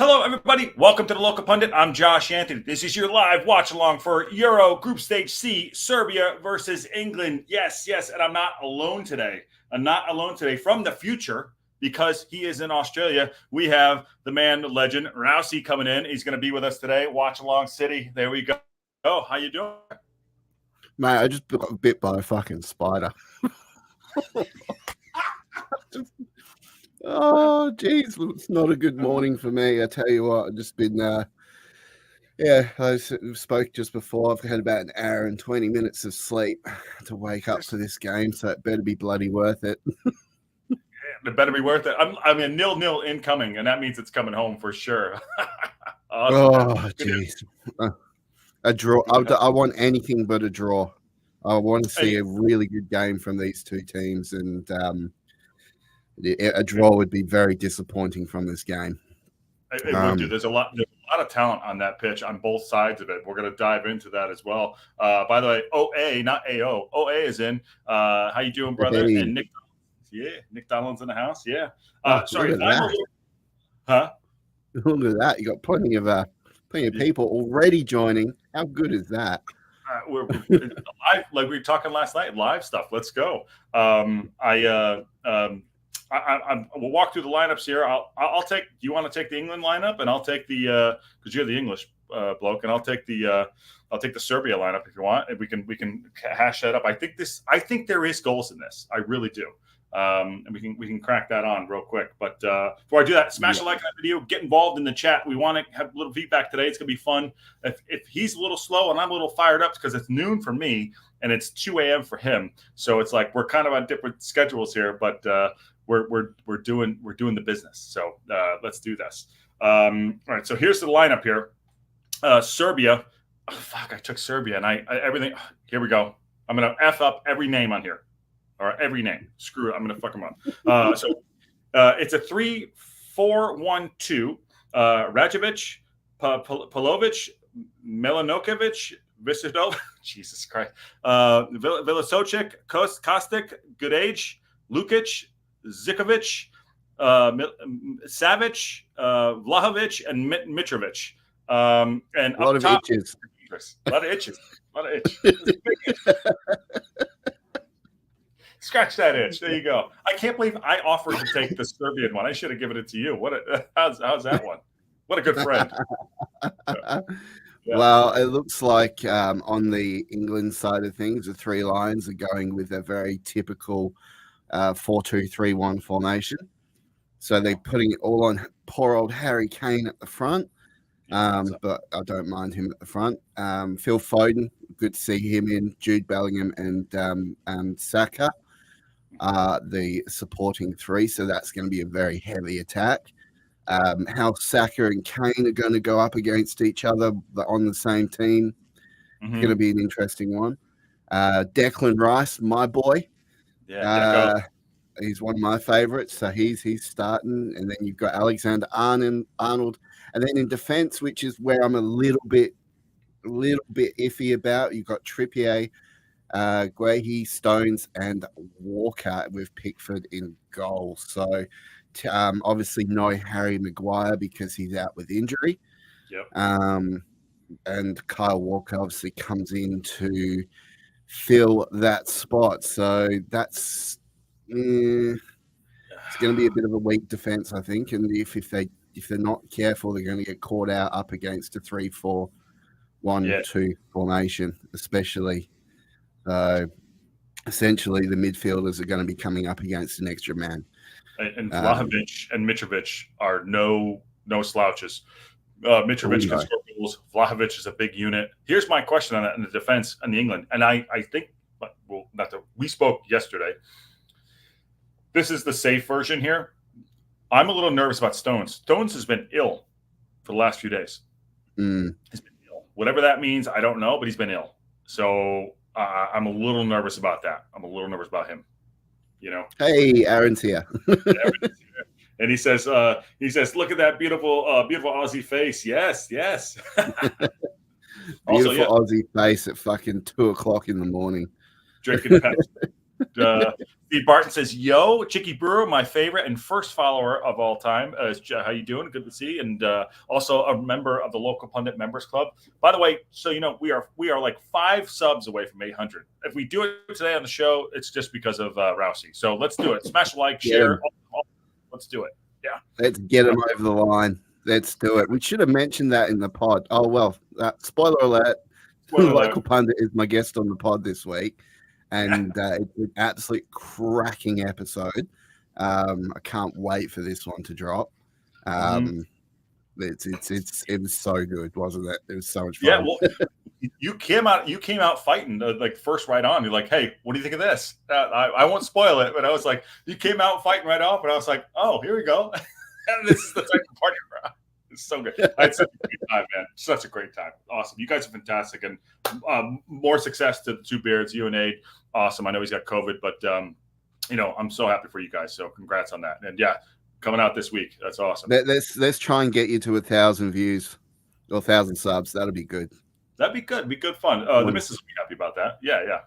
Hello, everybody. Welcome to the Local Pundit. I'm Josh Anthony. This is your live watch along for Euro Group Stage C, Serbia versus England. Yes, and I'm not alone today. I'm not alone today from the future because he is in Australia. We have the man, the legend, Rousey coming in. He's going to be with us today. Watch along city. There we go. Oh, how you doing? Mate, I just got bit by a fucking spider. Oh, geez, it's not a good morning for me. I tell you what, I've just been, I spoke just before. I've had about an hour and 20 minutes of sleep to wake up for this game, so it better be bloody worth it. It better be worth it. I mean, 0-0 incoming, and that means it's coming home for sure. Awesome. Oh, geez. A draw. I want anything but a draw. I want to see a really good game from these two teams, and a draw would be very disappointing from this game. It would do. There's a lot of talent on that pitch on both sides of it. We're going to dive into that as well. By the way, OA, not AO. OA is in. How you doing, brother? Hey. And Nick, Nick Donald's in the house. Yeah. Sorry, huh? Look at that. You got plenty of people already joining. How good is that? We're live, like we were talking last night. Live stuff. Let's go. We'll walk through the lineups here. I'll take. Do you want to take the England lineup, and I'll take the because you're the English bloke, and I'll take the Serbia lineup if you want, and we can hash that up. I think there is goals in this. I really do. And we can crack that on real quick. But before I do that, smash a like on that video. Get involved in the chat. We want to have a little feedback today. It's gonna be fun. If he's a little slow and I'm a little fired up because it's noon for me and it's 2 a.m. for him, so it's like we're kind of on different schedules here, but we're doing the business. So let's do this. All right. So here's the lineup here. Serbia. Oh, fuck, I took Serbia and everything. Here we go. I'm gonna F up every name on here. Or every name. Screw it. I'm going to fuck them up. So it's a 3-4-1-2. Rajovic, Polovic, Milanokovic, Visidov, Jesus Christ, Vilasocic, Kostic, Goodage, Lukic, Zikovic, Savic, Vlahovic, and Mitrovic. And a lot of itches. A lot of itches. A lot of itches. Scratch that itch. There you go. I can't believe I offered to take the Serbian one. I should have given it to you. How's that one? What a good friend. Yeah. Well, it looks like on the England side of things, the three lines are going with a very typical 4-2-3-1 formation. So they're putting it all on poor old Harry Kane at the front. But I don't mind him at the front. Phil Foden, good to see him in. Jude Bellingham and Saka are the supporting three, so that's going to be a very heavy attack. How Saka and Kane are going to go up against each other on the same team is going to be an interesting one. Declan Rice, my boy. Yeah, he's one of my favorites, so he's starting. And then you've got Alexander Arnold. And then in defense, which is where I'm a little bit iffy about, you've got Trippier, Guehi, Stones, and Walker with Pickford in goal. So obviously no Harry Maguire because he's out with injury. Yep. And Kyle Walker obviously comes in to fill that spot. So that's it's going to be a bit of a weak defense, I think. And if they're not careful, they're going to get caught out up against a 3-4-1-2 formation, especially. Essentially, the midfielders are going to be coming up against an extra man. And Vlahovic and Mitrovic are no slouches. Mitrovic can score goals. Vlahovic is a big unit. Here's my question on that in the defense in England. And I think, we spoke yesterday. This is the safe version here. I'm a little nervous about Stones. Stones has been ill for the last few days. He's been ill. Whatever that means, I don't know, but he's been ill. So I'm a little nervous about that. I'm a little nervous about him. You know. Hey, Aaron's here. And he says, look at that beautiful Aussie face. Yes. Beautiful Aussie face at fucking 2:00 in the morning. Drinking Pepsi. Steve Barton says, "Yo, Chicky Brewer, my favorite and first follower of all time. How you doing? Good to see you. And also a member of the local pundit members club. By the way, so you know, we are like 5 subs away from 800. If we do it today on the show, it's just because of Rousey. So let's do it. Smash like, share. Let's do it. Yeah, let's get him over the line. Let's do it. We should have mentioned that in the pod. Oh well, spoiler alert. Local pundit is my guest on the pod this week. And it's an absolute cracking episode. I can't wait for this one to drop. It was so good, wasn't it? It was so much fun. Yeah, well, you came out fighting like first right on. You're like, hey, what do you think of this? I won't spoil it, but I was like, you came out fighting right off, and I was like, oh, here we go. And this is the type of party we're on. It's so good. I had such a great time, man. Such a great time. Awesome. You guys are fantastic. And more success to the two beards, you and Aid. Awesome. I know he's got COVID, but, you know, I'm so happy for you guys. So congrats on that. And, yeah, coming out this week. That's awesome. Let's try and get you to 1,000 views or 1,000 subs. That'll be good. That'd be good. It'd be good fun. The missus will be happy about that. Yeah.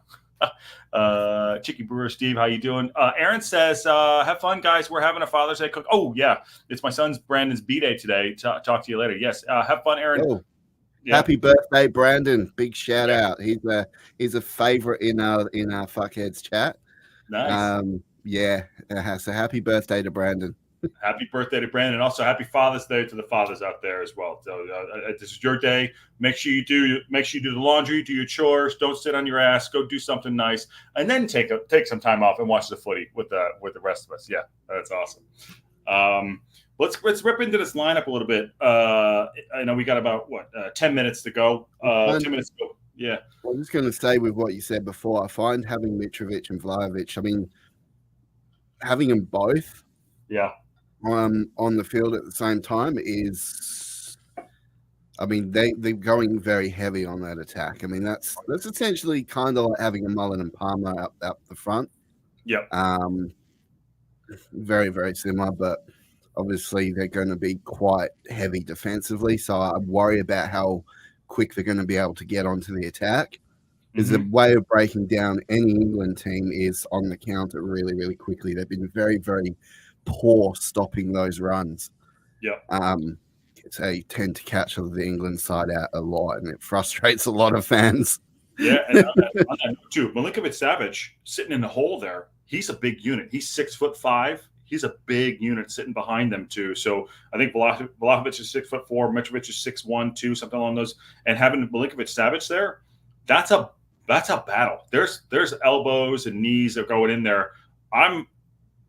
Chicky Brewer, Steve, how you doing? Aaron says, have fun, guys. We're having a Father's Day cook. Oh, yeah. It's my son's Brandon's B-Day today. Talk to you later. Yes. Have fun, Aaron. Oh, yeah. Happy birthday, Brandon. Big shout out. He's a favorite in our Fuckheads chat. Nice. So happy birthday to Brandon. Happy birthday to Brandon, and also happy Father's Day to the fathers out there as well. So this is your day. Make sure you do the laundry, do your chores, don't sit on your ass, go do something nice, and then take some time off and watch the footy with the rest of us. Yeah, that's awesome. Let's rip into this lineup a little bit. I know we got about 10 minutes to go. 10 minutes to go. Yeah. I'm just going to say with what you said before, I find having Mitrovic and Vlahovic, I mean, having them both. Yeah. On the field at the same time is, I mean, they're going very heavy on that attack. I mean, that's essentially kind of like having a Mullen and Palmer up the front. Yep. Very, very similar, but obviously they're going to be quite heavy defensively. So I worry about how quick they're going to be able to get onto the attack. Because the way of breaking down any England team is on the counter really, really quickly. They've been very, very poor stopping those runs. Yeah. They tend to catch the England side out a lot, and it frustrates a lot of fans. Yeah, and on that note too, Milinkovic-Savic sitting in the hole there. He's a big unit. He's 6'5". He's a big unit sitting behind them too. So I think Vlahovic is 6'4", Mitrovic is 6'1", 2, something along those. And having Milinkovic-Savic there, that's a battle. There's elbows and knees that are going in there. I'm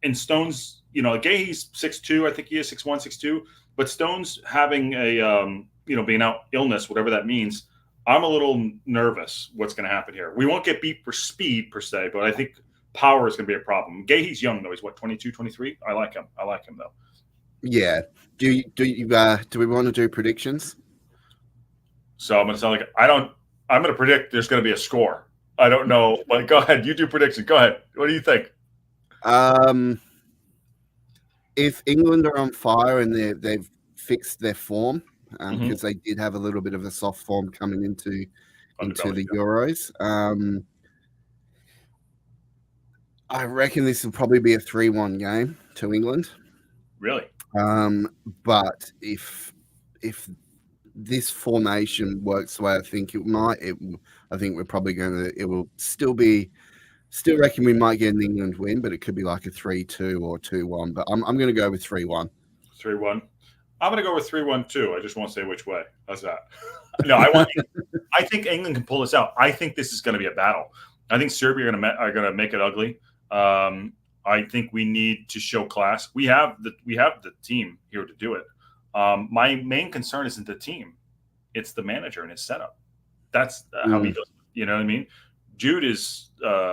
in Stones. You know, Gahey's 6'2", I think he is 6'1", 6'2", but Stone's having a, being out illness, whatever that means. I'm a little nervous what's going to happen here. We won't get beat for speed per se, but I think power is going to be a problem. Gahey's young though. He's 22, 23? I like him though. Yeah. Do we want to do predictions? So I'm going to sound like I'm going to predict there's going to be a score. I don't know, but go ahead. You do prediction. Go ahead. What do you think? If England are on fire and they've fixed their form, because they did have a little bit of a soft form coming into the Euros, I reckon this will probably be a 3-1 game to England. Really? But if this formation works the way I think it might, I think we're probably it will still reckon we might get an England win, but it could be like a 3-2 or 2-1. But I'm going to go with 3-1. 3-1. I'm going to go with 3-1 too. I just won't say which way. How's that? No, I think England can pull this out. I think this is going to be a battle. I think Serbia are going to make it ugly. I think we need to show class. We have the team here to do it. My main concern isn't the team; it's the manager and his setup. That's how he does it. You know what I mean? Jude is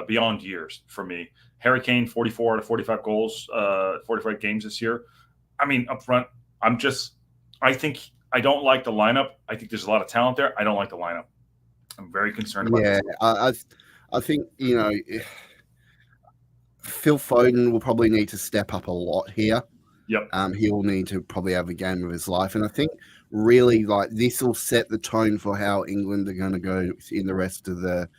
beyond years for me. Harry Kane, 44 out of 45 goals, 45 games this year. I mean, up front, I think I don't like the lineup. I think there's a lot of talent there. I don't like the lineup. I'm very concerned about this. Yeah, I think, Phil Foden will probably need to step up a lot here. Yep. He will need to probably have a game of his life. And I think really this will set the tone for how England are going to go in the rest of the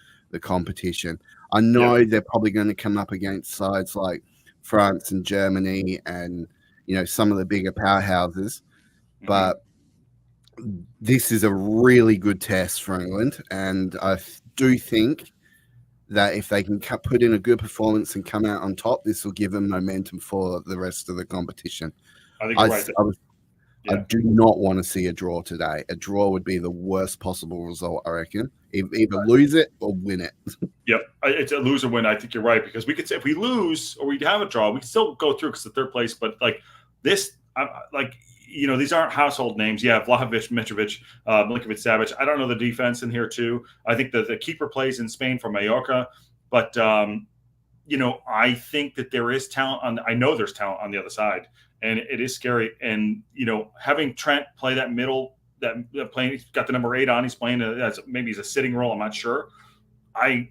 competition. I know they're probably going to come up against sides like France and Germany and, some of the bigger powerhouses. But this is a really good test for England. And I do think that if they can put in a good performance and come out on top, this will give them momentum for the rest of the competition. I think you're right. I do not want to see a draw today. A draw would be the worst possible result, I reckon. Either lose it or win it. Yep, it's a lose or win. I think you're right, because we could say if we lose or we have a draw, we can still go through because the third place. But this, these aren't household names. Yeah, Vlahovic, Mitrovic, Milinkovic-Savic. I don't know the defense in here too. I think the keeper plays in Spain for Mallorca, but I think that there is talent I know there's talent on the other side. And it is scary. And, having Trent play that middle, playing, he's got the number 8 on, he's playing maybe he's a sitting role. I'm not sure. I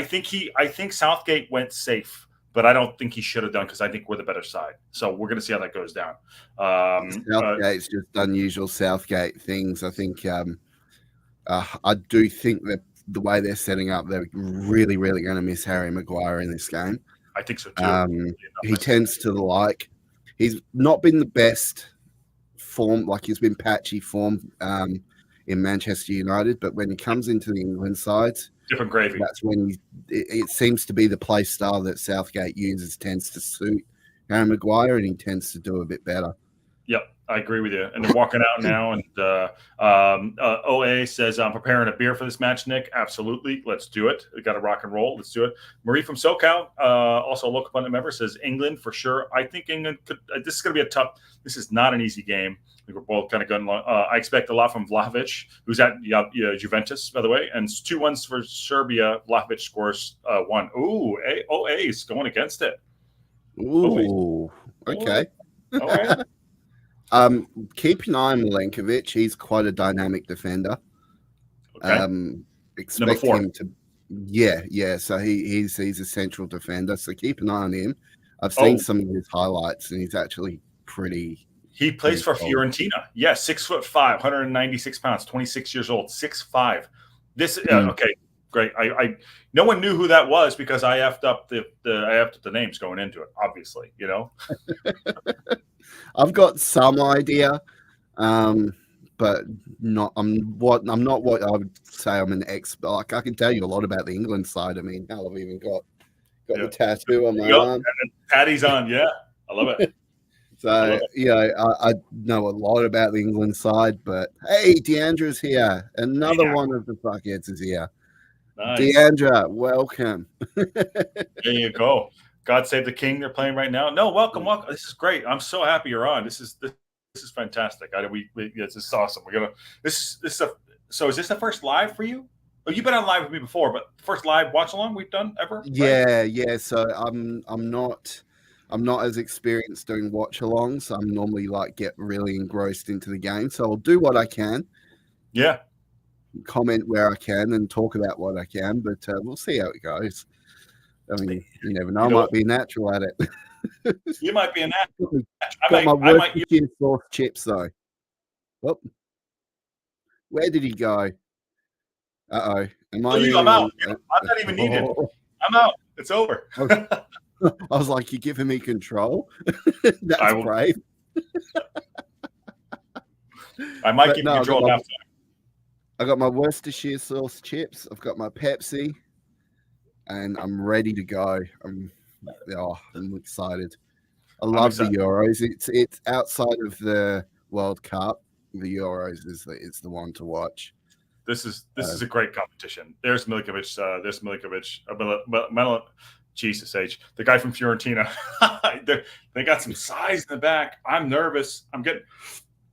think Southgate went safe, but I don't think he should have done, because I think we're the better side. So we're going to see how that goes down. Southgate's just unusual Southgate things. I think I do think that the way they're setting up, they're really, really going to miss Harry Maguire in this game. I think so too. He tends to he's not been the best form, he's been patchy form in Manchester United, but when he comes into the England sides, different gravy. That's when it seems to be the play style that Southgate uses tends to suit Harry Maguire, and he tends to do a bit better. Yep, I agree with you. And they're walking out now. And OA says, I'm preparing a beer for this match, Nick. Absolutely. Let's do it. We got to rock and roll. Let's do it. Marie from SoCal, also a local pundit member, says England for sure. I think England could. This is going to be this is not an easy game. I think we're both kind of going along. I expect a lot from Vlahovic, who's at Juventus, by the way. And 2-1 for Serbia. Vlahovic scores 1. Ooh, OA is going against it. Ooh, okay. Okay. Keep an eye on Milinkovic. He's quite a dynamic defender. Okay. Expect him to. Yeah. So he's a central defender. So keep an eye on him. I've seen some of his highlights, and he's actually pretty. He plays for Fiorentina. Yeah, 6'5", 196 pounds, 26 years old, 6'5". This okay, great. I no one knew who that was because I effed up the names going into it. Obviously, I've got some idea, but not. I'm not what I would say I'm an expert. I can tell you a lot about the England side. I mean, hell, I've even got the tattoo on my arm. And Patty's on. Yeah, I love it. So I know a lot about the England side. But hey, Deandra's here. Another one of the fuckheads is here. Nice. Deandra, welcome. There you go. God Save the King. They're playing right now. No, welcome. This is great. I'm so happy you're on. This is fantastic. This is awesome. So is this the first live for you? Oh, you've been on live with me before, but first live watch along we've done ever? Right? Yeah. So I'm not as experienced doing watch alongs. I'm normally get really engrossed into the game. So I'll do what I can. Yeah. Comment where I can and talk about what I can, but we'll see how it goes. I mean, you never know. I might be natural at it. You might be a natural. I might sauce chips though. Oh, where did he go? Uh-oh. I'm out. I'm not even needed. I'm out. It's over. I was like, you're giving me control? That's brave. I might give you control after. I got my Worcestershire sauce chips. I've got my Pepsi. And I'm ready to go. I'm excited. I love the Euros. It's outside of the World Cup. The Euros is the one to watch. This is a great competition. There's Milinkovic. There's Milinkovic. Jesus H. The guy from Fiorentina. They got some size in the back. I'm nervous. I'm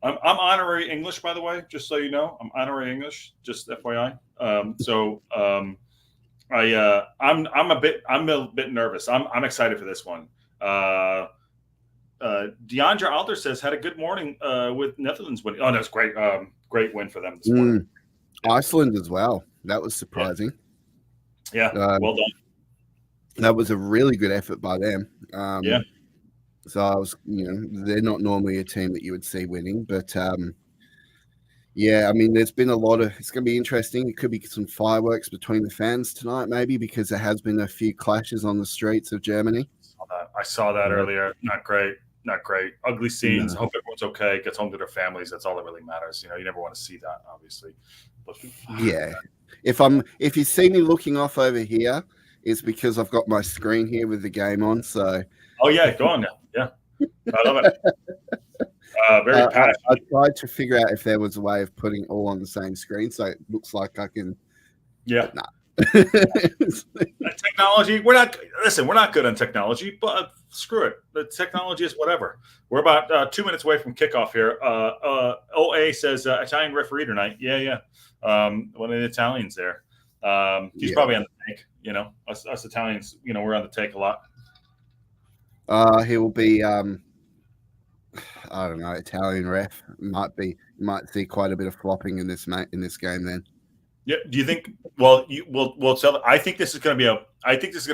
honorary English, by the way, just so you know. I'm honorary English, just FYI. I'm a bit nervous. I'm excited for this one. Deandra Alder says had a good morning with Netherlands winning. Oh, that's great. Great win for them this morning. Iceland as well. That was surprising. Yeah. Well done. That was a really good effort by them. So I was, they're not normally a team that you would see winning, but Yeah, I mean, there's been a lot of. It's going to be interesting. It could be some fireworks between the fans tonight, maybe, because there has been a few clashes on the streets of Germany. I saw that Yeah. earlier. Not great. Not great. Ugly scenes. No. Hope everyone's okay. Gets home to their families. That's all that really matters. You never want to see that, obviously. But Yeah. If you see me looking off over here, it's because I've got my screen here with the game on. So. Oh yeah, go on now. Yeah, I love it. Very passionate. I tried to figure out if there was a way of putting all on the same screen, so it looks like I can. Yeah. Nah. Technology. We're not good on technology, but screw it. The technology is whatever. We're about 2 minutes away from kickoff here. OA says Italian referee tonight. Yeah. One of the Italians there. He's probably on the take. Us Italians. We're on the take a lot. He will be. I don't know. Italian ref might see quite a bit of flopping in this game. Then. Yeah. Do you think? Well, we'll tell. I think this is going to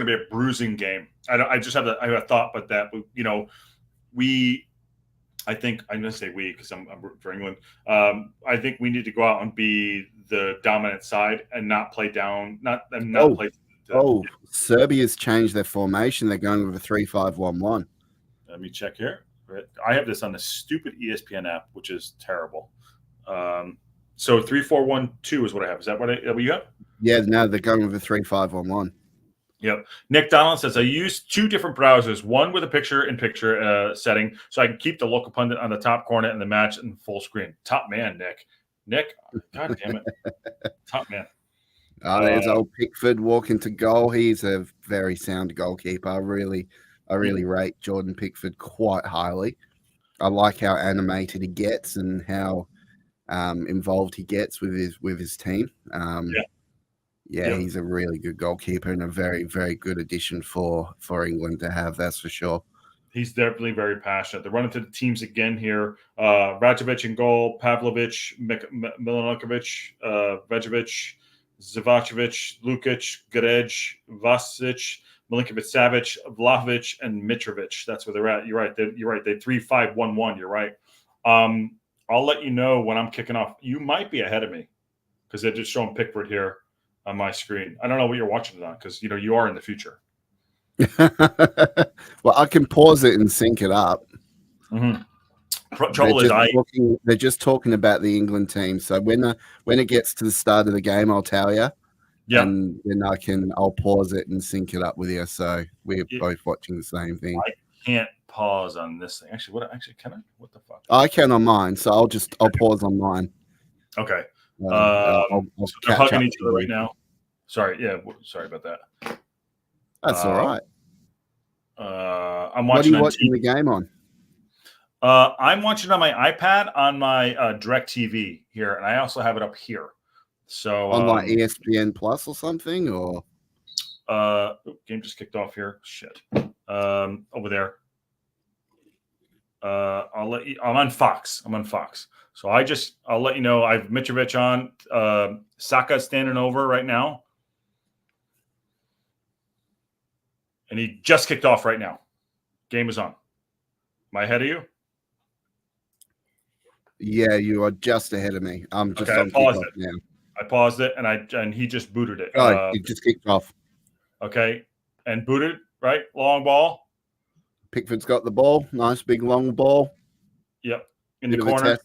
be a bruising game. I just have a thought, but that I think I'm going to say we because I'm rooting for England. I think we need to go out and be the dominant side and not play down. Play. Serbia's changed their formation. They're going with a 3-5-1-1. Let me check here. I have this on the stupid ESPN app, which is terrible. So 3-4-1-2 is what I have. Is that what you have? Yeah, no, they're going with a 3-5-1-1. Yep. Nick Donald says, I use 2 different browsers, one with a picture-in-picture setting, so I can keep the local pundit on the top corner and the match in full screen. Top man, Nick. Nick, God damn it. Top man. There's old Pickford walking to goal. He's a very sound goalkeeper. I really rate Jordan Pickford quite highly. I like how animated he gets and how involved he gets with his team. He's a really good goalkeeper and a very, very good addition for England to have. That's for sure. He's definitely very passionate. They're running to the teams again here. Rajovic in goal, Pavlovic, Milanovic, Vejovic, Zavacevic, Lukic, Garej, Vasic, Milinkovic-Savic, Vlahovic, and Mitrovic. That's where they're at. You're right. They're 3-5-1-1. You're right. I'll let you know when I'm kicking off. You might be ahead of me because they're just showing Pickford here on my screen. I don't know what you're watching it on because you are in the future. Well, I can pause it and sync it up. Mm-hmm. Trouble is, they're just talking about the England team. So when it gets to the start of the game, I'll tell you. Yeah, and then I'll pause it and sync it up with you. So we're both watching the same thing. I can't pause on this thing. Actually, can I? What the fuck? I can on mine, so I'll pause on mine. Okay. I'll so they're hugging each other right now. Sorry. Yeah. Sorry about that. That's all right. I'm watching. What are you watching the game on? I'm watching on my iPad on my Direct TV here, and I also have it up here. So on like ESPN Plus or something, or game just kicked off here. Shit. Over there. I'll let you. I'm on Fox. So I'll let you know. I've Mitrovic on. Saka standing over right now, and he just kicked off right now. Game is on. Am I ahead of you? Yeah, you are just ahead of me. I'm just okay. on I paused it now. I paused it, and he just booted it. Oh, he just kicked off. Okay, and booted right, long ball. Pickford's got the ball. Nice big long ball. Yep, in the corner.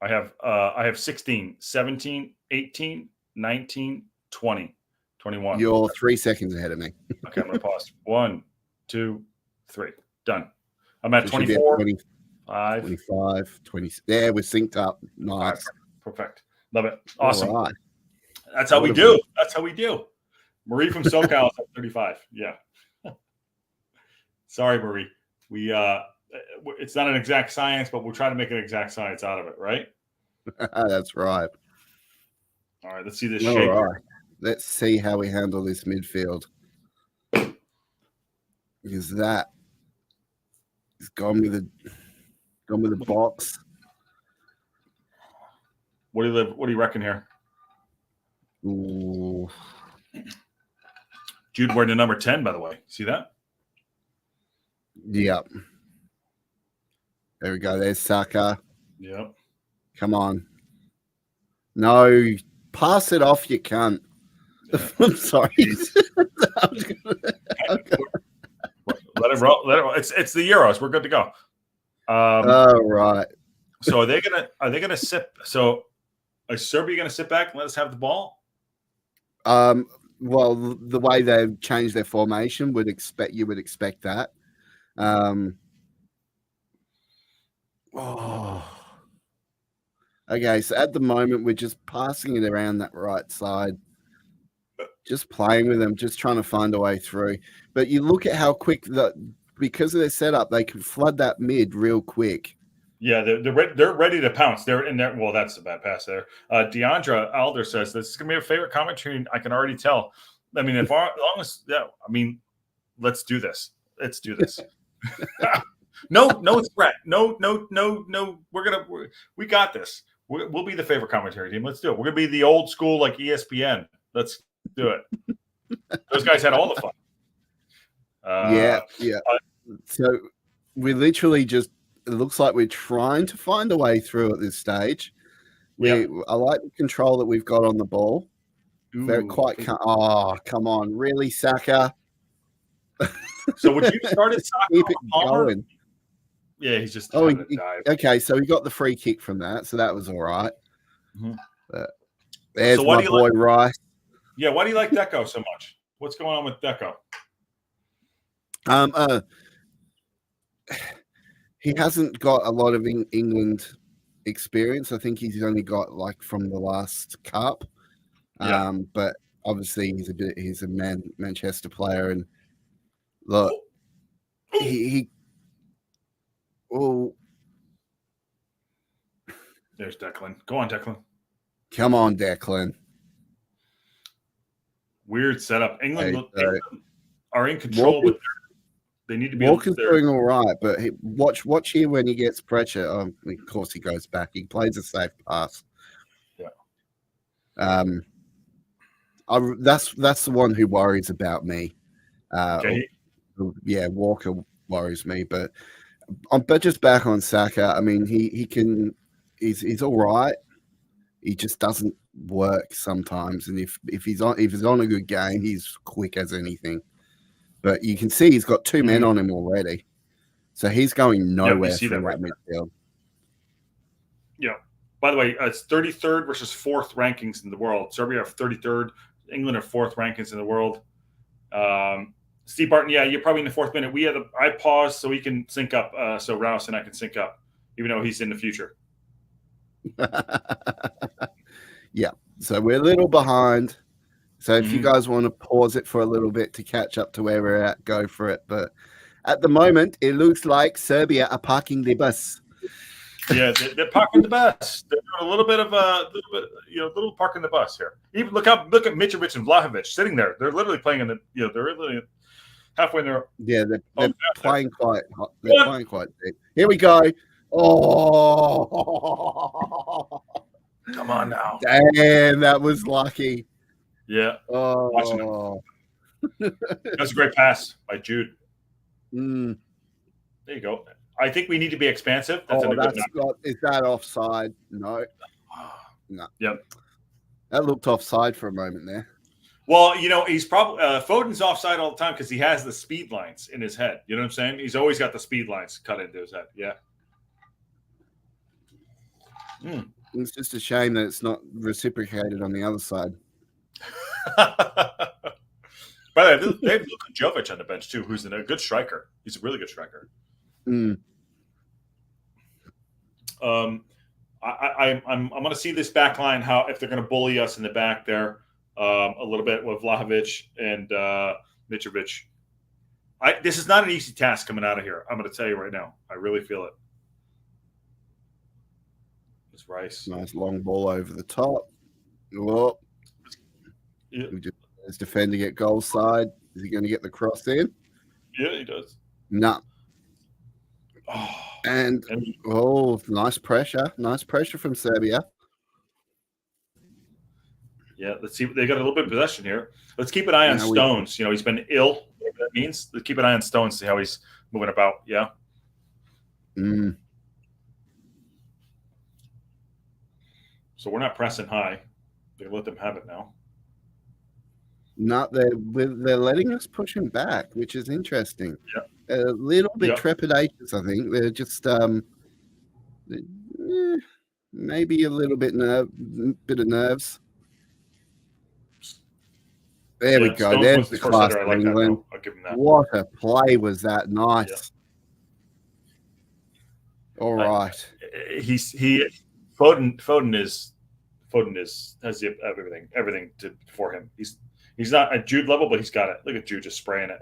I have 16, 17, 18, 19, 20, 21. You're 3 seconds ahead of me. Okay, I'm gonna pause. 1, 2, 3. Done. I'm at 24. 25, 20. Yeah, we're synced up. Nice. Perfect. Love it. Awesome. All right. That's how we do. That's how we do. Marie from SoCal is at 35. Yeah. Sorry, Marie. It's not an exact science, but we'll try to make an exact science out of it, right? That's right. All right, let's see this shape. All right. Let's see how we handle this midfield. Because that is gone with the box. What do you reckon here? Ooh. Jude wearing the number 10, by the way. See that? Yep. There we go. There's Saka. Yep. Come on. No, pass it off, you cunt. Yeah. I'm sorry. Let it roll. It's the Euros. We're good to go. Right. So are they gonna sit? So is Serbia gonna sit back and let us have the ball? Well, the way they've changed their formation you would expect that. Okay, so at the moment we're just passing it around that right side, just playing with them, just trying to find a way through. But you look at how quick because of their setup, they can flood that mid real quick. Yeah, they're ready to pounce. They're in there. Well, that's a bad pass there. Deandra Alder says this is gonna be a favorite commentary. I can already tell. I mean, as long as I mean, let's do this. Let's do this. No threat. No. We got this. We'll be the favorite commentary team. Let's do it. We're gonna be the old school like ESPN. Let's do it. Those guys had all the fun. Yeah. So we literally just. It looks like we're trying to find a way through at this stage. I like the control that we've got on the ball. They're quite. Oh, come on, really, Saka? So would you start at Saka? Keep it going. Yeah, he's just. Okay, so he got the free kick from that, so that was all right. Mm-hmm. There's so my boy Rice. Yeah, why do you like Deco so much? What's going on with Deco? He hasn't got a lot of England experience. I think he's only got like from the last cup. But obviously he's a Manchester player, and look, he there's Declan. Go on, Declan. Come on, Declan. Weird setup. England are in control with their. They need to be. Walker's doing all right, but watch here when he gets pressure. Of course, he goes back. He plays a safe pass. Yeah. That's the one who worries about me. Okay. Yeah, Walker worries me, but just back on Saka. I mean, he's all right. He just doesn't work sometimes, and if he's on a good game, he's quick as anything. But you can see he's got two men on him already. So he's going nowhere through that midfield. Yeah. By the way, it's 33rd versus 4th rankings in the world. Serbia have 33rd. England are 4th rankings in the world. Steve Barton, yeah, you're probably in the 4th minute. I paused so he can sync up, so Rouse and I can sync up, even though he's in the future. Yeah. So we're a little behind. So if you guys want to pause it for a little bit to catch up to where we're at, go for it. But at the moment, it looks like Serbia are parking the bus. Yeah, they're parking the bus. They're doing a little bit of little parking the bus here. Even look at Mitrovic and Vlahovic sitting there. They're literally playing in the, they're literally halfway in there. Yeah, they're playing quite. They're playing quite deep. Here we go. Oh, come on now! Damn, that was lucky. Yeah. Oh. That's a great pass by Jude. There you go. I think we need to be expansive. Is that offside? No. No. Yep. That looked offside for a moment there. Well, he's probably Foden's offside all the time because he has the speed lines in his head. You know what I'm saying? He's always got the speed lines cut into his head. Yeah. It's just a shame that it's not reciprocated on the other side. By the way, they have Luka Jovic on the bench too, who's a good striker. He's a really good striker. I'm going to see this back line, how if they're going to bully us in the back there a little bit with Vlahovic and Mitrovic. This is not an easy task coming out of here. I'm going to tell you right now. I really feel it. It's Rice. Nice long ball over the top. Whoa. Yeah. Is defending at goal side. Is he going to get the cross in? Yeah, he does. No. And nice pressure. Nice pressure from Serbia. Yeah, let's see. They got a little bit of possession here. Let's keep an eye on Stones. He's been ill. Whatever that means. Let's keep an eye on Stones, see how he's moving about. Yeah. So we're not pressing high. They let them have it now. No, they're letting us push him back, which is interesting. Yeah. A little bit Yeah. trepidatious, I think. They're just maybe a little bit of nerves. There we go. Stones There's wins the the first class setter. I of like that. England. Though. I'll give him that. What a play was that! Nice. Yeah. All right. Foden has everything for him. He's not at Jude level, but he's got it. Look at Jude just spraying it.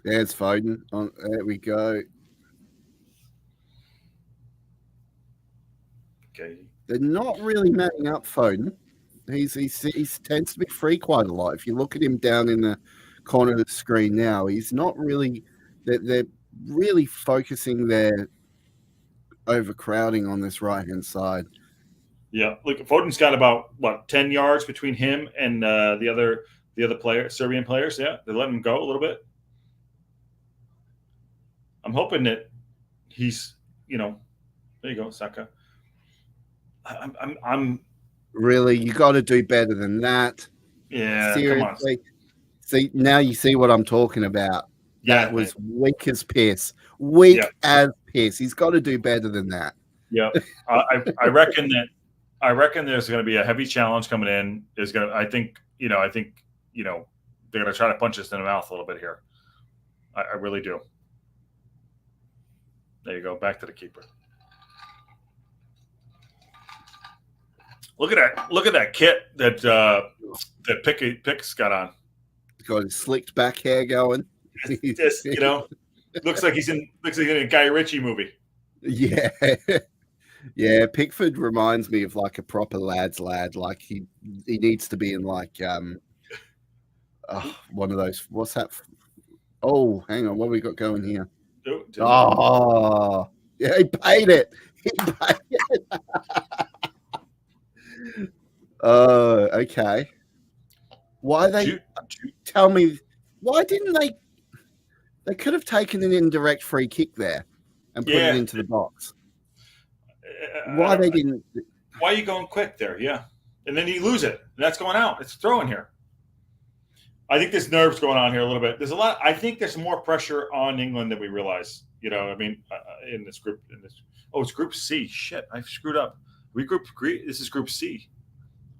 There's Foden. There we go. Okay. They're not really matting up Foden. He tends to be free quite a lot. If you look at him down in the corner of the screen now, he's not really. They're really focusing their overcrowding on this right-hand side. Yeah, look, Foden's got about 10 yards between him and the other Serbian players. Yeah, they let him go a little bit. I'm hoping that he's, there you go, Saka. I'm really, you got to do better than that. Yeah, seriously. See, now you see what I'm talking about. Yeah, that was weak as piss. Weak as piss. He's got to do better than that. Yeah, I reckon there's going to be a heavy challenge coming in. I think they're going to try to punch us in the mouth a little bit here. I really do. There you go. Back to the keeper. Look at that kit that Pick's got on. He's got his slicked back hair going. Just, looks like he's in a Guy Ritchie movie. Yeah. Yeah, Pickford reminds me of like a proper lad's lad. Like he needs to be in like one of those. What's that? Oh, hang on. What have we got going here? Oh, yeah, he paid it. He paid it. Oh, okay. Why they tell me? Why didn't they? They could have taken an indirect free kick there and put it into the box. Why they didn't? Why are you going quick there? Yeah, and then you lose it. And that's going out. It's throwing here. I think there's nerves going on here a little bit. There's a lot. I think there's more pressure on England than we realize. In this group. It's Group C. Shit, I screwed up. This is Group C.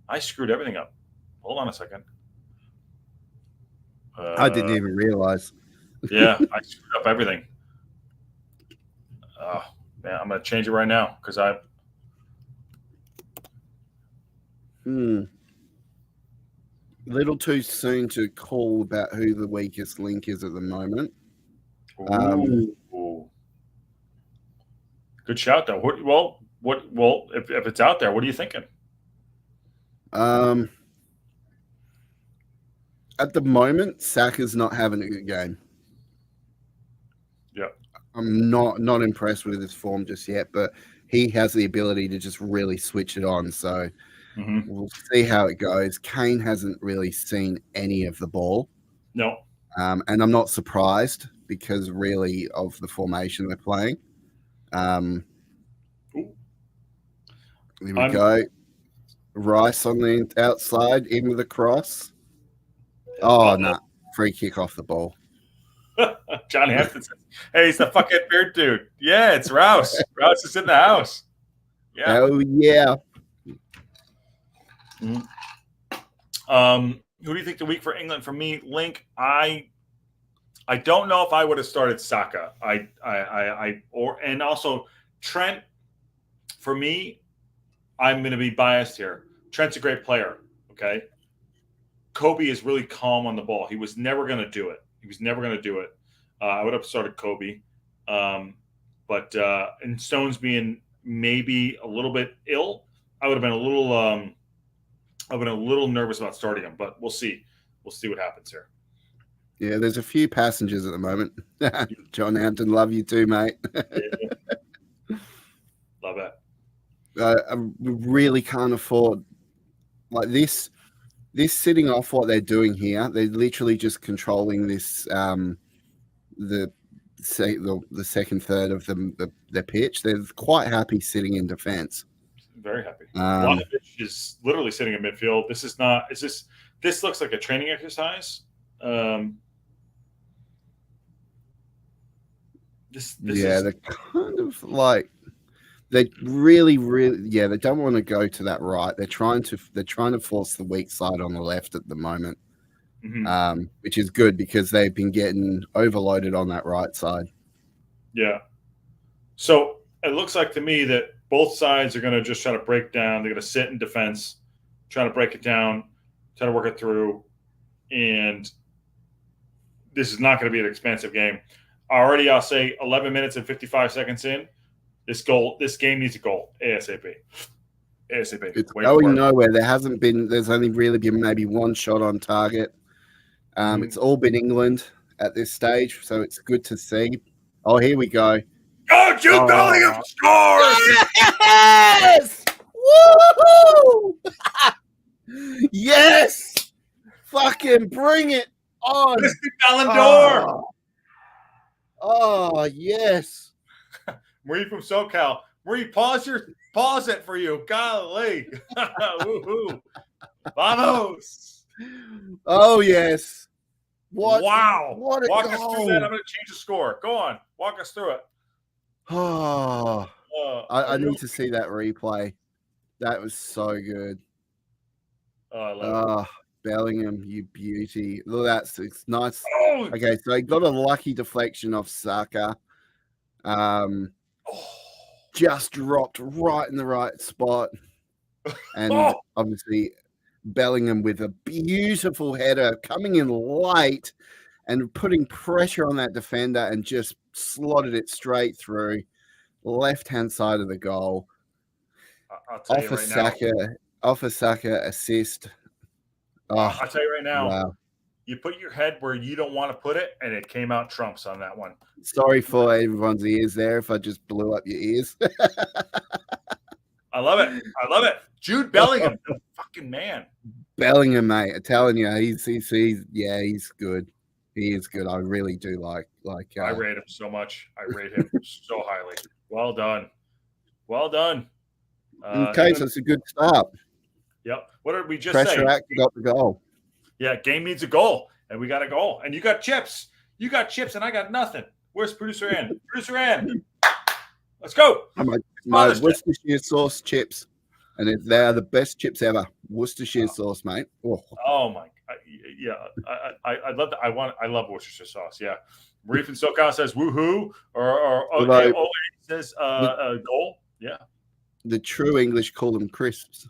I screwed everything up. Hold on a second. I didn't even realize. Yeah, I screwed up everything. Oh, man, I'm going to change it right now because I. Little too soon to call about who the weakest link is at the moment. Good shout, though. If it's out there, what are you thinking? At the moment, Saka's not having a good game. Yeah, I'm not impressed with his form just yet, but he has the ability to just really switch it on. So we'll see how it goes. Kane hasn't really seen any of the ball. No, and I'm not surprised because really of the formation they're playing. Here we go. Rice on the outside, in with a cross. Oh, no. Free kick off the ball. John Hampton says, hey, he's the fucking beard dude. Yeah, it's Rouse. Rouse is in the house. Yeah. Oh, yeah. Who do you think the week for England? For me, Link, I don't know if I would have started Saka. And also Trent, for me, I'm going to be biased here. Trent's a great player, okay? Kobe is really calm on the ball. He was never going to do it. I would have started Kobe. But and Stones being maybe a little bit ill, I would have been a little nervous about starting him, but we'll see. We'll see what happens here. Yeah, there's a few passengers at the moment. John Hampton, love you too, mate. Love that. I really can't afford like this sitting off what they're doing here. They're literally just controlling this the second third of the pitch. They're quite happy sitting in defense. very happy. Um, Vlahovic is literally sitting in midfield. This is not. Is this? This looks like a training exercise. This yeah, is. they're kind of like they really, they don't want to go to that right. They're trying to force the weak side on the left at the moment, which is good because they've been getting overloaded on that right side. Yeah. So it looks like to me that both sides are going to just try to break down. They're going to sit in defense, try to break it down, try to work it through, and this is not going to be an expansive game. Already, I'll say 11 minutes and 55 seconds in. This game needs a goal ASAP. ASAP. It's going nowhere. There's only really been maybe one shot on target. It's all been England at this stage, so it's good to see. Oh, here we go. Oh, Jude Bellingham scores! Yes! Woo! Yes! Fucking bring it on! Mr. Ballon d'Or! Oh, yes. Marie from SoCal. Marie, pause it for you. Golly. Woohoo. Vamos. Oh, yes. What? Wow. What a Walk goal. us through that. I'm going to change the score. Go on. Walk us through it. Oh, I need to see that replay. That was so good. Oh, I love it. Bellingham, you beauty. Look, it's nice. Oh. Okay, so he got a lucky deflection off Saka. Just dropped right in the right spot. And obviously Bellingham with a beautiful header coming in late and putting pressure on that defender and just slotted it straight through left-hand side of the goal. I'll tell you right now. Off a Saka assist. I'll tell you right now. Wow. You put your head where you don't want to put it, and it came out trumps on that one. Sorry for everyone's ears there if I just blew up your ears. I love it. I love it. Jude Bellingham, the fucking man. Bellingham, mate. I'm telling you, he's good. He is good. I really do like. I rate him so much. I rate him so highly. Well done. Well done. Okay, so it's a good start. Yep. What did we just say? Pressure Act got the goal. Yeah, game needs a goal, and we got a goal. And you got chips. You got chips, and I got nothing. Where's producer Ann? Producer Ann. Let's go. My Worcestershire sauce chips, and they are the best chips ever. Worcestershire sauce, mate. Oh my, yeah. I love that. I love Worcestershire sauce. Yeah. Marie from SoCal says woohoo, or says goal. Yeah. The true English call them crisps.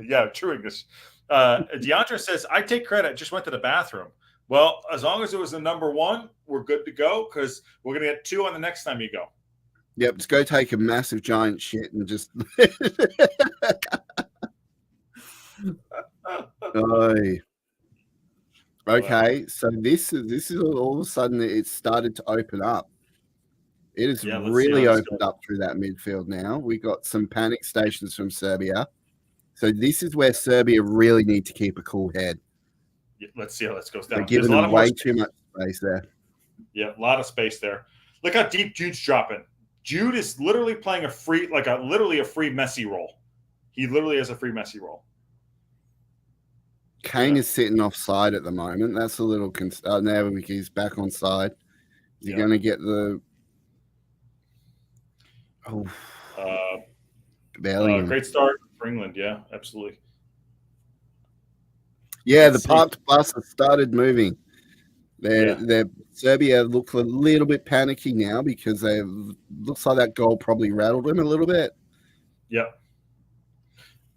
Yeah, true English. Deandra says, I take credit, just went to the bathroom. Well, as long as it was the number one, we're good to go because we're going to get 2 on the next time you go. Yep, just go take a massive giant shit and just. Okay, so this is all of a sudden it started to open up. It has really opened up through that midfield now. We got some panic stations from Serbia. So this is where Serbia really need to keep a cool head. Yeah, let's see how this goes down. They're giving them way too much space there. Yeah, a lot of space there. Look how deep Jude's dropping. Jude is literally playing a free Messi role. He literally has a free Messi role. Kane is sitting offside at the moment. That's a little now he's back on side. Is he going to get the? Great start for England. Yeah, absolutely. Yeah, the parked bus has started moving. Serbia look a little bit panicky now because looks like that goal probably rattled them a little bit. Yep.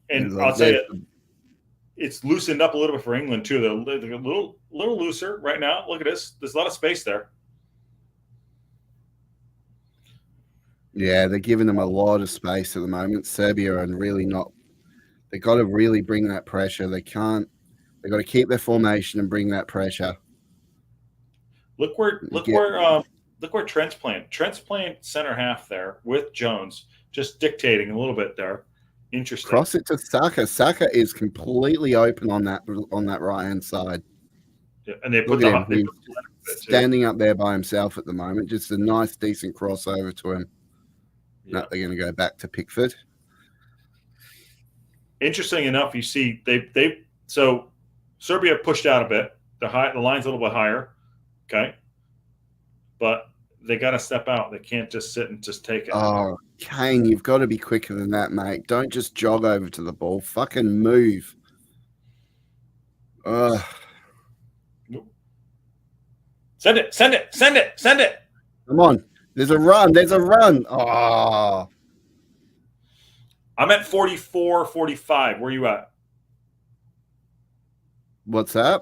And I'll tell you, it's loosened up a little bit for England too. They're a little looser right now. Look at this. There's a lot of space there. Yeah, they're giving them a lot of space at the moment. Serbia are really not. They got to really bring that pressure. They can't. They got to keep their formation and bring that pressure. Look where Trent's playing. Trent's playing center half there with Jones, just dictating a little bit there. Interesting. Cross it to Saka. Saka is completely open on that right hand side. Yeah, and they put him standing up there by himself at the moment. Just a nice, decent crossover to him. Yeah. No, they're going to go back to Pickford. interesting enough, you see so Serbia pushed out a bit. The line's a little bit higher. Okay, but they got to step out. They can't just sit and just take it. Oh, Kane, you've got to be quicker than that, mate. Don't just jog over to the ball. Fucking move. Ugh. Send it, send it, send it, send it. Come on. There's a run. There's a run. Oh. I'm at 44, 45. Where are you at? What's that?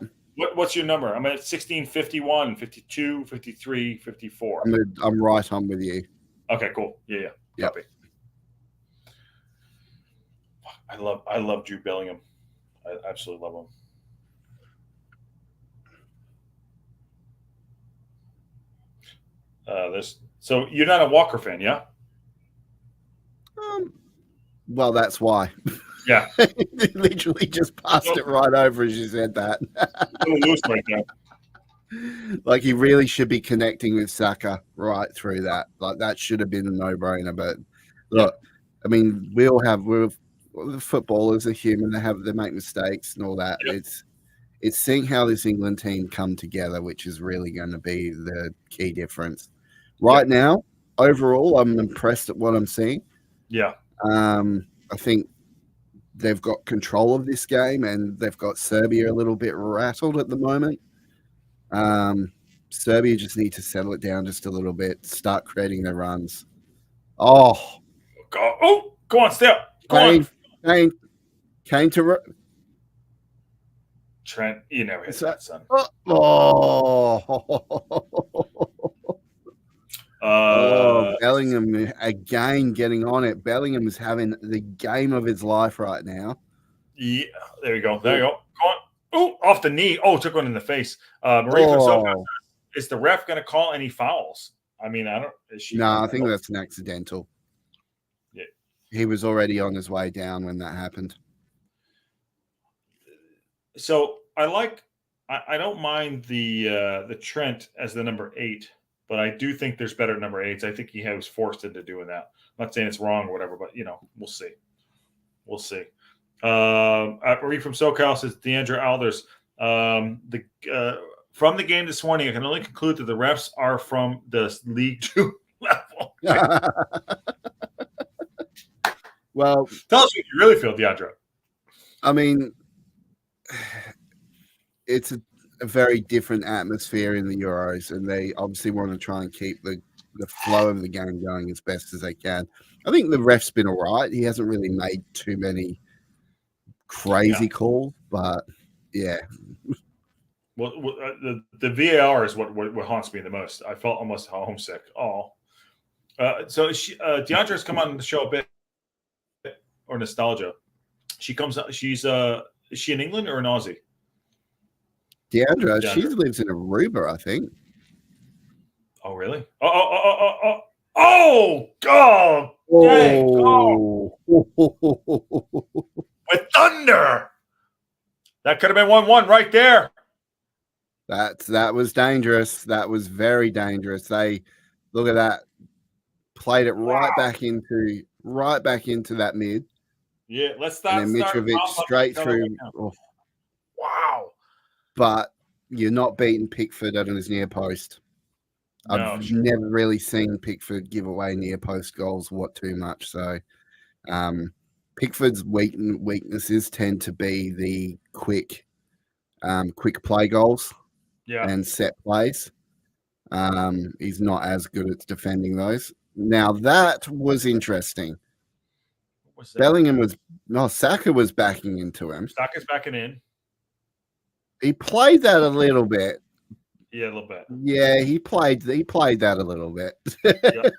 What's your number? I'm at 16, 51, 52, 53, 54. I'm right on with you. Okay, cool. Yeah. Yep. Copy. I love Jude Bellingham. I absolutely love him. So you're not a Walker fan, yeah? Well, that's why. Yeah. Literally just passed it right over as you said that. Loose right now. Like he really should be connecting with Saka right through that. Like that should have been a no-brainer. But look, I mean, we're the footballers are human. They make mistakes and all that. Yep. It's seeing how this England team come together, which is really going to be the key difference. Right now, overall, I'm impressed at what I'm seeing. Yeah. I think they've got control of this game, and they've got Serbia a little bit rattled at the moment. Serbia just need to settle it down just a little bit, start creating their runs. Go on, step. Kane to Trent. You never hit that, son. Bellingham again getting on it. Bellingham is having the game of his life right now. Yeah, there you go. There you go. Go on. Oh, off the knee. Oh, took one in the face. Marie Fonseca, is the ref going to call any fouls? I mean, I don't. I think that's an accidental. Yeah, he was already on his way down when that happened. So I don't mind the Trent as the number 8. But I do think there's better number 8s. I think he was forced into doing that. I'm not saying it's wrong or whatever, but we'll see. We'll see. Marie from SoCal says Deandra Alders. From the game this morning, I can only conclude that the refs are from the League 2 level. Well, tell us what you really feel, Deandra. I mean, it's a very different atmosphere in the Euros, and they obviously want to try and keep the flow of the game going as best as they can. I think the ref's been all right. He hasn't really made too many crazy calls, but yeah. Well, the VAR is what haunts me the most. I felt almost homesick. So Deandra's come on the show a bit, or nostalgia. She comes. She's is she in England or an Aussie? Deandra, she lives in Aruba, I think. Oh, really? Oh, God! Oh. With thunder! That could have been 1-1 right there. That was dangerous. That was very dangerous. They look at that, played it right back into that mid. Yeah, let's start. And then Mitrovic straight through. Wow. But you're not beating Pickford at his near post. I've never really seen Pickford give away near post goals too much. So Pickford's weaknesses tend to be the quick play goals and set plays. He's not as good at defending those. Now that was interesting. Bellingham Saka was backing into him. Saka's backing in. He played that a little bit. Yeah, a little bit. Yeah, he played that a little bit. A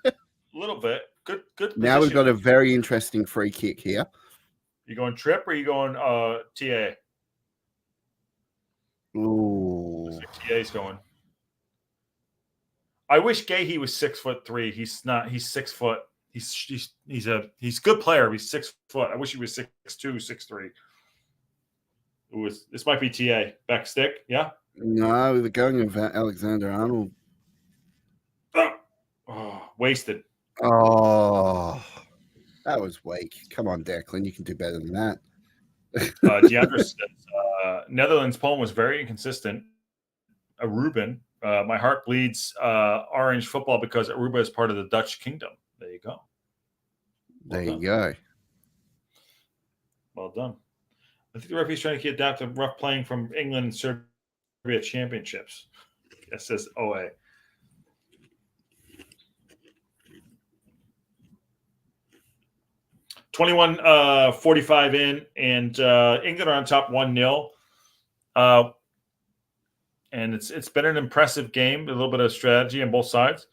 little bit. Good position. Now we've got a very interesting free kick here. You going Trip or you going TA? Ooh. TA's going. I wish Gahey was 6'3". He's not. He's 6 foot. He's a good player. He's 6 foot. I wish he was 6'2", 6'3". This might be TA. Back stick, yeah? No, we're going with Alexander-Arnold. Oh, wasted. Oh, that was weak. Come on, Declan. You can do better than that. Deandra says, Netherlands' poem was very inconsistent. Ruben, my heart bleeds orange football because Aruba is part of the Dutch kingdom. There you go. There you go. Well done. I think the referee's trying to adapt to rough playing from England and Serbia championships. That says OA. (21:45) in, and England are on top 1-0. And it's been an impressive game, a little bit of strategy on both sides.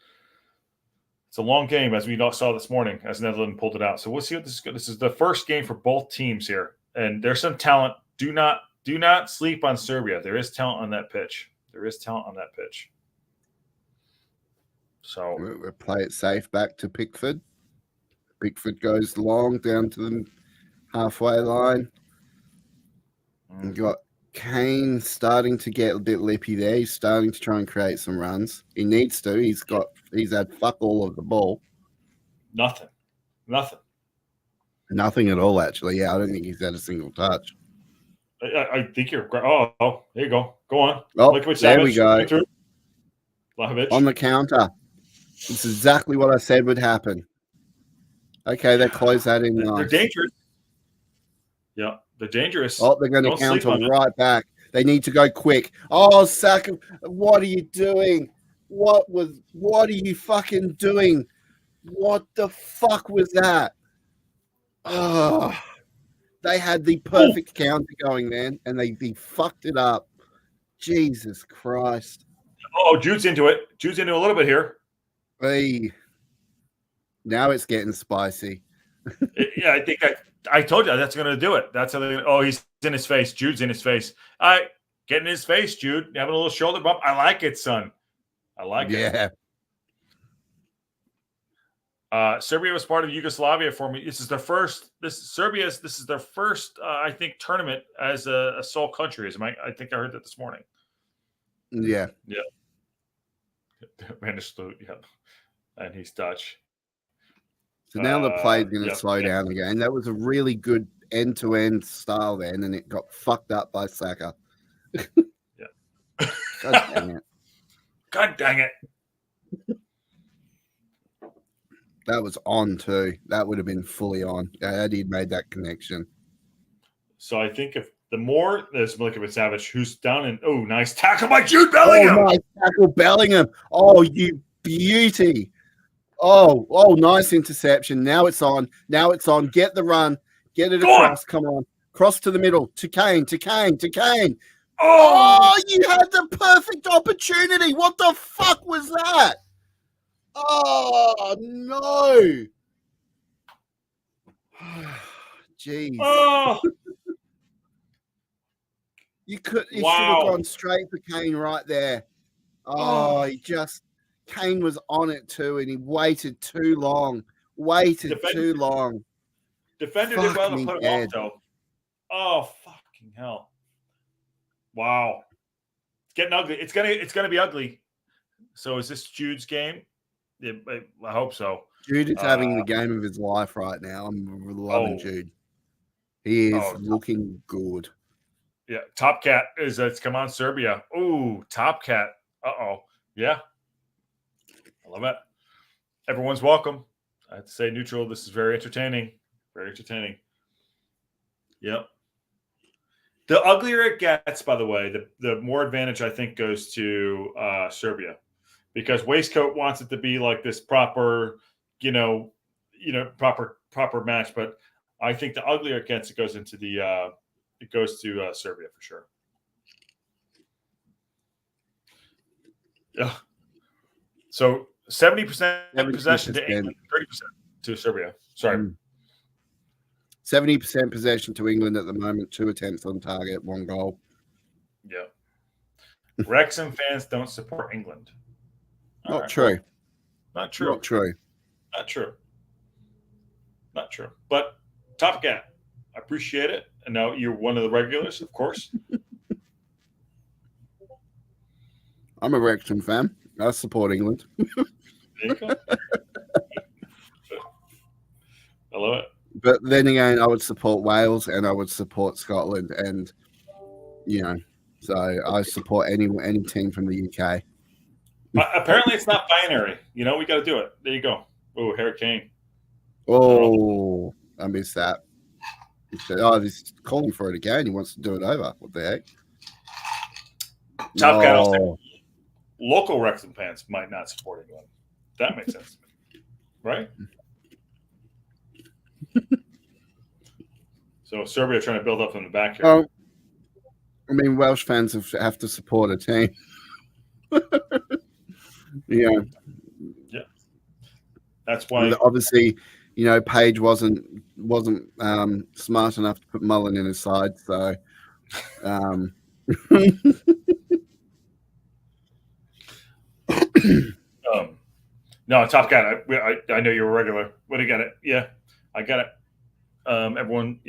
It's a long game, as we saw this morning, as Netherlands pulled it out. So we'll see what this is good. This is the first game for both teams here, and there's some talent. Do not sleep on Serbia. There is talent on that pitch. So we'll play it safe back to Pickford. Pickford goes long down to the halfway line. And got Kane starting to get a bit lippy there. He's starting to try and create some runs. He needs to. He's had fuck all of the ball. Nothing at all, actually. Yeah, I don't think he's had a single touch. I think you're. Oh, there you go. Go on. Oh, there we go. On the counter. It's exactly what I said would happen. Okay, they close that in. They're dangerous. Yeah, they're dangerous. Oh, they're going to counter right back. They need to go quick. Oh, Saka, what are you doing? What are you fucking doing? What the fuck was that? Oh, they had the perfect counter going, man, and they fucked it up. Jesus Christ. Oh, Jude's into it. Jude's into a little bit here. Hey. Now it's getting spicy. Yeah, I think I told you that's going to do it. That's how they. Oh, he's in his face. Jude's in his face. Get in his face, Jude. Having a little shoulder bump. I like it, son. I like it. Yeah. Serbia was part of Yugoslavia for me. This is their first. This is their first. I think tournament as a sole country. I think I heard that this morning. Yeah. Yeah. Manderstoot. Yeah. And he's Dutch. So now the play's going to slow down again. That was a really good end-to-end style then, and it got fucked up by Saka. Yeah. God dang it. it. That was on too. That would have been fully on. Had he made that connection. So I think if the more there's Milinkovic Savic, who's down in nice tackle by Jude Bellingham. Oh, nice tackle, Bellingham. Oh, you beauty. Oh, nice interception. Now it's on. Get the run. Get it across. Come on. Cross to the middle. To Kane. Oh, you had the perfect opportunity. What the fuck was that? Oh, no. Jeez. Oh. You should have gone straight for Kane right there. Oh, Kane was on it too, and he waited too long. Defender did well to put him off, though. Oh, fucking hell. Wow. It's getting ugly. It's gonna be ugly. So is this Jude's game? Yeah, I hope so. Jude is having the game of his life right now. I'm loving Jude. He is looking good. Yeah, Top Cat it's come on Serbia. Ooh, Top Cat. Yeah. I love it. Everyone's welcome. I have to say neutral. This is very entertaining. Yep. The uglier it gets, by the way, the more advantage I think goes to Serbia, because Waistcoat wants it to be like this proper, proper match. But I think the uglier it gets, it goes into to Serbia for sure. Yeah. So 70% possession to England, 30% to Serbia. Sorry. 70% possession to England at the moment, 2 attempts on target, 1 goal. Yeah. Wrexham fans don't support England. Not true. Not true. But Top Cat, I appreciate it. And now you're one of the regulars, of course. I'm a Wrexham fan. I support England. There you go. I love it. But then again, I would support Wales and I would support Scotland, and so I support any team from the UK. Apparently, it's not binary. We got to do it. There you go. Oh, Harry Kane. Oh, I missed that. He said, he's calling for it again. He wants to do it over. What the heck? Top Cat, No. local Wrexham fans might not support England. That makes sense, right? So Serbia trying to build up from the back here. Oh, I mean, Welsh fans have to support a team. Yeah. That's why. Obviously, Page wasn't smart enough to put Mullen in his side, so. No, Top Cat. I know you're a regular. But I got it. Yeah, I got it. Everyone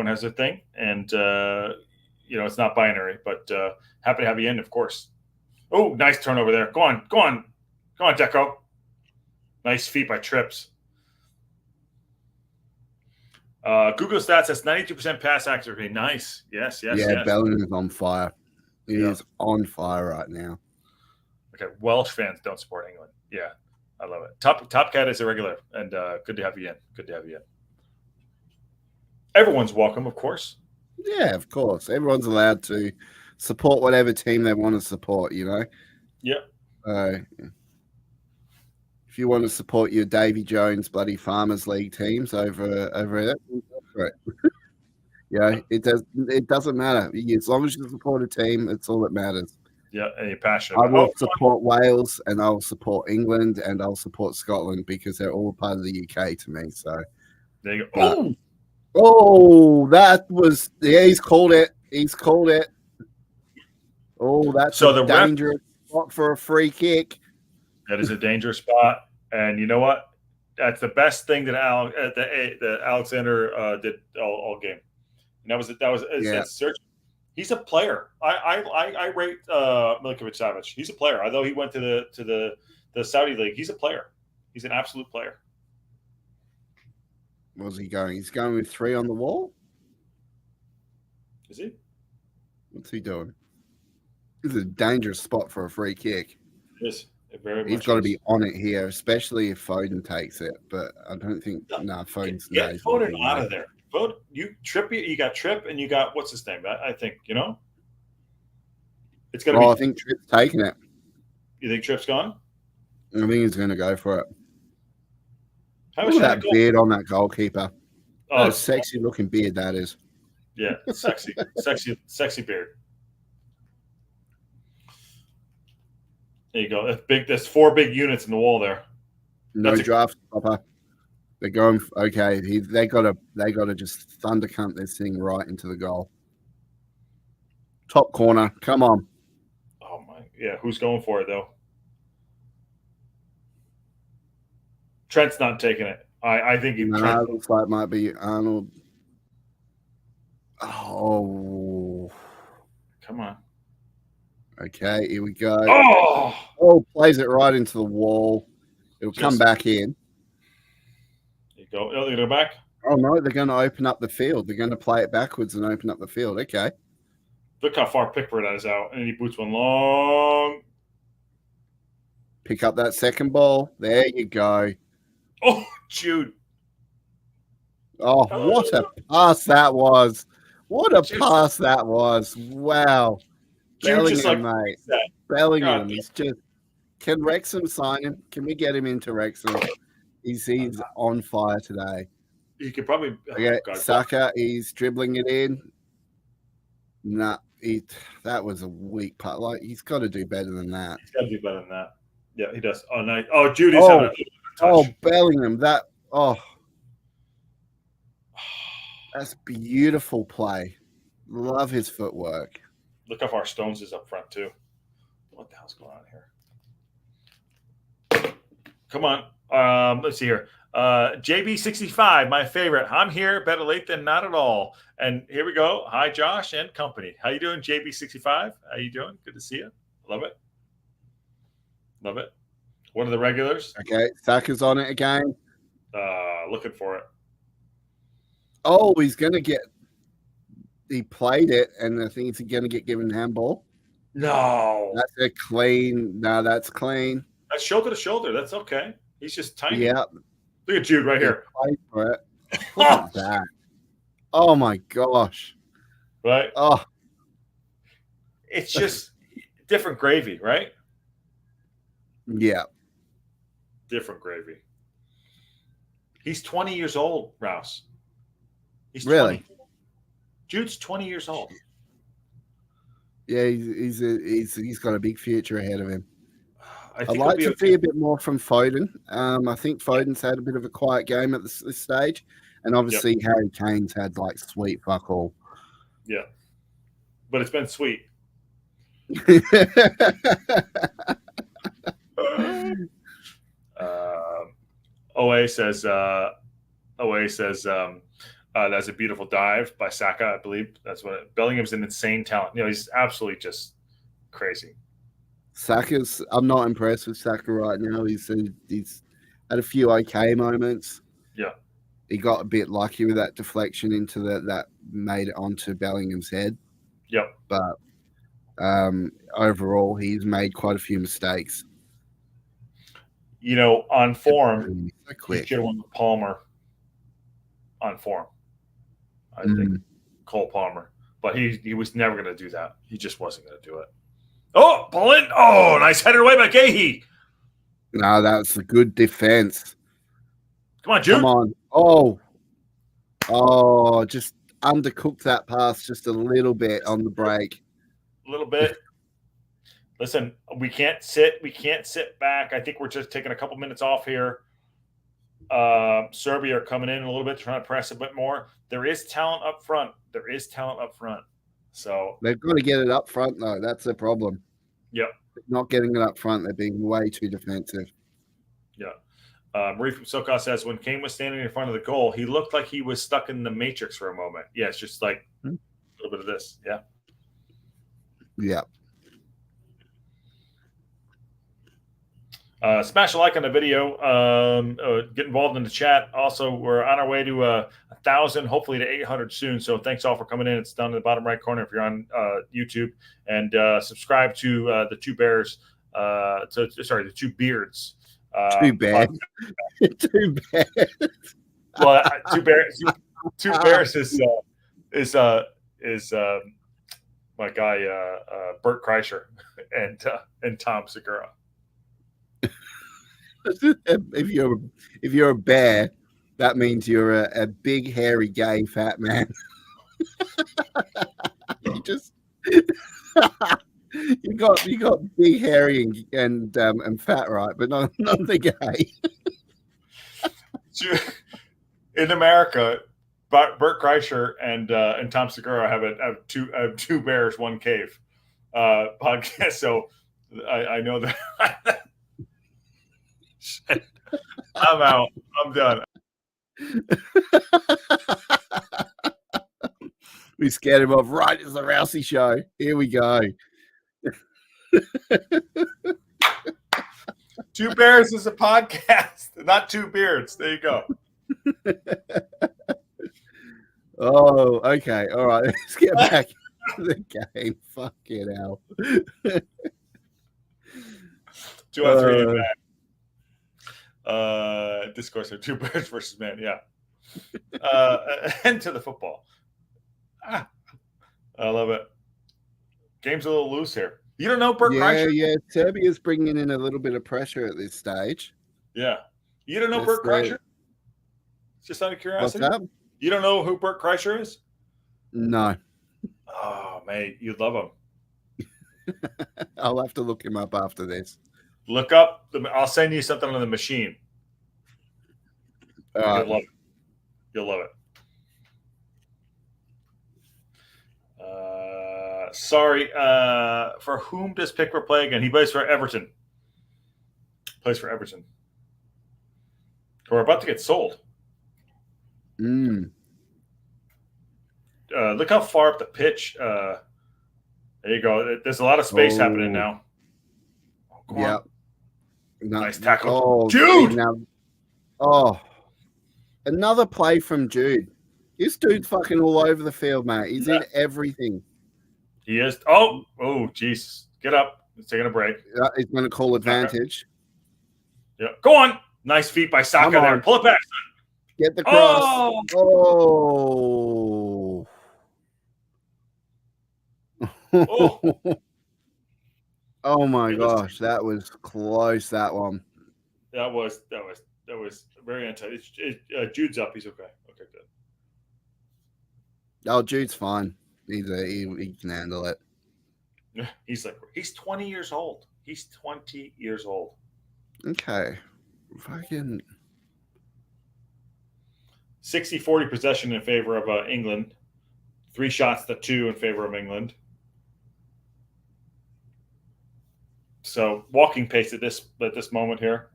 has their thing, and it's not binary. But happy to have you in, of course. Oh, nice turnover there. Go on, Deco. Nice feet by Trips. Google Stats has 92% pass accuracy. Nice. Yes. Yeah, Bellingham's on fire. He is on fire right now. Okay, Welsh fans don't support England. Yeah, I love it. Top Cat is a regular, and good to have you in. Everyone's welcome, of course. Yeah, of course. Everyone's allowed to support whatever team they want to support. Yeah. If you want to support your Davy Jones bloody Farmers League teams over it, it doesn't matter. As long as you support a team, that's all that matters. Yeah, and you're passionate. I will support Wales, and I'll support England, and I'll support Scotland because they're all part of the UK to me. So there you go. That was he's called it. Oh, that's a dangerous spot for a free kick. That is a dangerous spot, and you know what? That's the best thing that Alexander did all game. And that was search. He's a player. I rate Milinkovic-Savic. He's a player. Although he went to the Saudi league, he's a player. He's an absolute player. Where's he going? He's going with 3 on the wall. Is he? What's he doing? This is a dangerous spot for a free kick. It is. He's got to be on it here, especially if Foden takes it. But I don't think. Foden's get Foden out of there. You got Tripp, and you got what's his name? I think it's gonna be. I think Tripp's taking it. You think Tripp's gone? I think he's going to go for it. Look at that beard on that goalkeeper. Oh, sexy looking beard that is. Yeah, sexy beard. There you go. That's big. There's 4 big units in the wall there. No draft stopper. They're going okay. They gotta just thundercunt this thing right into the goal. Top corner. Come on. Oh my! Yeah, who's going for it though? Trent's not taking it. I think he. Trent looks like it might be Arnold. Oh, come on. Okay, here we go. Oh, plays it right into the wall. It'll come back in. There you go. Oh, they're going to go back? Oh, no, they're going to open up the field. They're going to play it backwards and open up the field. Okay. Look how far Pickford is out. And he boots one long. Pick up that second ball. There you go. Oh, Jude. Oh, what a pass that was. What a pass that was. Wow. Bellingham, mate. Bellingham. He's just. Can Wrexham sign him? Can we get him into Wrexham? He's on fire today. He could probably. Saka, he's dribbling it in. Nah, that was a weak part. Like he's got to do better than that. He's got to do better than that. Yeah, he does. Oh, nice. Oh, Judy's having a touch. Oh, Bellingham. That's beautiful play. Love his footwork. Look how far Stones is up front, too. What the hell's going on here? Come on. Let's see here. JB65, my favorite. I'm here. Better late than not at all. And here we go. Hi, Josh and company. How you doing, JB65? How you doing? Good to see you. Love it. Love it. One of the regulars. Okay, Saka's on it again. Looking for it. Oh, he's going to get. He played it, and I think he's going to get given handball. No. That's a clean. No, that's clean. That's shoulder to shoulder. That's okay. He's just tiny. Yeah. Look at Jude right here. Played for it. Look at that. Oh, my gosh. Right? Oh. It's just different gravy, right? Yeah. Different gravy. He's 20 years old, Rouse. He's really? 20. Jude's 20 years old. Yeah, he's got a big future ahead of him. I'd like to see a bit more from Foden. I think Foden's had a bit of a quiet game at this stage, and obviously Harry Kane's had like sweet fuck all. Yeah, but it's been sweet. OA says that's a beautiful dive by Saka. I believe that's what Bellingham's an insane talent. He's absolutely just crazy. I'm not impressed with Saka right now. He's had a few okay moments. Yeah. He got a bit lucky with that deflection into that made it onto Bellingham's head. Yep. But overall, he's made quite a few mistakes. On form, so he should have won with Palmer on form. I think Cole Palmer. But he was never going to do that. He just wasn't going to do it. Oh, pull in. Oh, nice header away by Gahey. No, that's a good defense. Come on, Jude. Come on. Oh, just undercooked that pass just a little bit on the break. A little bit. Listen, we can't sit back. I think we're just taking a couple minutes off here. Serbia are coming in a little bit, trying to press a bit more. There is talent up front. So they've got to get it up front, though. That's the problem. Yep. Not getting it up front. They're being way too defensive. Yeah. Marie from SoCal says, when Kane was standing in front of the goal, he looked like he was stuck in the Matrix for a moment. Yeah, it's just like a little bit of this. Yeah. Yeah. Smash a like on the video. Get involved in the chat. Also, we're on our way to 1,000, hopefully to 800 soon. So thanks all for coming in. It's down in the bottom right corner if you're on YouTube. And subscribe to the Two Bears. The Two Beards. Two Bears. Two Bears. Well, Two Bears. Two Bears is my guy Bert Kreischer and Tom Segura. If you're a bear, that means you're a big, hairy, gay, fat man. you got big, hairy, and fat, right? But not the gay. In America, Bert Kreischer and Tom Segura have two bears, one cave podcast. So I know that. I'm out. I'm done. We scared him off right as the Rousey show. Here we go. Two Bears is a podcast, not Two Beards. There you go. Oh, okay. All right. Let's get back to the game. Fucking hell. 2 on 3 in back. Discourse of Two Bears versus Man. Yeah. End to the football. I love it. Game's a little loose here. You don't know Bert Kreischer? Yeah. Serbia's bringing in a little bit of pressure at this stage. Yeah. You don't know Bert Kreischer? Just out of curiosity. What's up? You don't know who Bert Kreischer is? No. Oh, mate. You'd love him. I'll have to look him up after this. Look up. I'll send you something on the machine. You'll love it. You'll love it. Sorry. For whom does Pickford play again? He plays for Everton. We're about to get sold. Look how far up the pitch. There you go. There's a lot of space happening now. Yeah. Nice tackle. Oh, Jude! Now, another play from Jude. This dude's fucking all over the field, mate. He's in everything. He is. Oh, jeez. Get up. He's taking a break. He's going to call advantage. Yeah. Go on. Nice feet by Saka there. Pull it back. Get the cross. Oh. Oh my gosh, that was close. That one. That was very anti. Jude's up. He's okay. Okay, good. Oh, Jude's fine. He can handle it. He's 20 years old. He's 20 years old. Okay. Fucking 60-40 possession in favor of England. 3 shots to 2 in favor of England. So walking pace at this moment here.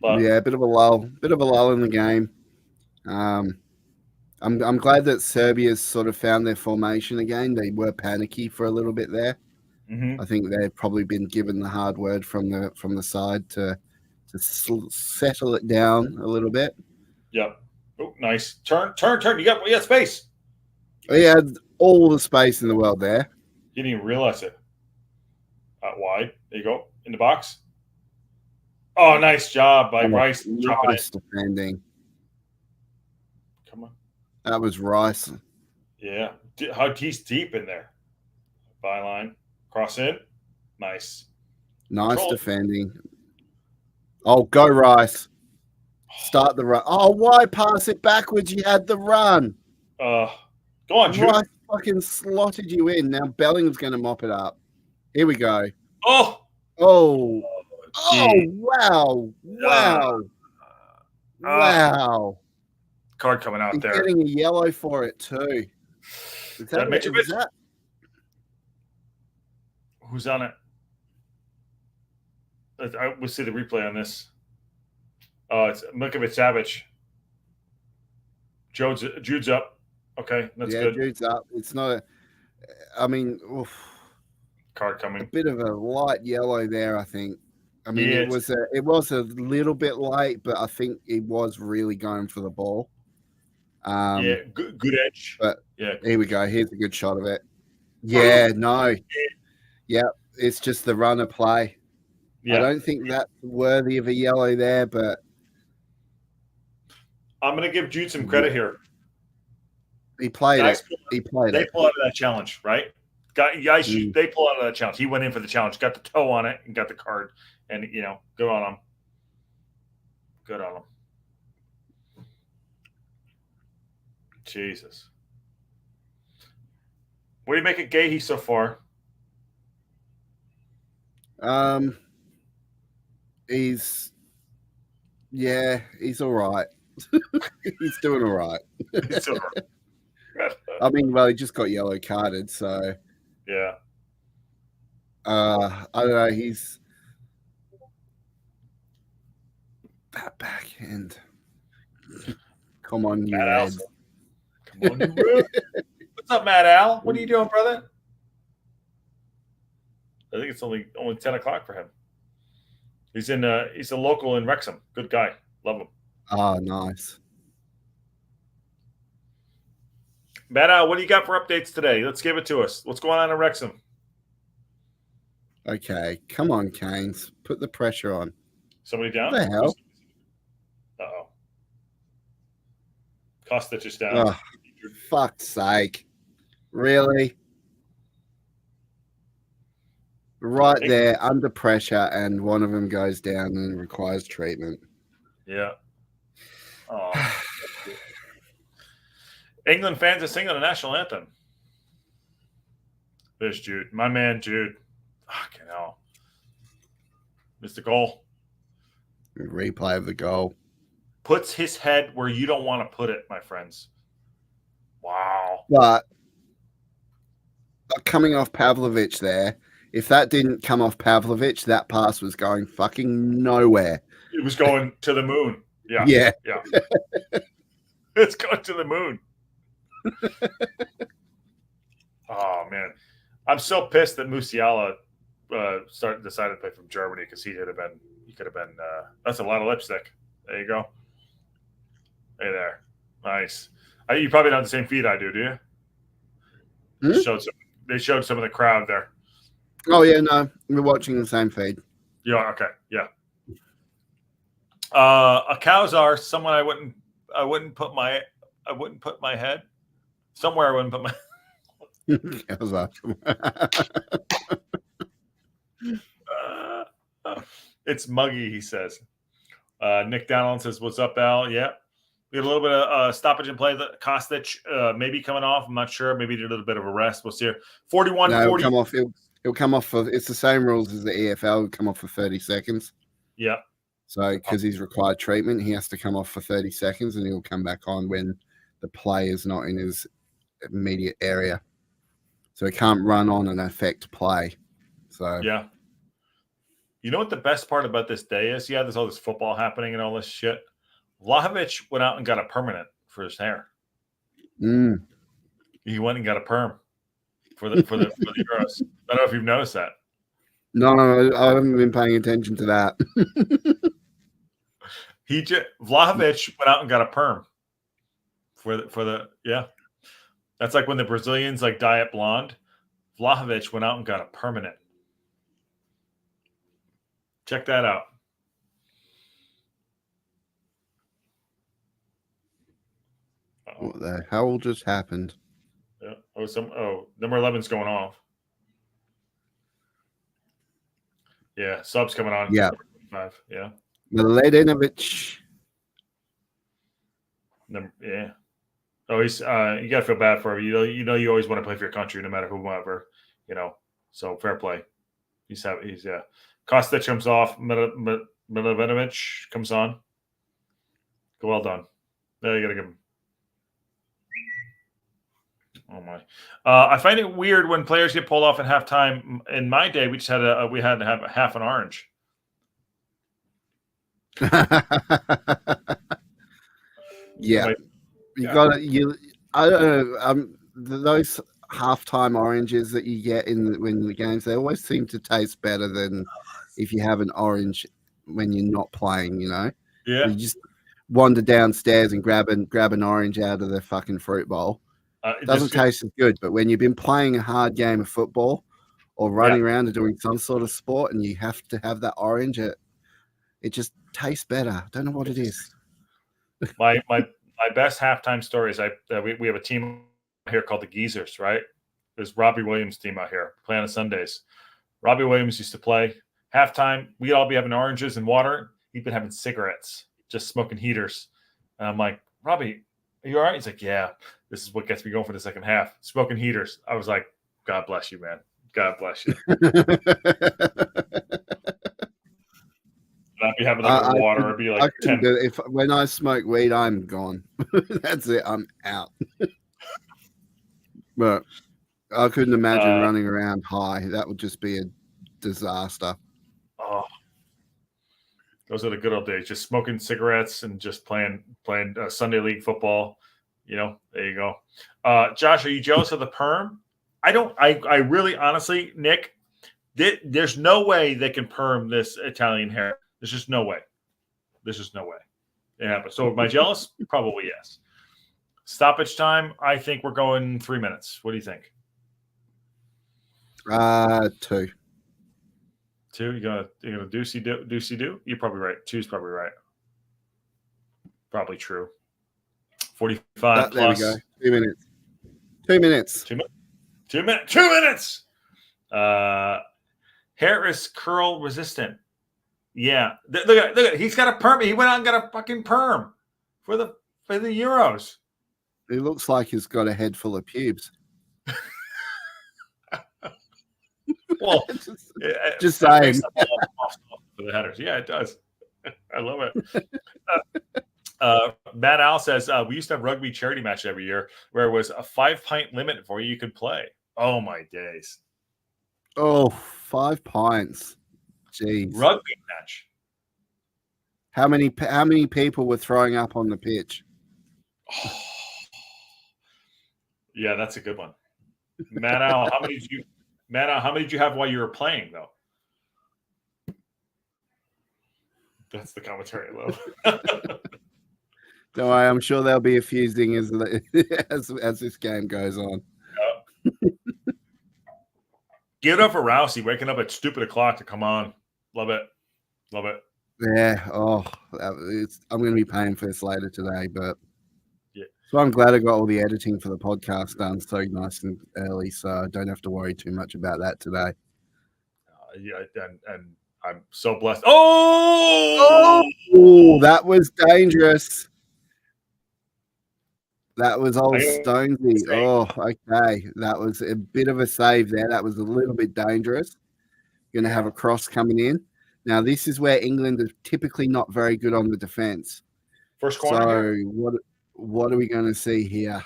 But yeah, a bit of a lull in the game. I'm glad that Serbia's sort of found their formation again. They were panicky for a little bit there. Mm-hmm. I think they've probably been given the hard word from the side to settle it down a little bit. Yep. Oh, nice. Turn. You got space. He had all the space in the world there. You didn't even realize it. Wide. There you go. In the box. Oh, nice job by Rice. Nice defending. Come on. That was Rice. Yeah. He's deep in there. Byline. Cross in. Nice. Nice Control. Defending. Oh, go Rice. Start the run. Oh, why pass it backwards? You had the run. Go on, Jude. Rice fucking slotted you in. Now Bellingham's going to mop it up. Here we go. Oh, wow. Wow. Card coming out He's there. Getting a yellow for it too. Is that Mitrovic? Who's on it? We'll see the replay on this. It's Milkovic Savic. Jude's up. Okay, that's good. Jude's up. It's not. Card coming. A bit of a light yellow there, I think. It was a little bit late, but I think it was really going for the ball. Good edge. But here we go. Here's a good shot of it. It's just the runner play. I don't think that's worthy of a yellow there, but I'm going to give Jude some credit here. He played it. They pull out of that challenge, right? They pull out of that challenge. He went in for the challenge, got the toe on it, and got the card. And, good on him. Good on him. Jesus. What do you make of Gahey so far? He's all right. He's doing all right. He's all right. He just got yellow carded, so yeah. I don't know. He's that backhand. Come on, you Reds. Come on, you Reds. What's up, Matt Al? What are you doing, brother? I think it's only 10 o'clock for him. He's a local in Wrexham. Good guy. Love him. Oh, nice. Matt Al, what do you got for updates today? Let's give it to us. What's going on in Wrexham? Okay, come on, Canes. Put the pressure on. Somebody down? What the hell? Uh-oh. Kostic is down. Oh, fuck's sake. Really? Right there, under pressure, and one of them goes down and requires treatment. Yeah. Oh. England fans are singing the national anthem. There's Jude. My man, Jude. Fucking hell. Missed the goal. Replay of the goal. Puts his head where you don't want to put it, my friends. Wow. But coming off Pavlovic there, if that didn't come off Pavlovic, that pass was going fucking nowhere. It was going to the moon. Yeah. Yeah. It's going to the moon. Oh, man. I'm so pissed that Musiala decided to play from Germany because he could have been that's a lot of lipstick. There you go. Hey there. Nice. You probably don't have the same feed I do you? They showed some of the crowd there. Oh yeah, no, we're watching the same feed. Yeah, okay, yeah. A Kowsar, someone I wouldn't put my head somewhere. I wouldn't put my. It's muggy, he says. Nick Donald says, "What's up, Al?" Yeah, we had a little bit of stoppage in play. Kostic maybe coming off. I'm not sure. Maybe did a little bit of a rest. We'll see here. 41-40. It'll come off. It'll come off for. It's the same rules as the EFL. It'll come off for 30 seconds. Yeah. So because he's required treatment, he has to come off for 30 seconds, and he'll come back on when the play is not in his immediate area. So he can't run on and affect play. So yeah. You know what the best part about this day is? Yeah, there's all this football happening and all this shit. Vlahovic went out and got a permanent for his hair. He went and got a perm for the Euros. I don't know if you've noticed that. No, I haven't been paying attention to that. Vlahovic went out and got a perm for the yeah. That's like when the Brazilians like dye it blonde. Vlahovic went out and got a permanent. Check that out. What the hell just happened? Yeah. Number 11's going off. Yeah, subs coming on. Yeah. 5. Yeah. Mladenovic. Yeah. Oh, he's you gotta feel bad for him. You always want to play for your country, no matter whoever. So fair play. He's yeah. Kostic comes off. Mladenovic comes on. Well done. There you gotta give him. Oh my! I find it weird when players get pulled off at halftime. In my day, we just had to have a half an orange. Yeah, I don't know. Those halftime oranges that you get when the games, they always seem to taste better than if you have an orange when you're not playing. Yeah, you just wander downstairs and grab an orange out of the fucking fruit bowl. It doesn't taste as good, but when you've been playing a hard game of football or running around and doing some sort of sport and you have to have that orange, it just tastes better. I don't know what it is. My best halftime story is we have a team here called the Geezers, right? There's Robbie Williams' team out here playing on Sundays. Robbie Williams used to play halftime. We'd all be having oranges and water. He'd been having cigarettes, just smoking heaters. And I'm like, Robbie, are you all right? He's like, yeah, this is what gets me going for the second half. Smoking heaters. I was like, God bless you, man. God bless you. I'd be having like water. It'd be like 10. When I smoke weed, I'm gone. That's it. I'm out. But I couldn't imagine running around high. That would just be a disaster. Oh, those are the good old days. Just smoking cigarettes and just playing Sunday league football. There you go. Josh, are you jealous of the perm? I really, honestly, Nick, there's no way they can perm this Italian hair. There's just no way. There's just no way. It happens. So am I jealous? Probably yes. Stoppage time, I think we're going 3 minutes. What do you think? 2. 2? You're gonna doocy do? You're probably right. 2's probably right. Probably true. 45 plus. There we go. 2 minutes. 2 minutes. 2 minutes. 2 minutes. 2 minutes. Hair is curl resistant. Yeah. Look at he's got a perm. He went out and got a fucking perm for the Euros. It looks like he's got a head full of pubes. Well, just saying. For the headers. Yeah, it does. I love it. Matt Al says, we used to have rugby charity match every year where it was a 5-pint limit before you could play. Oh, my days. Oh, 5 pints. Jeez. Rugby match. How many people were throwing up on the pitch? Oh. Yeah, that's a good one. Matt Al, how many did you have while you were playing, though? That's the commentary I love. Don't worry, I'm sure there'll be a few zingers as this game goes on. Give it up for Rousey waking up at stupid o'clock to come on. Love it. Love it. Yeah. Oh, I'm going to be paying for this later today, but yeah. So I'm glad I got all the editing for the podcast done so nice and early, so I don't have to worry too much about that today. Yeah, and I'm so blessed. Oh, that was dangerous. That was old Stonesy. Oh, okay. That was a bit of a save there. That was a little bit dangerous. Going to have a cross coming in. Now, this is where England is typically not very good on the defense. First corner. So, what are we going to see here?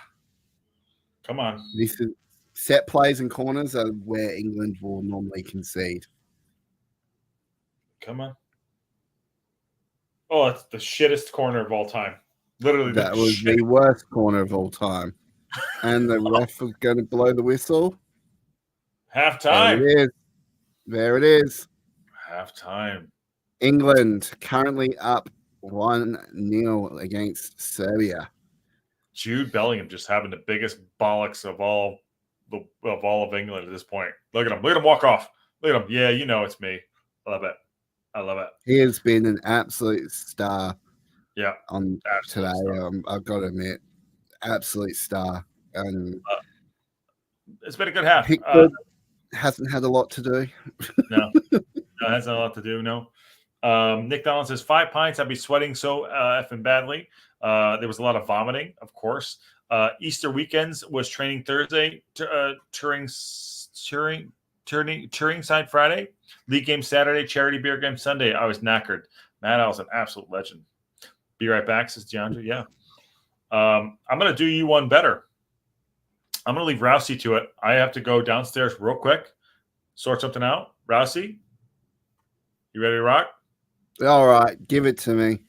Come on. This is set plays and corners are where England will normally concede. Come on. Oh, it's the shittest corner of all time. Literally, that was the worst corner of all time. And the ref was going to blow the whistle. Halftime. There it is. Halftime. England currently up 1-0 against Serbia. Jude Bellingham just having the biggest bollocks of all of England at this point. Look at him. Look at him walk off. Look at him. Yeah, you know it's me. I love it. I love it. He has been an absolute star. Yeah, on today. I've got to admit, absolute star. And it's been a good half. Hasn't had a lot to do. No, hasn't a lot to do. No. Nick Donald says 5 pints. I'd be sweating so effing badly. There was a lot of vomiting, of course. Easter weekends was training Thursday, touring side Friday, league game Saturday, charity beer game Sunday. I was knackered. Matt, I was an absolute legend. Be right back, says DeAndre. Yeah. I'm going to do you one better. I'm going to leave Rousey to it. I have to go downstairs real quick, sort something out. Rousey, you ready to rock? All right. Give it to me.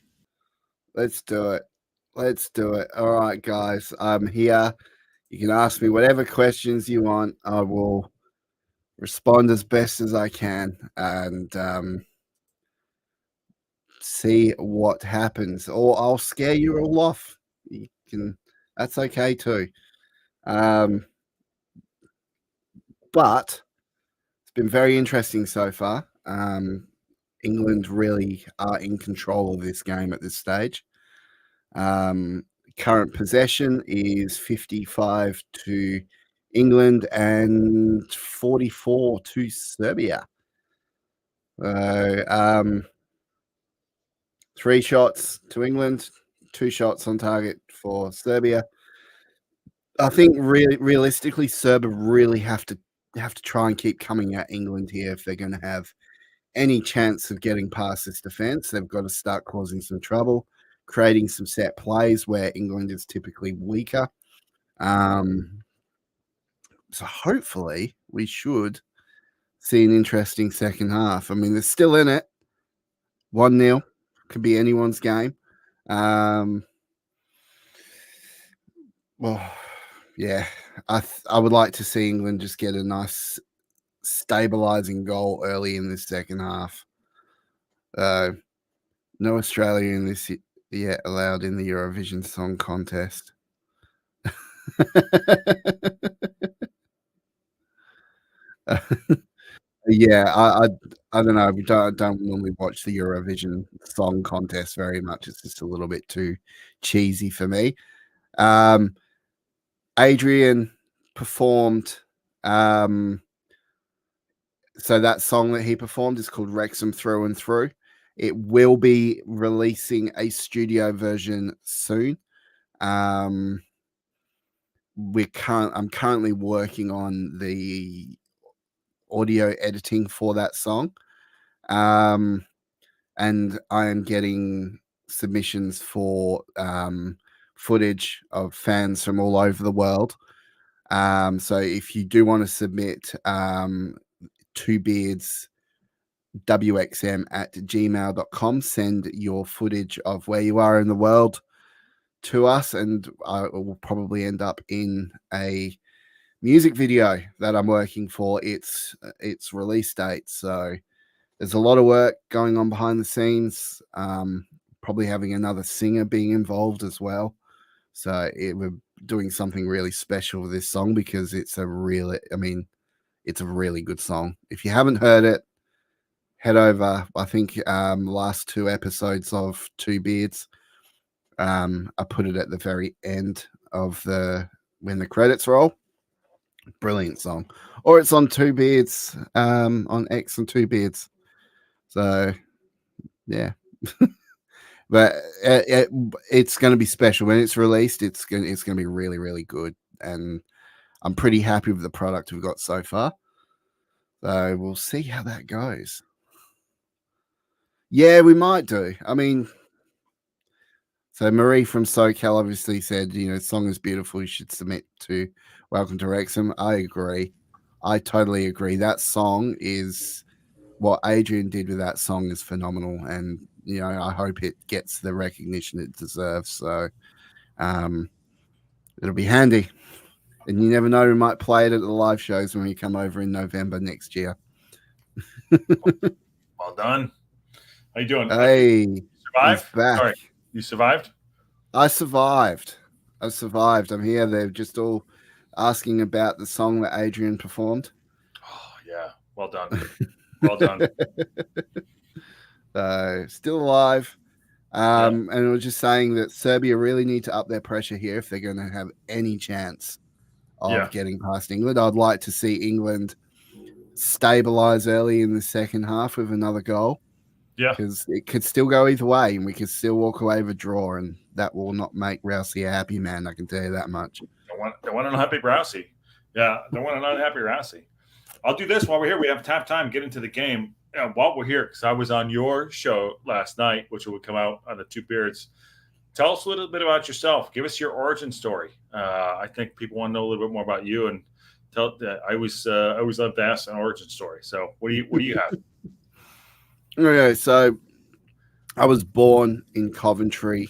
Let's do it. All right, guys. I'm here. You can ask me whatever questions you want. I will respond as best as I can and see what happens. Or I'll scare you all off. That's okay too. But it's been very interesting so far. England really are in control of this game at this stage. Current possession is 55 to England and 44 to Serbia. 3 shots to England, 2 shots on target for Serbia. I think realistically, Serbia really have to try and keep coming at England here if they're going to have any chance of getting past this defense. They've got to start causing some trouble, creating some set plays where England is typically weaker. So hopefully we should see an interesting second half. I mean, they're still in it. 1-0 could be anyone's game. Well, yeah, I would like to see England just get a nice stabilizing goal early in this second half. No Australia in this yet allowed in the Eurovision Song Contest. Yeah, I don't know. We don't normally watch the Eurovision Song Contest very much. It's just a little bit too cheesy for me. Adrian performed. So that song that he performed is called Wrexham Through and Through. It will be releasing a studio version soon. I'm currently working on the audio editing for that song. And I am getting submissions for footage of fans from all over the world. So if you do want to submit twobeardswxm@gmail.com, send your footage of where you are in the world to us, and I will probably end up in a music video that I'm working for its release date. So there's a lot of work going on behind the scenes. probably having another singer being involved as well. So we're doing something really special with this song because it's a really good song. If you haven't heard it, head over. I think last 2 episodes of Two Beards, I put it at the very end of when the credits roll. Brilliant song. Or it's on Two Beards, on X and Two Beards. So yeah. But it's going to be special when it's released. It's going to be really, really good, and I'm pretty happy with the product we've got so far. So we'll see how that goes. Yeah, we might do. I mean, so Marie from SoCal obviously said, the song is beautiful. You should submit to Welcome to Wrexham. I agree. I totally agree. That song is what Adrian did with that song is phenomenal, and I hope it gets the recognition it deserves. So it'll be handy. And you never know, we might play it at the live shows when we come over in November next year. Well done. How you doing? Hey, you survived? Back. Sorry, you survived? I survived. I'm here. They're just all asking about the song that Adrian performed. Oh, yeah. Well done. Well done. Still alive. And I was just saying that Serbia really need to up their pressure here if they're going to have any chance of getting past England. I'd like to see England stabilize early in the second half with another goal. Yeah. Because it could still go either way, and we could still walk away with a draw, and that will not make Rousey a happy man, I can tell you that much. Don't want an unhappy Rousey. Yeah, don't want an unhappy Rousey. I'll do this while we're here. We have tap time, get into the game. While we're here, because I was on your show last night, which will come out on the Two Beards. Tell us a little bit about yourself. Give us your origin story. I think people want to know a little bit more about you, and I always love to ask an origin story. So what do you have? Okay, so I was born in Coventry,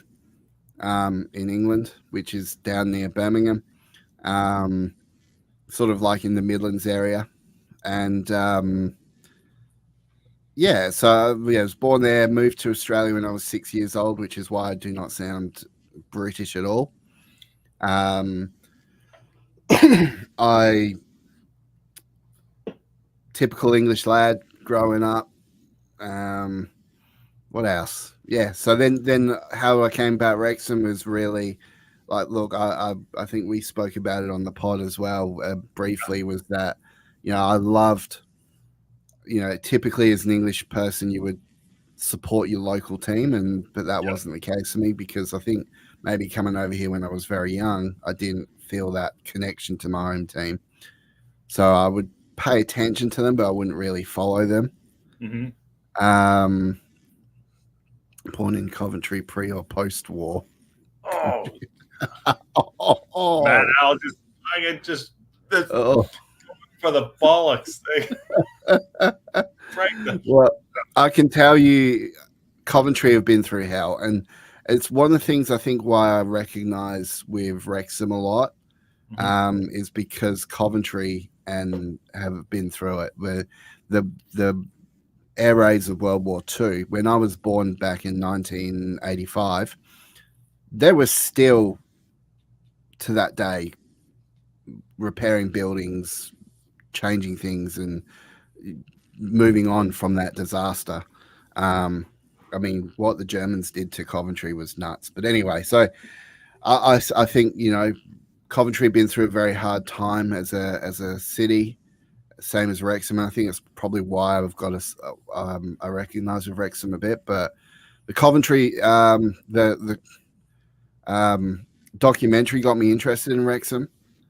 in England, which is down near Birmingham, sort of like in the Midlands area. And so I was born there, moved to Australia when I was 6 years old, which is why I do not sound British at all. Typical English lad growing up. What else? Yeah. So then how I came about Wrexham was really like, look, I think we spoke about it on the pod as well, briefly, was that, I loved, typically as an English person, you would support your local team, but that wasn't the case for me, because I think maybe coming over here when I was very young, I didn't feel that connection to my own team. So I would pay attention to them, but I wouldn't really follow them. Mm-hmm. Born in Coventry pre or post war. Oh, man, I just for the bollocks thing. Well, I can tell you, Coventry have been through hell, and it's one of the things I think why I recognize with Wrexham a lot, is because Coventry and have been through it. Where the air raids of World War II, when I was born back in 1985, there was still, to that day, repairing buildings, changing things, and moving on from that disaster. I mean, what the Germans did to Coventry was nuts. But anyway, so I think, Coventry been through a very hard time as a city, same as Wrexham. I think it's probably why I've got I recognise with Wrexham a bit. But the Coventry, the documentary got me interested in Wrexham.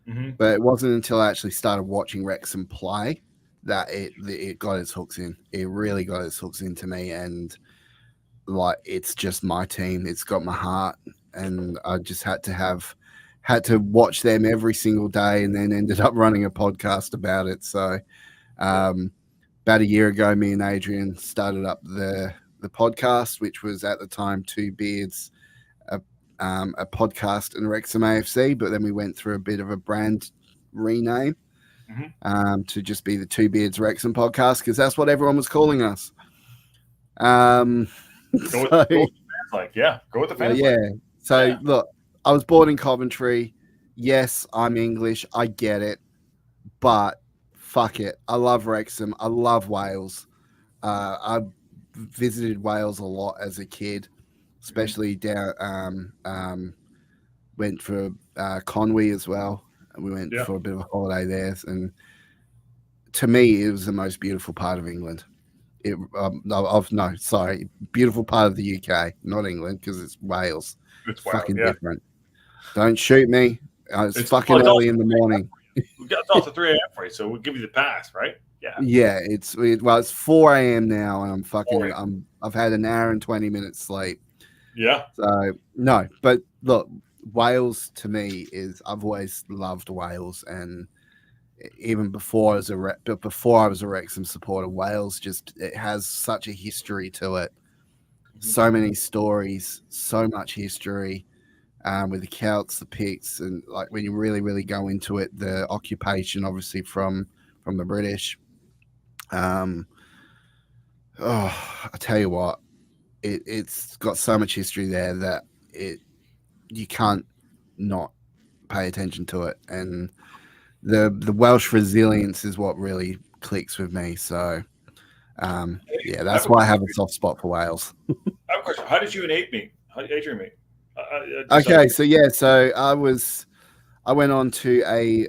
Mm-hmm. But it wasn't until I actually started watching Wrexham play that it got its hooks in. It really got its hooks into me, and like, it's just my team. It's got my heart, and I just had to watch them every single day, and then ended up running a podcast about it. So about a year ago, me and Adrian started up the podcast, which was at the time Two Beards, a podcast in Wrexham AFC, but then we went through a bit of a brand rename to just be the Two Beards Wrexham podcast, because that's what everyone was calling us. like. Yeah, go with the fans. Yeah. Like. So Yeah. look, I was born in Coventry. Yes, I'm English. I get it, but fuck it. I love Wrexham. I love Wales. I visited Wales a lot as a kid, especially down. Went for Conwy as well. We went Yeah. for a bit of a holiday there, and to me, it was the most beautiful part of England. Beautiful part of the UK, not England, because it's Wales. It's Fucking wild. Yeah. different. Don't shoot me. It's fucking well, it's early in the morning. It's also 3 a.m. for you, so we'll give you the pass, right? Yeah. Yeah, it's 4 a.m. now, and Boring. I've had an hour and 20 minutes sleep. Yeah. So no, but look, Wales to me is, I've always loved Wales, and even before I was a Wrexham supporter, Wales it has such a history to it. So many stories, so much history, with the Celts, the Picts, and like when you really, really go into it, the occupation obviously from the British. I tell you what, it's got so much history there that you can't not pay attention to it, and the Welsh resilience is what really clicks with me. So, yeah, that's why I have a soft spot for Wales. I have a question. How did you and Adrian meet? Okay, so I went on to a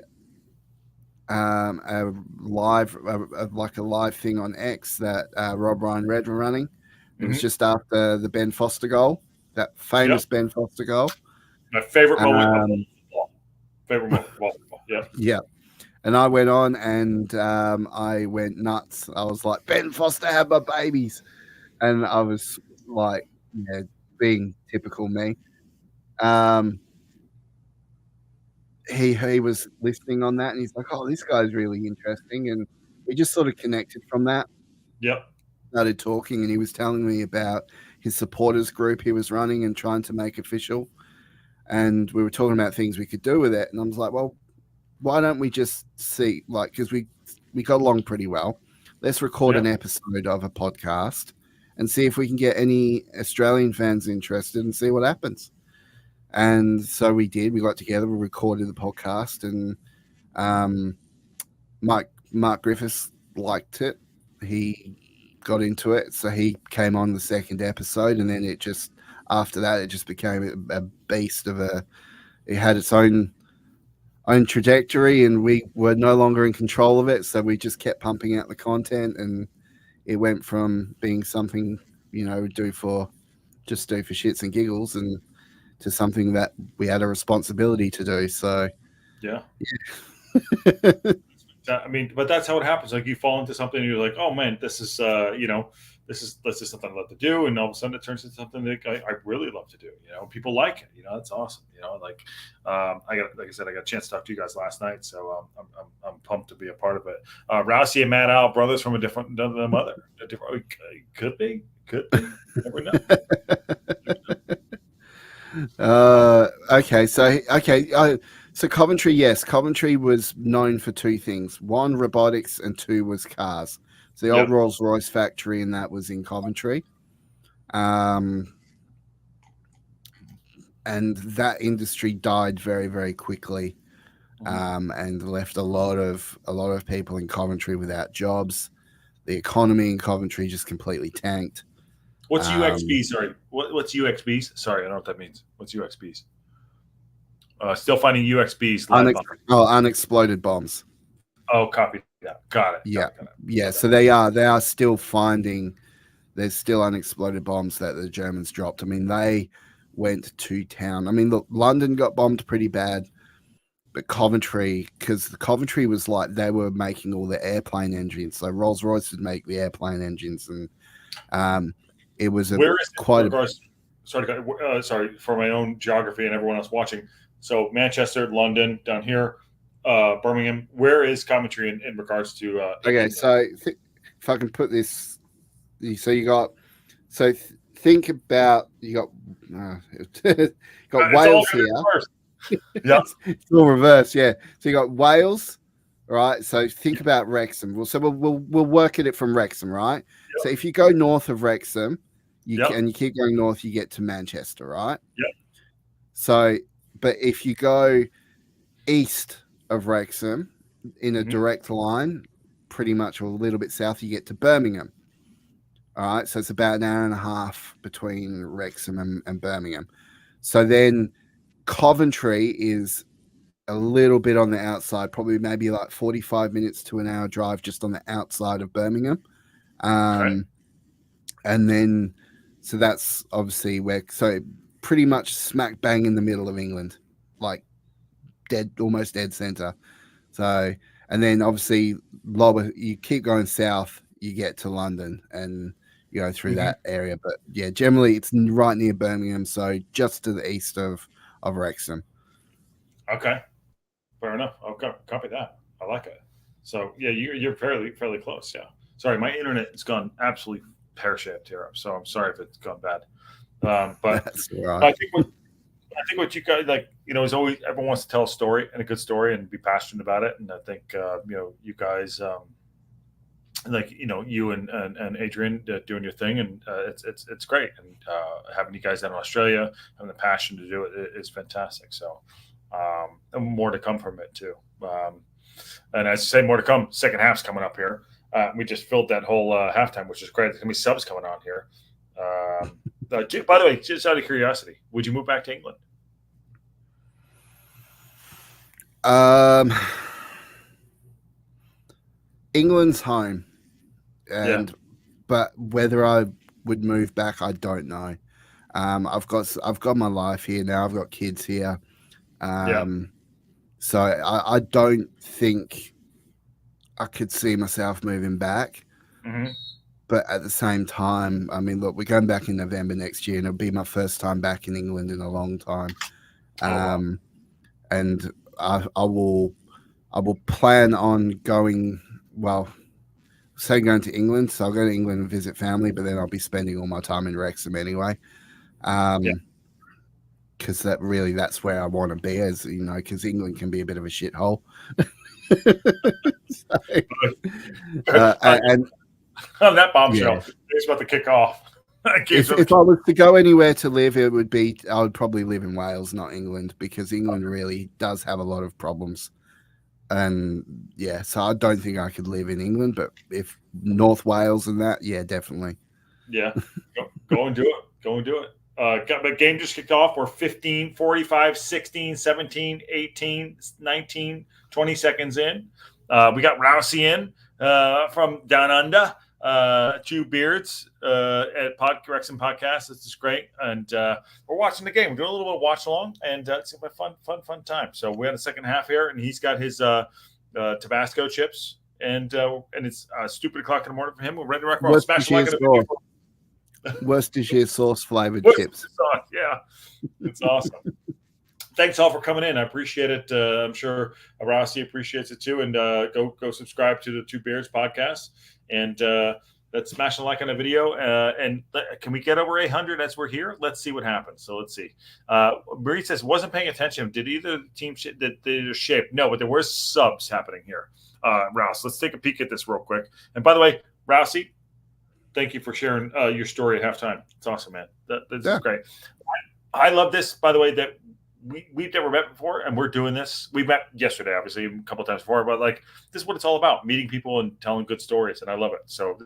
live thing on X that Rob Ryan Red were running. It was just after the Ben Foster goal, that famous Ben Foster goal. My favorite moment. Favorite moment. Yeah. Yeah. And I went on and I went nuts. I was like, Ben Foster had my babies. And I was like, yeah, being typical me. He was listening on that and he's like, oh, this guy's really interesting. And we just sort of connected from that. Yep. Started talking, and he was telling me about his supporters group he was running and trying to make official. And we were talking about things we could do with it. And I was like, well, why don't we just see, like, because we got along pretty well. Let's record an episode of a podcast and see if we can get any Australian fans interested and see what happens. And so we did. We got together, we recorded the podcast, and Mark Griffiths liked it. He got into it, so he came on the second episode, and then after that it just became a beast of it had its own trajectory, and we were no longer in control of it, so we just kept pumping out the content, and it went from being something do for shits and giggles, and to something that we had a responsibility to do. So yeah. I mean, but that's how it happens. Like, you fall into something and you're like, oh man, this is this is something I love to do, and all of a sudden it turns into something that I really love to do. People like it. That's awesome. Like I said, I got a chance to talk to you guys last night, so I'm pumped to be a part of it. Rousey and Matt Al, brothers from a different mother. Could be. Never know. Okay. So Coventry, yes, Coventry was known for two things: one, robotics, and two was cars. So the old Rolls Royce factory, and that was in Coventry. And that industry died very, very quickly, and left a lot of people in Coventry without jobs. The economy in Coventry just completely tanked. What's UXBs? Sorry, what's UXBs? Sorry, I don't know what that means. What's UXBs? Still finding UXBs. Unexploded bombs. Oh, copy. Yeah, got it. Yeah, got it. Yeah. So they are still finding. There's still unexploded bombs that the Germans dropped. I mean, they went to town. I mean, look, London got bombed pretty bad, but Coventry, because Coventry was like, they were making all the airplane engines. So Rolls Royce would make the airplane engines, and it was sorry for my own geography and everyone else watching. So Manchester, London, down here, Birmingham. Where is Coventry in regards to? Okay, so if I can put this, think about you got Wales here. Yeah, it's all reverse. Yeah, so you got Wales, right? So think about Wrexham. We'll work at it from Wrexham, right? Yep. So if you go north of Wrexham, You keep going north, you get to Manchester, right? Yep. So, but if you go east of Wrexham in a direct line, pretty much, or a little bit south, you get to Birmingham. All right, so it's about an hour and a half between Wrexham and Birmingham. So then Coventry is a little bit on the outside, probably maybe like 45 minutes to an hour drive just on the outside of Birmingham. And then, so that's obviously so pretty much smack bang in the middle of England, like almost dead center. So, and then obviously lower, you keep going south, you get to London and you go through that area. But yeah, generally it's right near Birmingham, so just to the east of Wrexham. Okay, fair enough. I'll copy that. I like it. So yeah, you're fairly close. Yeah. Sorry, my internet has gone absolutely pear-shaped here, so I'm sorry if it's gone bad. But That's right. I think what you guys like, is always everyone wants to tell a story and a good story and be passionate about it. And I think you guys you and Adrian doing your thing, and it's great. And having you guys down in Australia, having the passion to do it is fantastic. So and more to come from it too. And as I say, more to come. Second half's coming up here. We just filled that whole halftime, which is great. There's gonna be subs coming on here. By the way, just out of curiosity, would you move back to England? England's home, but whether I would move back, I don't know. I've got my life here now. I've got kids here. So I don't think I could see myself moving back. But at the same time, I mean, look, we're going back in November next year, and it'll be my first time back in England in a long time. And I will plan on going. Well, say going to England, so I'll go to England and visit family, but then I'll be spending all my time in Wrexham anyway. Because that's where I want to be, as you know, because England can be a bit of a shithole. And on that bombshell, it's about to kick off. If I was to go anywhere to live, I would probably live in Wales, not England, because England really does have a lot of problems. And so I don't think I could live in England, but if North Wales and that, definitely. Yeah, go and do it. Go and do it. But game just kicked off. We're 15, 45, 16, 17, 18, 19, 20 seconds in. We got Rousey in from Down Under. Two beards at Wrexham podcast. This is great, and we're watching the game. We're doing a little bit of watch along, and it's a fun time. So we had a second half here, and he's got his Tabasco chips, and it's stupid o'clock in the morning for him. We're ready to rock. Worcestershire sauce flavored chips. Sauce. Yeah, it's awesome. Thanks all for coming in. I appreciate it. I'm sure Rousey appreciates it too. And go subscribe to the Two Beards podcast. And let's smash a like on the video. And can we get over 800 as we're here? Let's see what happens. So let's see. Marie says, wasn't paying attention. Did either team did they shape? No, but there were subs happening here. Rouse, let's take a peek at this real quick. And by the way, Rousey, thank you for sharing your story at halftime. It's awesome, man. This is great. I love this, by the way, that we've never met before, and we're doing this. We met yesterday, obviously, a couple of times before, but like this is what it's all about: meeting people and telling good stories, and I love it. So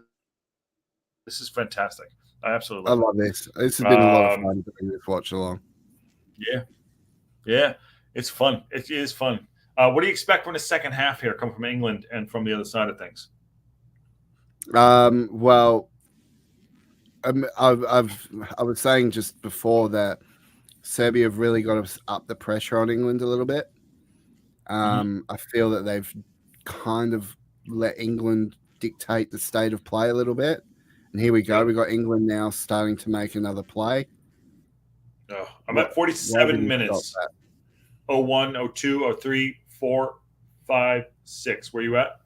this is fantastic. I absolutely love this. This has been a lot of fun doing this watch along. Yeah, it's fun. It is fun. What do you expect from the second half here, coming from England and from the other side of things? Well, I was saying just before that Serbia have really got to up the pressure on England a little bit. I feel that they've kind of let England dictate the state of play a little bit. And here we go. We got England now starting to make another play. Oh, I'm at 47 minutes. 01, 02, 03, 4, 5, 6. Where you at?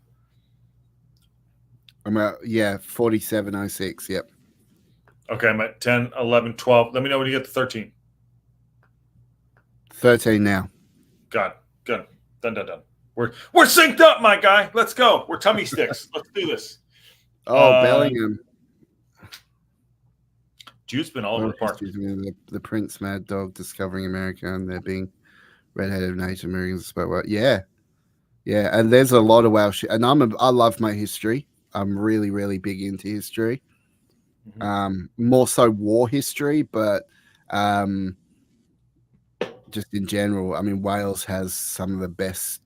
I'm at 47.06. Yep. Okay, I'm at 10, 11, 12. Let me know when you get to 13. 13 now. Good. Done. We're synced up, my guy. Let's go. We're tummy sticks. Let's do this. Oh, Bellingham. Jude's been all over the park. The Prince Mad Dog discovering America and there being redheaded Native Americans. Yeah, and there's a lot of Welsh, and I love my history. I'm really, really big into history. More so war history, but just in general, I mean, Wales has some of the best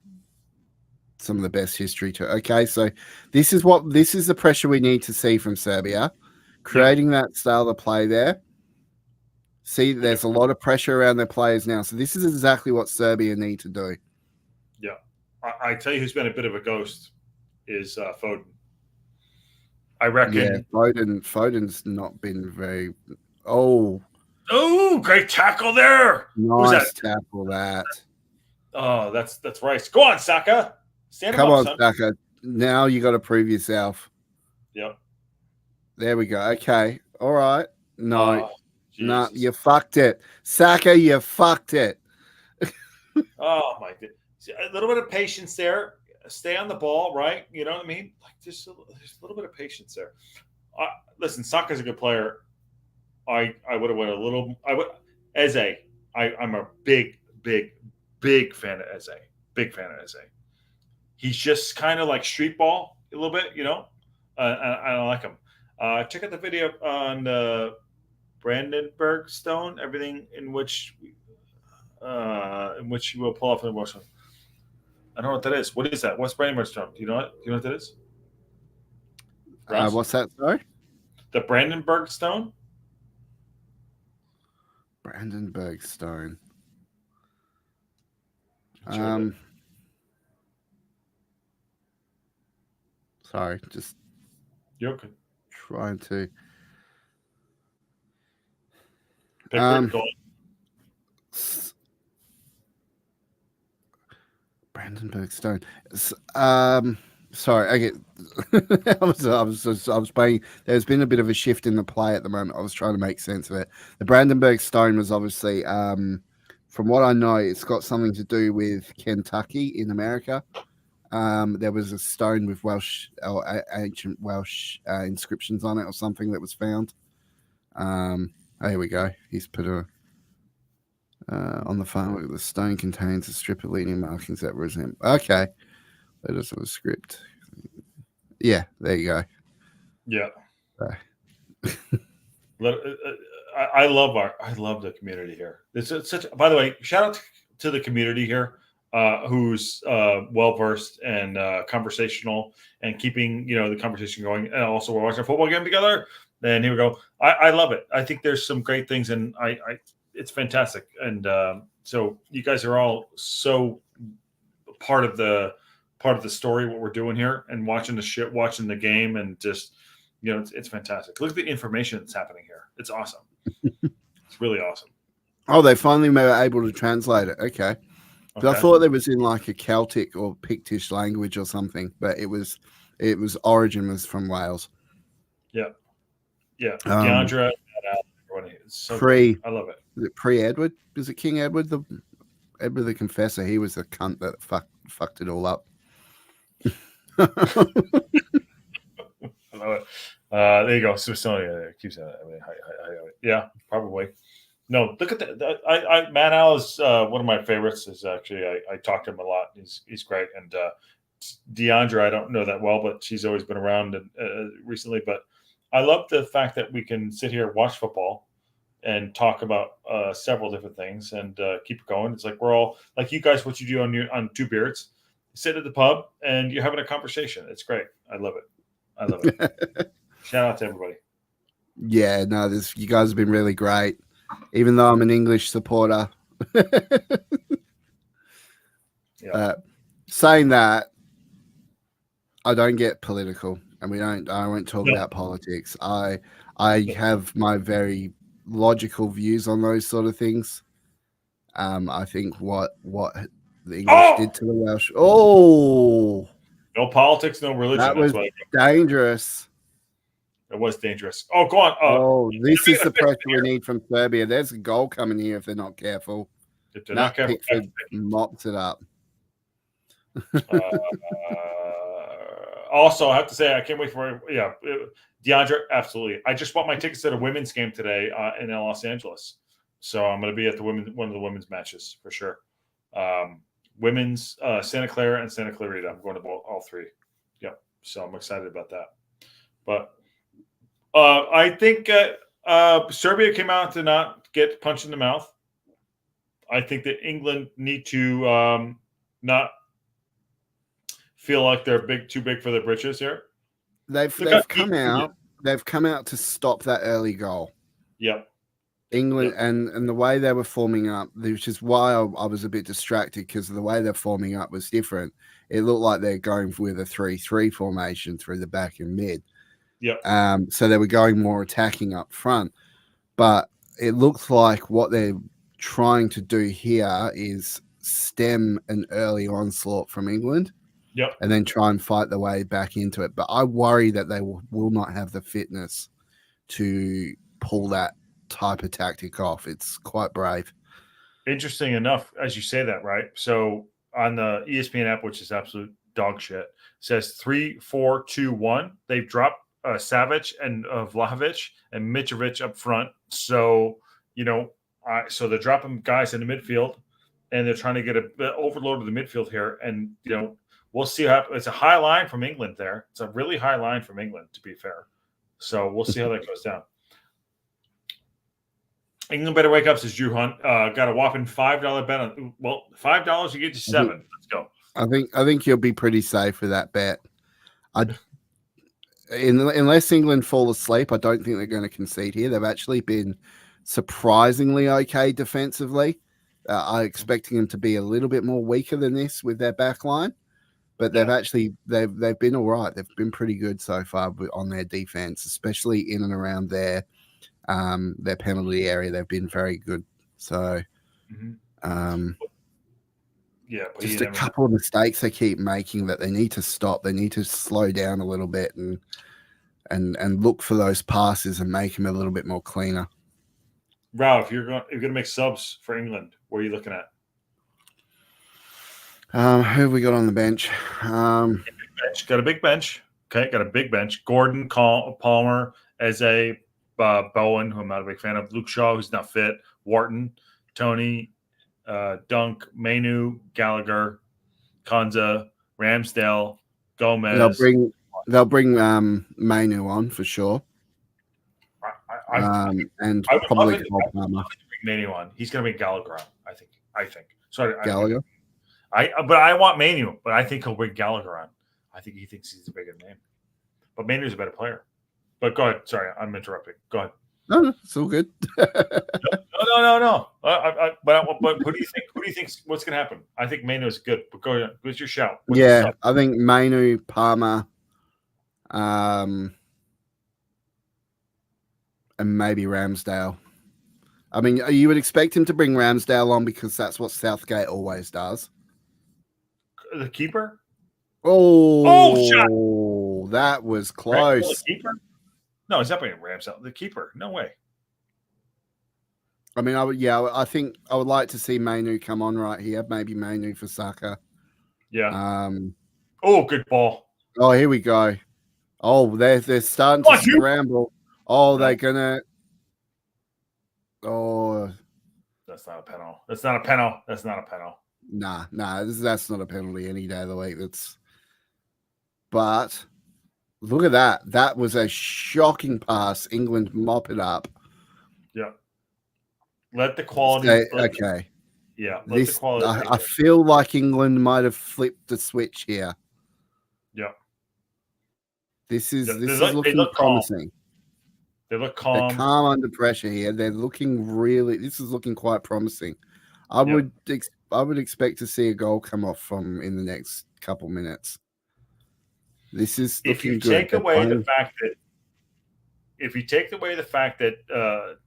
history too. Okay, so this is the pressure we need to see from Serbia, creating that style of play there. See, there's a lot of pressure around their players now, so this is exactly what Serbia need to do. Yeah, I tell you, who's been a bit of a ghost is Foden. I reckon. Yeah, Foden's not been very. Oh, great tackle there! Nice tackle that. Oh, that's Rice. Go on, Saka. Stand Come on, son. Saka. Now you got to prove yourself. Yep. There we go. Okay. All right. No. No, you fucked it. Saka, you fucked it. Oh, my goodness. A little bit of patience there. Stay on the ball, right? You know what I mean? Like there's a little bit of patience there. Listen, Saka's a good player. I would have went a little. Eze. I'm a big fan of Eze. Big fan of Eze. He's just kind of like street ball a little bit, you know. I like him. Check out the video on Brandenburg Stone. Everything in which you will pull off in the motion. I don't know what that is. What is that? What's Brandenburg Stone? Do you know what? Do you know what that is? What's that? Sorry. The Brandenburg Stone. Brandenburg Stone. Sorry, just you're okay. Trying to. Brandenburg Stone. Sorry, I get. I was playing. There's been a bit of a shift in the play at the moment. I was trying to make sense of it. The Brandenburg Stone was obviously, from what I know, it's got something to do with Kentucky in America. There was a stone with Welsh or ancient Welsh inscriptions on it, or something that was found. Here we go. He's put a. On the phone, the stone contains a strip of leading markings that resemble. Okay, that is a script. Yeah, there you go. Yeah. I love the community here. It's such. By the way, shout out to the community here, who's well versed and conversational and keeping the conversation going. And also, we're watching a football game together. And here we go. I love it. I think there's some great things, and it's fantastic. And so you guys are all so part of the story, what we're doing here, and watching the game, and just it's fantastic. Look at the information that's happening here. It's awesome. It's really awesome. Oh, they finally were able to translate it. Okay. I thought it was in like a Celtic or Pictish language or something, but it was origin was from Wales. Yeah. Deandra, so I love it. Is it pre-Edward? Is it King Edward? Edward the Confessor. He was the cunt that fucked it all up. I love it. There you go. Smithsonian keeps saying that. Yeah, probably. No, look at that. Matt Al is one of my favorites. Is actually I talk to him a lot. He's great. And Deandra, I don't know that well, but she's always been around recently. But I love the fact that we can sit here and watch football and talk about several different things and keep it going. It's like we're all like you guys. What you do on Two Beards, sit at the pub and you're having a conversation. It's great. I love it. Shout out to everybody. Yeah, no, you guys have been really great. Even though I'm an English supporter. Saying that, I don't get political, and I won't talk about politics. I have my very logical views on those sort of things. I think what the English did to the Welsh. Oh, no politics, no religion. That was dangerous. It was dangerous. Oh, go on. This is the pressure we need from Serbia. There's a goal coming here if they're not careful. If they're not careful, Pickford mops it up. Also, I have to say, I can't wait for DeAndre. Absolutely. I just bought my tickets to the women's game today in Los Angeles, so I'm going to be at one of the women's matches for sure. Women's Santa Clara and Santa Clarita. I'm going to all three. Yep. So I'm excited about that. But I think Serbia came out to not get punched in the mouth. I think that England need to not feel like they're too big for their britches here. They've come out. They've come out to stop that early goal. Yep. England and the way they were forming up, which is why I was a bit distracted because the way they're forming up was different. It looked like they're going with a 3-3 formation through the back and mid. Yep. So they were going more attacking up front, but it looks like what they're trying to do here is stem an early onslaught from England. Yep. And then try and fight their way back into it. But I worry that they will not have the fitness to pull that type of tactic off. It's quite brave. Interesting enough, as you say that, right? So on the ESPN app, which is absolute dog shit, says 3-4-2-1. They've dropped Savic and Vlahovic and Mitrovic up front. So, so they're dropping guys in the midfield, and they're trying to get a overload of the midfield here. And, we'll see how it's a high line from England there. It's a really high line from England, to be fair. So we'll see how that goes down. England better wake up, says Drew Hunt. Got a whopping $5 bet on. Well, $5 you get to 7. Let's go. I think you'll be pretty safe with that bet. Unless England fall asleep, I don't think they're going to concede here. They've actually been surprisingly okay defensively. I'm expecting them to be a little bit more weaker than this with their back line. But they've been all right. They've been pretty good so far on their defense, especially in and around their penalty area. They've been very good. So, just a couple of mistakes they keep making that they need to stop. They need to slow down a little bit and look for those passes and make them a little bit more cleaner. Ralph, you're going to make subs for England. What are you looking at? Who have we got on the bench? Got a big bench. Okay, got a big bench. Gordon, Palmer, Eze, Bowen, who I'm not a big fan of. Luke Shaw, who's not fit. Wharton, Tony, Dunk, Mainu, Gallagher, Konza, Ramsdale, Gomez. They'll bring Mainu on for sure. And probably Palmer. Mainu on. He's going to bring Gallagher on. I think. Sorry, Gallagher. But I want Mainu, but I think he'll bring Gallagher on. I think he thinks he's a bigger name. But Mainu's a better player. But go ahead. Sorry, I'm interrupting. Go ahead. No, it's all good. No. But who do you think? Who do you think? What's going to happen? I think Mainu is good. But go ahead. What's your shout? I think Mainu, Palmer, and maybe Ramsdale. I mean, you would expect him to bring Ramsdale on because that's what Southgate always does. The keeper? Shot. That was close. The keeper? No, he's not bringing Ramsdale. The keeper. No way. I mean, I think I would like to see Mainu come on right here. Maybe Mainu for Saka. Yeah. Good ball. Oh, here we go. Oh, they're starting to scramble. Oh, they're gonna. Oh, that's not a penalty. That's not a penalty. That's not a penalty. Nah, that's not a penalty any day of the week. But look at that. That was a shocking pass. England mop it up. Yeah. Let the quality. Okay. Yeah. Let the quality. I feel like England might have flipped the switch here. Yeah. This is looking promising. They look calm. They're calm under pressure here. They're looking this is looking quite promising. I would expect to see a goal come off from in the next couple minutes. This is looking good. Take away the fact that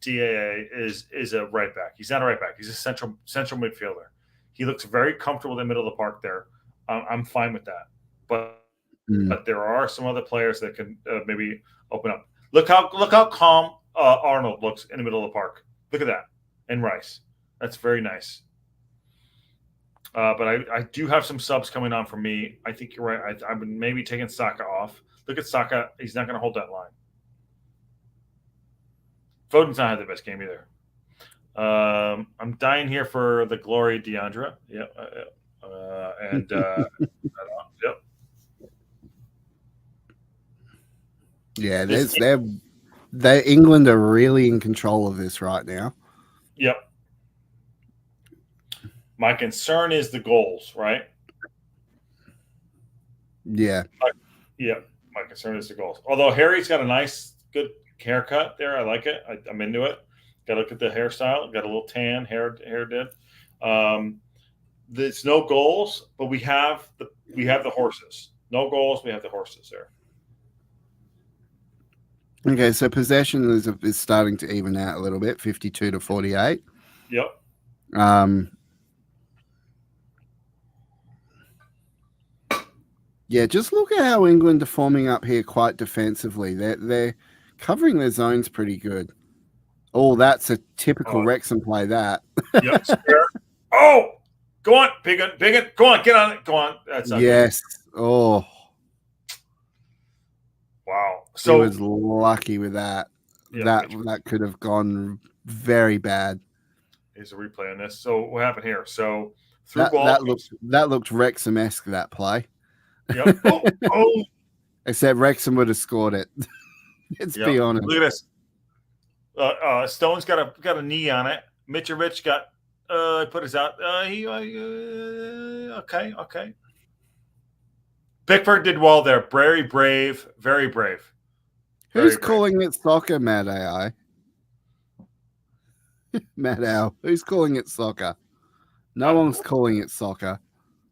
TAA is a right back. He's not a right back. He's a central midfielder. He looks very comfortable in the middle of the park there. I'm fine with that. But there are some other players that can maybe open up. Look how calm Arnold looks in the middle of the park. Look at that. And Rice. That's very nice. But I do have some subs coming on for me. I think you're right. I've been maybe taking Saka off. Look at Saka. He's not going to hold that line. Foden's not had the best game either. I'm dying here for the glory Deandra. Yep. Yep. Yeah, they're England are really in control of this right now. Yep. My concern is the goals, right? Yeah. Yep. My concern is the goals. Although Harry's got a nice, good haircut there. I like it. I'm into it. Got to look at the hairstyle. Got a little tan hair did. There's no goals, but we have the horses. No goals. We have the horses there. Okay, so possession is starting to even out a little bit, 52 to 48. Yep. Yeah, just look at how England are forming up here quite defensively. They're covering their zones pretty good. Oh, that's a typical Wrexham play, that. Yep. Oh, go on, Biggin. Go on, get on it. Go on. That's not yes. Good. Oh. Wow. So he was lucky with that. Yeah, that could have gone very bad. Here's a replay on this. So what happened here? So that looked Wrexham-esque, that play. Yep. Oh. Except Wrexham would have scored it. Let's be honest. Look at this. Stone's got a knee on it. Mitrovic got put his out. Okay. Pickford did well there. Very brave. Who's calling it soccer, Mad AI? Mad Al. Who's calling it soccer? No one's calling it soccer.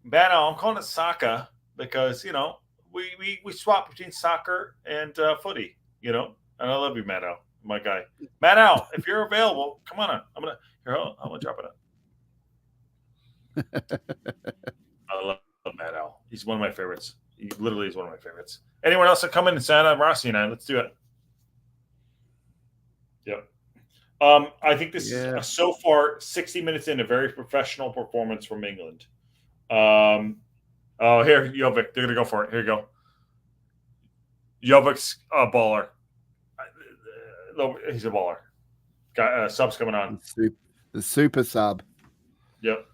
Mad Al, I'm calling it soccer because, we swap between soccer and footy, And I love you, Mad Al, my guy. Mad Al, if you're available, come on. I'm gonna drop it up. I love Mad Al. He's one of my favorites. He literally is one of my favorites. Anyone else that come in and Santa, Rossi and I? Let's do it. Yep. I think this is so far 60 minutes in a very professional performance from England. Here, Jovic. They're gonna go for it. Here you go. Jovic's a baller. He's a baller. Got subs coming on. The super sub. Yep.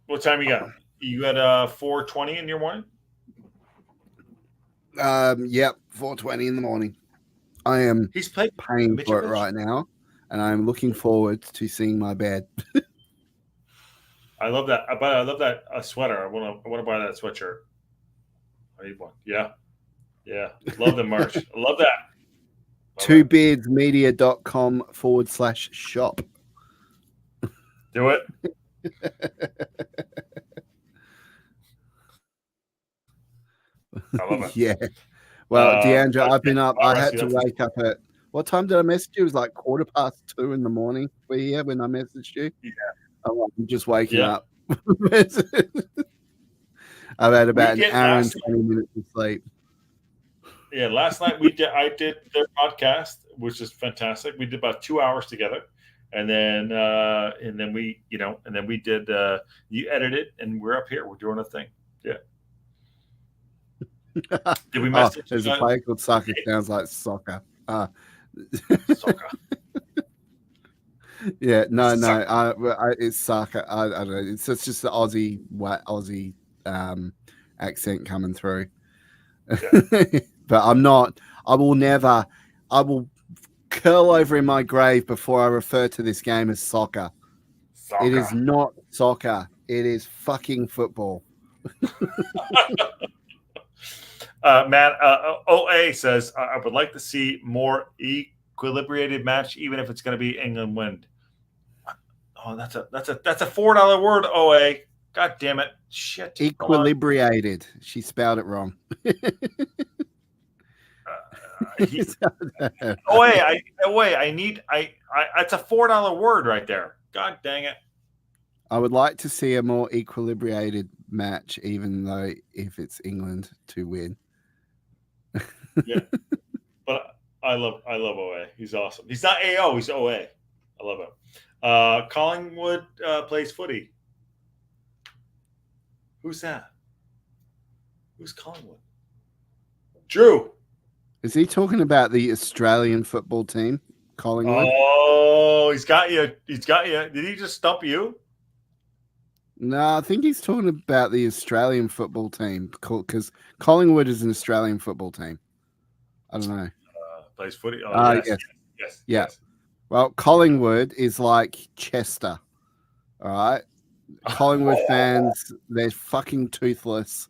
What time you got? You got 4:20 in your morning? Yep, 4:20 in the morning. I am paying for it right now, and I'm looking forward to seeing my bed. I love that. I love that sweater. I want to buy that sweatshirt. I need one. Yeah. Love the merch. I love that. twobeardsmedia.com/shop. Do it. I love it. Yeah. Well, Deandra, I've been up. I had to wake up at what time did I message you? It was like 2:15 in the morning. Were you here when I messaged you? Yeah. I'm just waking up. I've had about an hour and 20 minutes of sleep. Yeah, last night I did their podcast, which is fantastic. We did about 2 hours together. And then we did you edited and we're up here. We're doing a thing. Yeah. Did we message? There's a play called soccer. Sounds like soccer. Soccer. Yeah, no. It's soccer. I don't know. It's just the Aussie accent coming through. Yeah. But I'm not. I will curl over in my grave before I refer to this game as soccer. It is not soccer. It is fucking football. Man, OA says I would like to see more equilibrated match, even if it's going to be England win. Oh, that's a $4 word, OA. God damn it! Shit. Equilibrated. She spelled it wrong. It's a $4 word right there. God dang it. I would like to see a more equilibrated match, even though if it's England to win. Yeah. But I love OA. He's awesome. He's not AO, he's OA. I love it. Collingwood plays footy. Who's that? Who's Collingwood? Drew. Is he talking about the Australian football team, Collingwood? Oh, he's got you. He's got you. Did he just stump you? No, I think he's talking about the Australian football team because Collingwood is an Australian football team. I don't know. Plays footy. Oh, yes. Yeah. Well, Collingwood is like Chester. All right. Collingwood fans, they're fucking toothless.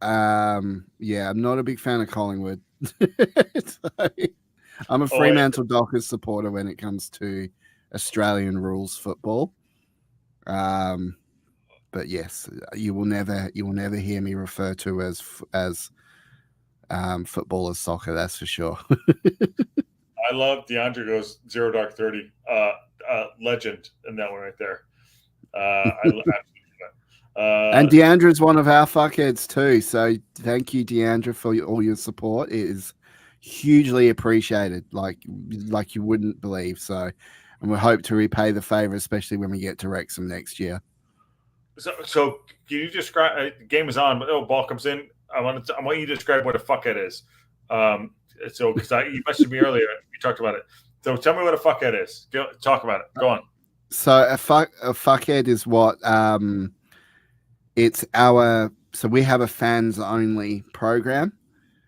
Yeah, I'm not a big fan of Collingwood. So, I'm a Fremantle Dockers supporter when it comes to Australian rules football. But yes, you will never hear me refer to as football as soccer. That's for sure. I love DeAndre goes 0 Dark 30. Legend in that one right there. I absolutely and DeAndre is one of our fuckheads too. So thank you, DeAndre, for all your support. It is hugely appreciated, like you wouldn't believe. So, and we hope to repay the favor, especially when we get to Wrexham next year. So can you describe? The game is on, but ball comes in. I want you to describe what a fuckhead is. So because you messaged me earlier, we talked about it. So tell me what a fuckhead is. Talk about it. Go on. So a fuckhead is what it's our. So we have a fans only program.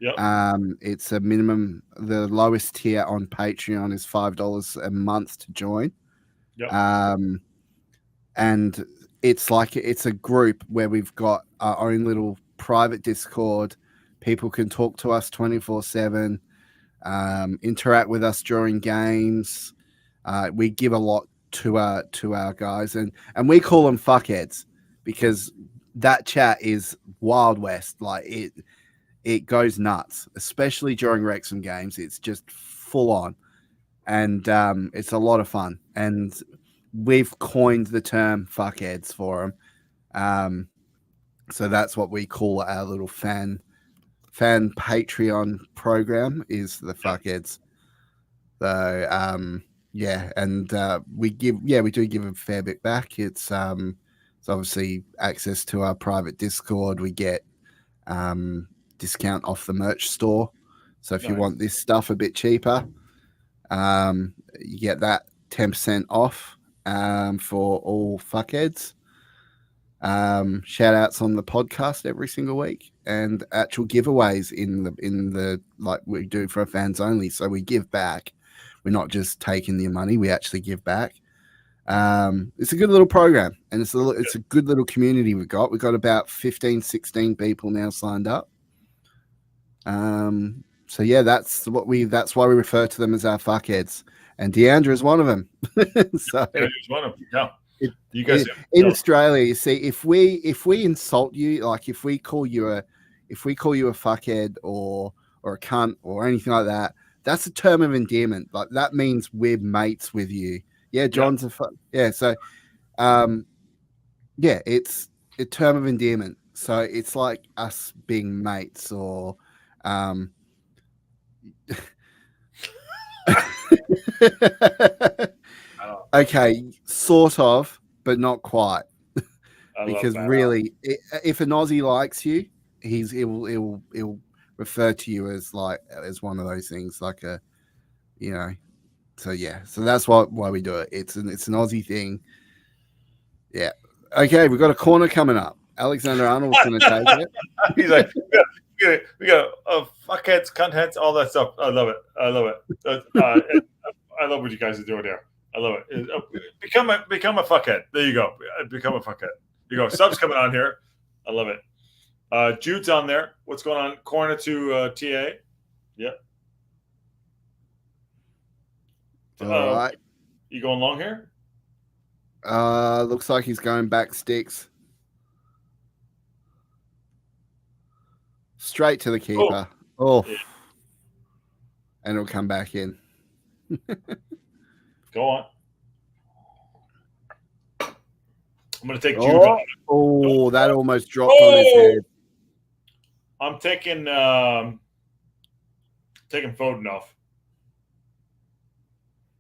Yep. It's a minimum. The lowest tier on Patreon is $5 a month to join. Yep. And it's a group where we've got our own little private Discord. People can talk to us 24/7, interact with us during games. We give a lot to our guys, and we call them fuckheads because that chat is Wild West. Like it goes nuts, especially during Wrexham games. It's just full on, and it's a lot of fun. And we've coined the term fuckheads for them. So that's what we call our little fan Patreon program is the fuckheads. So yeah, and we do give a fair bit back. It's obviously access to our private Discord. We get discount off the merch store. So if you want this stuff a bit cheaper, you get that 10% off for all fuckheads. Shout outs on the podcast every single week and actual giveaways in the like we do for our fans only. So we give back. We're not just taking the money, we actually give back. It's a good little program and it's a good little community we've got. We've got about 15, 16 people now signed up. So yeah, that's why we refer to them as our fuckheads. And DeAndre is one of them. So DeAndre's one of them. Yeah. You guys in Australia, you see, if we insult you, like if we call you a fuckhead or a cunt or anything like that, that's a term of endearment. Like that means we're mates with you. Yeah, John's a fuck. Yeah, so yeah, it's a term of endearment. So it's like us being mates or okay, sort of, but not quite. Because really, if an Aussie likes you, he'll refer to you as one of those things, like a, you know. So yeah, so that's why we do it. It's an Aussie thing. Yeah. Okay, we've got a corner coming up. Alexander Arnold's going to take it. He's like, we got fuckheads, cuntheads, all that stuff. I love it. I love what you guys are doing here. I love it. Become a fuckhead. There you go. Become a fuckhead. You go. Sub's coming on here. I love it. Jude's on there. What's going on? Corner to TA. Yep. All right. You going long here? Looks like he's going back sticks. Straight to the keeper. Oh. Yeah. And it'll come back in. Go on. I'm going to take Jude. Oh, that almost dropped on his head. I'm taking Foden off.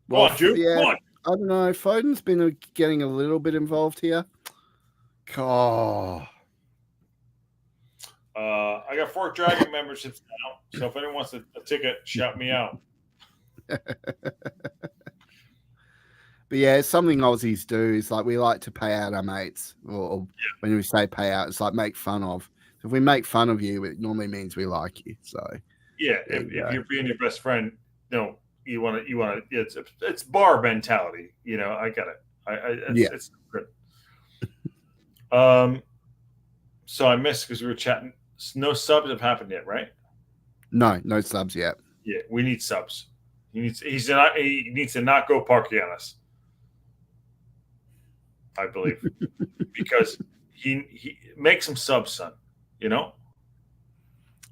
Go on, Jude. Yeah, come on. I don't know. Foden's been getting a little bit involved here. Oh. I got 4 Dragon memberships now, so if anyone wants a ticket, shout me out. But yeah, it's something Aussies do is like we like to pay out our mates, or when we say pay out, it's like make fun of. If we make fun of you, it normally means we like you. So yeah, if you're being your best friend, you want to. It's bar mentality. I get it. It's good. So I missed because we were chatting. No subs have happened yet, right? No subs yet. Yeah, we need subs. He needs to not go parky on us. I believe because he makes some subs, son.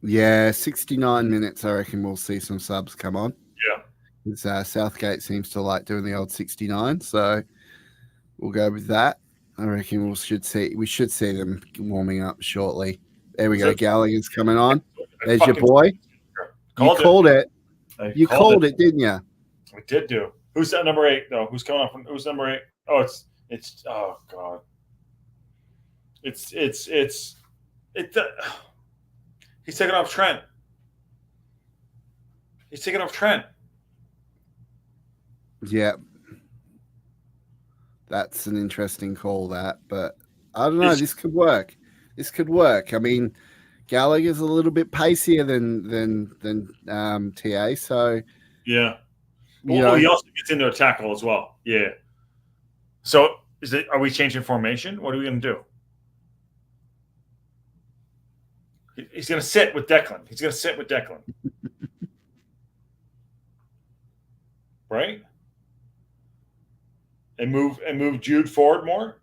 Yeah, 69 minutes. I reckon we'll see some subs come on. Yeah, because Southgate seems to like doing the old 69, so we'll go with that. I reckon we should see them warming up shortly. There we go. Gallagher's coming on. There's your boy. You called it. You called it, didn't you? We did do. Who's that number 8 though? Who's coming up? Who's number 8? Oh, it's. Oh God. It's. He's taking off Trent. Yeah. That's an interesting call, but I don't know. This could work. I mean, Gallagher's a little bit pacier than TA, so yeah. Well, he also gets into a tackle as well. Yeah. So are we changing formation? What are we going to do? He's going to sit with Declan. Right? And move Jude forward more?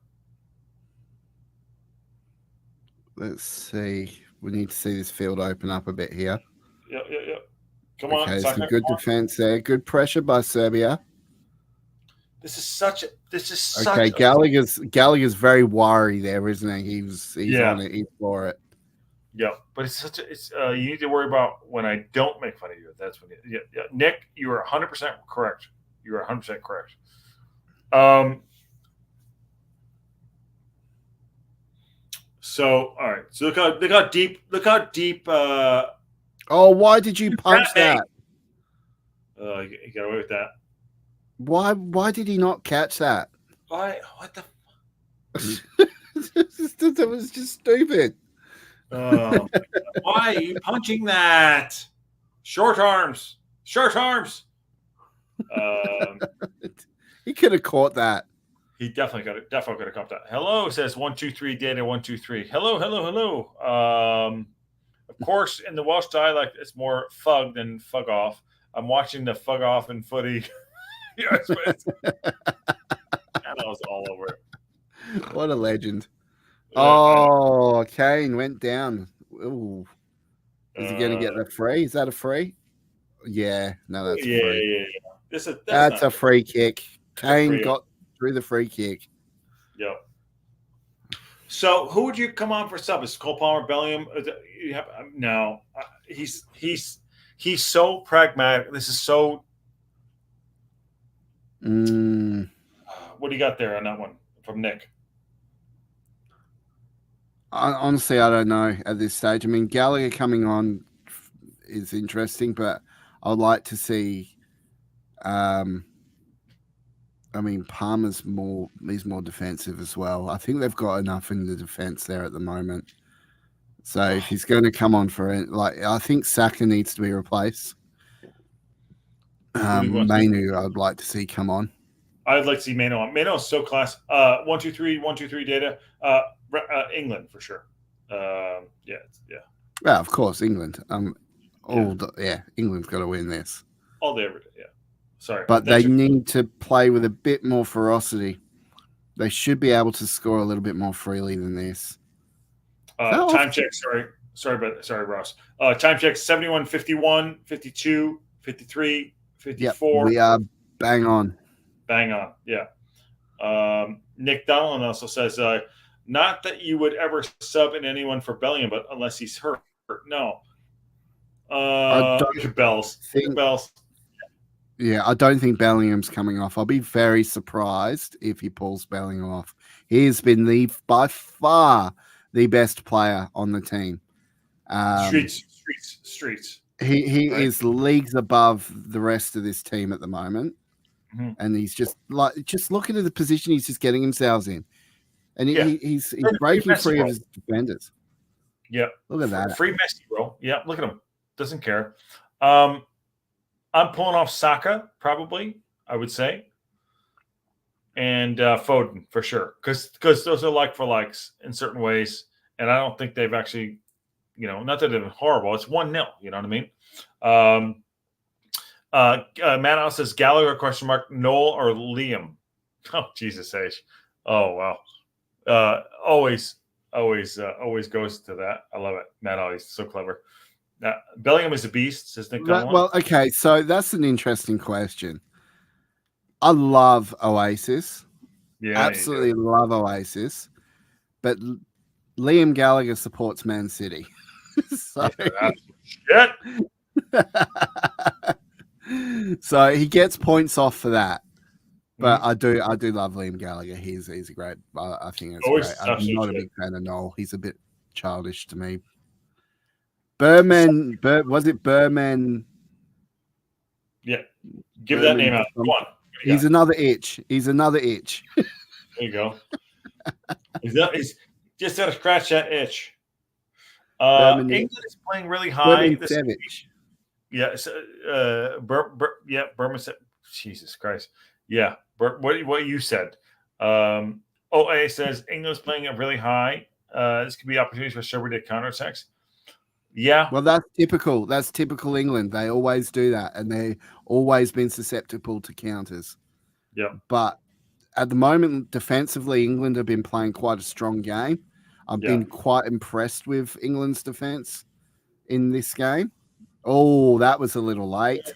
Let's see. We need to see this field open up a bit here. Yeah. Come on. Okay, some good defense there. Good pressure by Serbia. This is such. Okay, Gallagher's very worried there, isn't he? He's on it. He's for it. Yeah, but you need to worry about when I don't make fun of you. That's when yeah. Nick, you are 100% correct. You are 100% correct. So all right. So look how deep. Why did you punch that? You got away with that. Why did he not catch that? Why? What the? That was just stupid. Why are you punching that? Short arms. He could have caught that. He definitely could have caught that. Hello, says 123 data 123. Hello. Of course, in the Welsh dialect, it's more fug than fug off. I'm watching the fug off in footy. I was all over it. What a legend. Oh, Kane went down. Ooh. Is he going to get the free? Is that a free? Yeah. No, that's a free. Yeah. That's a free kick. Kane got through the free kick. Yep. So who would you come on for sub? Is Cole Palmer, Bellingham? No. He's so pragmatic. This is so. What do you got there on that one from Nick? Honestly, I don't know at this stage. I mean, Gallagher coming on is interesting, but I'd like to see. Palmer's more defensive as well. I think they've got enough in the defense there at the moment. So if he's going to come on for it, I think Saka needs to be replaced. Mainu, I'd like to see come on. I'd like to see Mainu on. Mainu is so class. 123 data. England for sure. Yeah. Yeah, of course, England. England's got to win this all day, every day. Yeah. Sorry, but they need to play with a bit more ferocity. They should be able to score a little bit more freely than this. Time check. Sorry, Ross. Time check: 71, 51, 52, 53, 54. Yep, we are bang on. Yeah. Nick Donlan also says, not that you would ever sub in anyone for Bellingham, but unless he's hurt. No. Bells. Yeah, I don't think Bellingham's coming off. I'll be very surprised if he pulls Bellingham off. He has been by far the best player on the team. Streets. He right? is leagues above the rest of this team at the moment, and he's just looking at the position he's just getting himself in, and he's breaking free of his defenders. Yeah, look at that free Messi, bro. Yeah, look at him. Doesn't care. I'm pulling off Saka, probably, I would say. And Foden, for sure. Because those are like for likes in certain ways. And I don't think they've actually, not that they're horrible. It's 1-0, you know what I mean? Matt Al says, Gallagher, ? Noel or Liam? Oh, Jesus H. Oh, wow. Always goes to that. I love it. Matt Al, he's so clever. Bellingham is a beast, says Nick Donald. Well, okay, so that's an interesting question. I love Oasis. Yeah, absolutely love Oasis. But Liam Gallagher supports Man City. So, shit. So he gets points off for that. But I do love Liam Gallagher. He's a great. I think it's great. I'm not a big fan of Noel. He's a bit childish to me. Was it Berman? Yeah. Give Berman, that name out. Come on. He's another itch. There you go. He's just got to scratch that itch. England is playing really high. Yes. Berman said, Jesus Christ. Yeah. What you said. OA says England's playing it really high. This could be opportunities for Serbia to counterattacks. Yeah. Well, that's typical. That's typical England. They always do that, and they've always been susceptible to counters. Yeah. But at the moment, defensively, England have been playing quite a strong game. I've been quite impressed with England's defense in this game. Oh, that was a little late.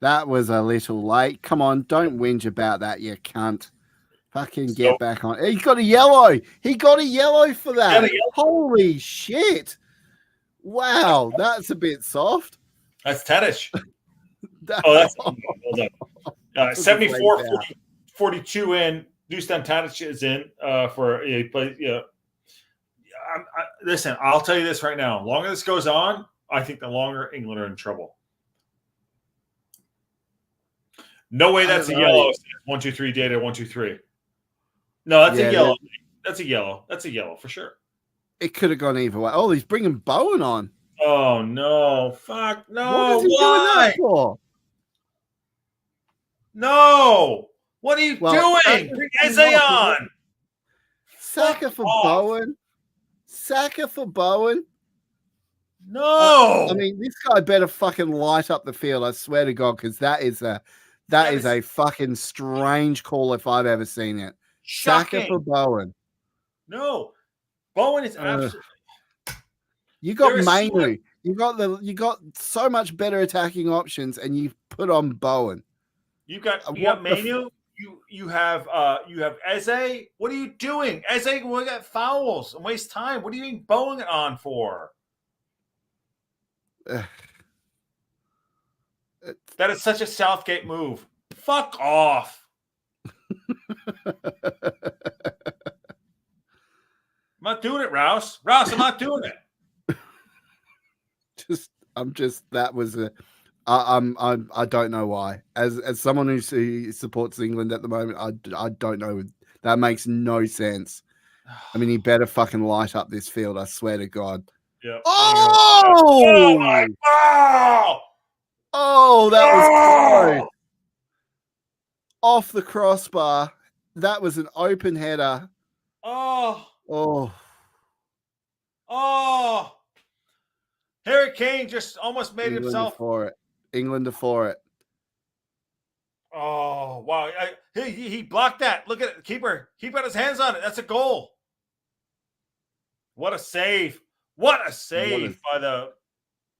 That was a little late. Come on, don't whinge about that, you cunt. Fucking get back on. He got a yellow. He got a yellow for that. Holy shit. Wow, that's a bit soft. That's Tadic. That's well done. 74-42 in. Dusan Tadic is in listen, I'll tell you this right now. The longer this goes on, I think the longer England are in trouble. No way that's a yellow. 1-2-3 data 1-2-3. No, that's a yellow. That's a yellow. That's a yellow for sure. It could have gone either way. Oh, he's bringing Bowen on. Oh, no. Fuck. No. What is he doing that for? No. What are you doing? Bring Eze on. Saka for Bowen. Saka for Bowen. No. I mean, this guy better fucking light up the field. I swear to God, because that is a fucking strange call if I've ever seen it. Shocking. Saka for Bowen. No. Bowen is absolutely. You got Mainu. You got so much better attacking options, and you put on Bowen. You got Mainu. You have Eze. What are you doing? Eze will get fouls and waste time. What are you doing Bowen on for? That is such a Southgate move. Fuck off. I'm not doing it, Rouse. I'm not doing it. I don't know why. As someone who supports England at the moment, I don't know. That makes no sense. I mean, he better fucking light up this field. I swear to God. Yeah. Oh my God! Oh, that was close. Off the crossbar. That was an open header. Oh. Harry Kane just almost made himself for it. England for it. Oh, wow. He blocked that. Look at it. Keeper got his hands on it. That's a goal. What a save. What a save by the.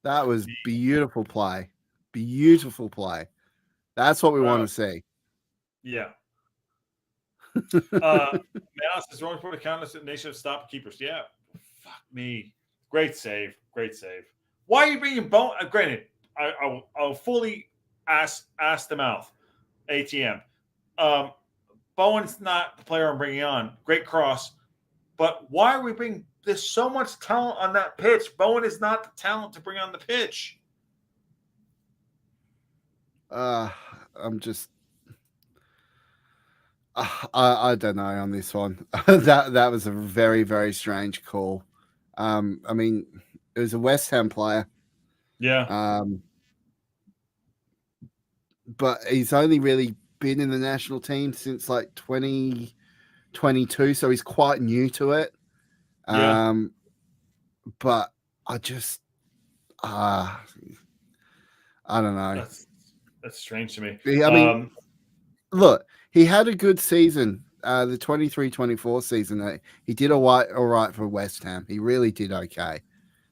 That was beautiful play. Beautiful play. That's what we want to see. Yeah. Manos is wrong for the counters. Nation of stop keepers. Yeah. Fuck me. Great save. Great save. Why are you bringing Bowen? Granted, I'll fully ass to mouth. ATM. Bowen's not the player I'm bringing on. Great cross. But why are we bringing – there's so much talent on that pitch. Bowen is not the talent to bring on the pitch. I'm just – I don't know on this one. that was a very, very strange call. I mean, it was a West Ham player. Yeah. But he's only really been in the national team since like 2022, so he's quite new to it. Yeah. But I just I don't know. That's strange to me. I mean, look, he had a good season, the 23-24 season. He did all right for West Ham. He really did okay.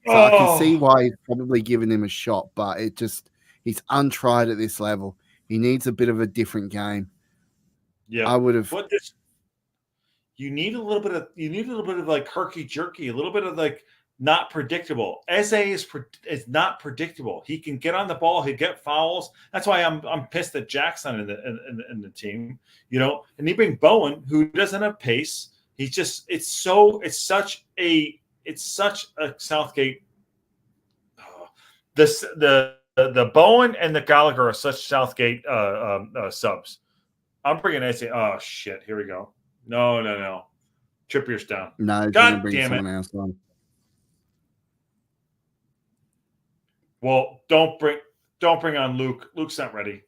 So I can see why he's probably given him a shot, but he's untried at this level. He needs a bit of a different game. Yeah, I would have. You need a little bit of like herky jerky, a little bit of like not predictable. Eze is not predictable. He can get on the ball, he get fouls. That's why I'm pissed at Jackson in the team, you know. And you bring Bowen, who doesn't have pace. He's just it's such a Southgate. The Bowen and the Gallagher are such Southgate subs. I'm bringing Eze. Oh shit! Here we go. No. Trippier's down. No, God bring damn someone it. else on. Well, don't bring on Luke. Luke's not ready.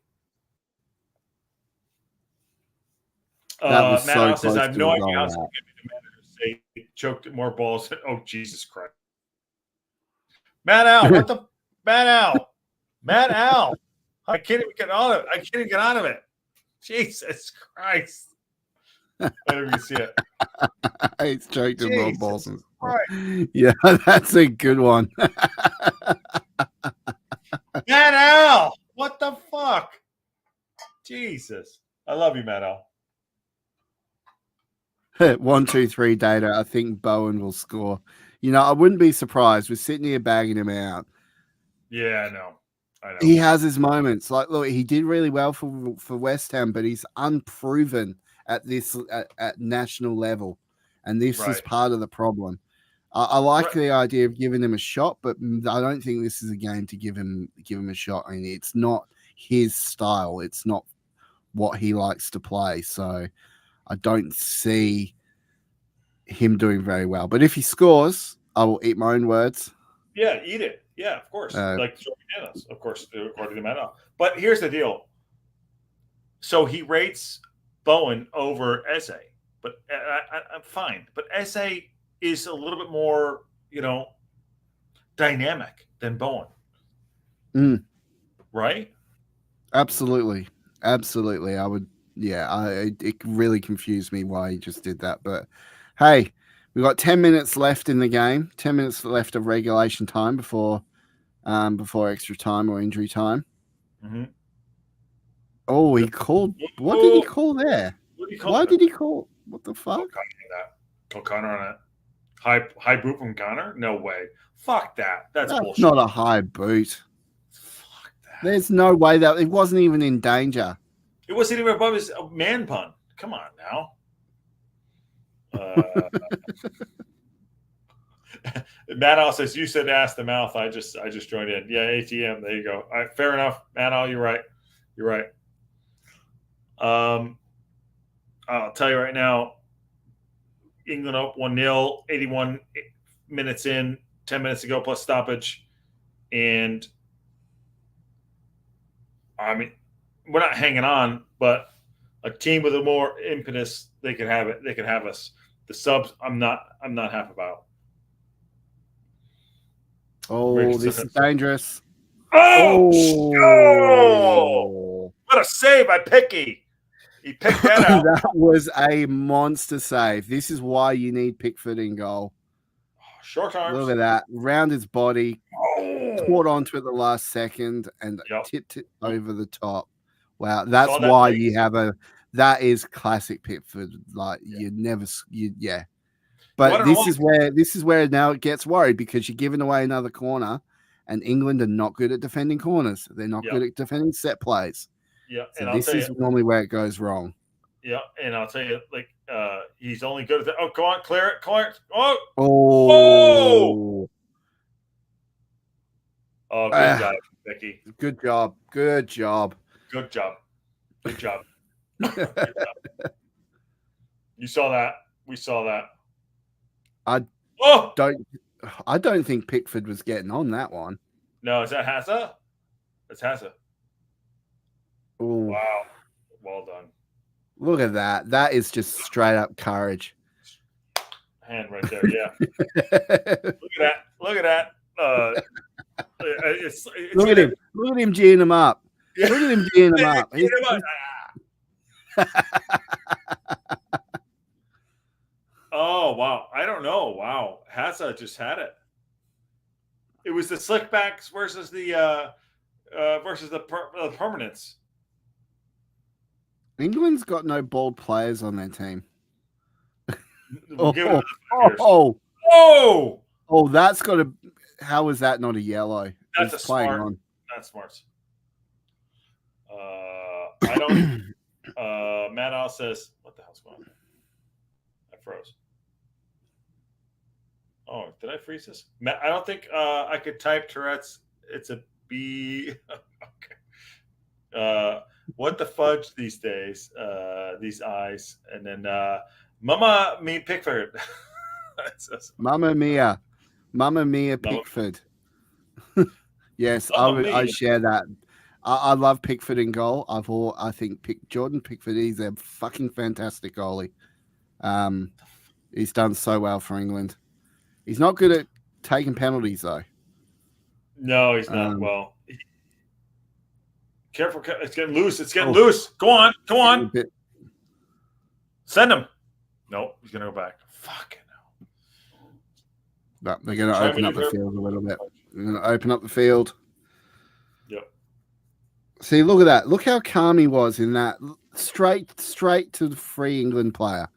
Matt so says, I have no idea how to get the manager say he choked more balls. Oh, Jesus Christ. Matt Al, what the Matt Al. I can't even get out of it. Jesus Christ. Let me see it. He's choked him more balls. Right. Yeah, that's a good one. Matt Al, what the fuck? Jesus. I love you, Matt Al. 1, 2, 3 data. I think Bowen will score. You know, I wouldn't be surprised. We're sitting here bagging him out. Yeah, I know. He has his moments. Like, look, he did really well for West Ham, but he's unproven at this at national level, and this is part of the problem. I like the idea of giving him a shot, but I don't think this is a game to give him a shot. I mean, it's not his style. It's not what he likes to play. So I don't see him doing very well. But if he scores, I will eat my own words. Yeah, eat it. Yeah, of course. Like bananas, of course, according to Matt Al. But here's the deal. So he rates Bowen over Eze, but I'm fine. But Eze is a little bit more, you know, dynamic than Bowen. Right? Absolutely. I would. Yeah, it really confused me why he just did that. But hey, we've got 10 minutes left in the game. 10 minutes left of regulation time before extra time or injury time. Mm-hmm. Oh, he called. What did he call there? Why did he call? What the fuck? O'Connor on it. High boot from Connor? No way. Fuck that. That's bullshit. Not a high boot. Fuck that. There's no way that it wasn't even in danger. It wasn't even above his man pun. Come on now. Matt Al says, you said ass the mouth. I just joined in. Yeah, ATM. There you go. All right, fair enough. Matt Al, you're right. I'll tell you right now, England up 1-0, 81 minutes in, 10 minutes to go plus stoppage. And I mean, we're not hanging on, but a team with a more impetus, they could have it. They could have us. The subs, I'm not happy about. Oh, this is dangerous. Oh! What a save by Picky. He picked that out. That was a monster save. This is why you need Pickford in goal. Short arms. Look at that. Round his body. Caught onto it the last second and tipped it over the top. Wow. That's why you have that is classic Pickford. Like But this is where now it gets worried because you're giving away another corner And England are not good at defending corners. They're not Yeah. good at defending set plays. Yeah, So and this is normally where it goes wrong. Yeah, and I'll tell you, like, he's only good at that. Oh, go on, clear it, clear it. Oh, Oh, oh, good job, Vicky. Good job. Good job. Good job. Good job. Good job. You saw that. We saw that. I don't think Pickford was getting on that one. No, is that Hazza? It's Hazza. Ooh. Wow. Well done. Look at that. That is just straight up courage. Hand right there. Yeah. Look at that. Look at that. Look at him. Look at him geeing him up. Yeah. Look at him geeing him up. Oh, wow. I don't know. Wow. Hazza just had it. It was the slickbacks versus the permanents. England's got no bold players on their team. That's got to. How is that not a yellow? That's a smart. On. That's smart. I don't. Matt Al says, "What the hell's going on?" I froze. Oh, did I freeze this? Matt, I don't think I could type Tourette's. It's a B. Okay. What the fudge these days? These eyes, and then Mama me Pickford. Mamma mia, Pickford. Yes, I share that. I love Pickford in goal. I think Jordan Pickford is a fucking fantastic goalie. He's done so well for England. He's not good at taking penalties though. No, he's not. Well, careful! It's getting loose. It's getting loose. Go on, come on. Send him. Nope, he's gonna go back. Fucking hell. No, they're gonna open up the field a little bit. They're gonna open up the field. Yep. See, look at that. Look how calm he was in that. Straight to the free England player.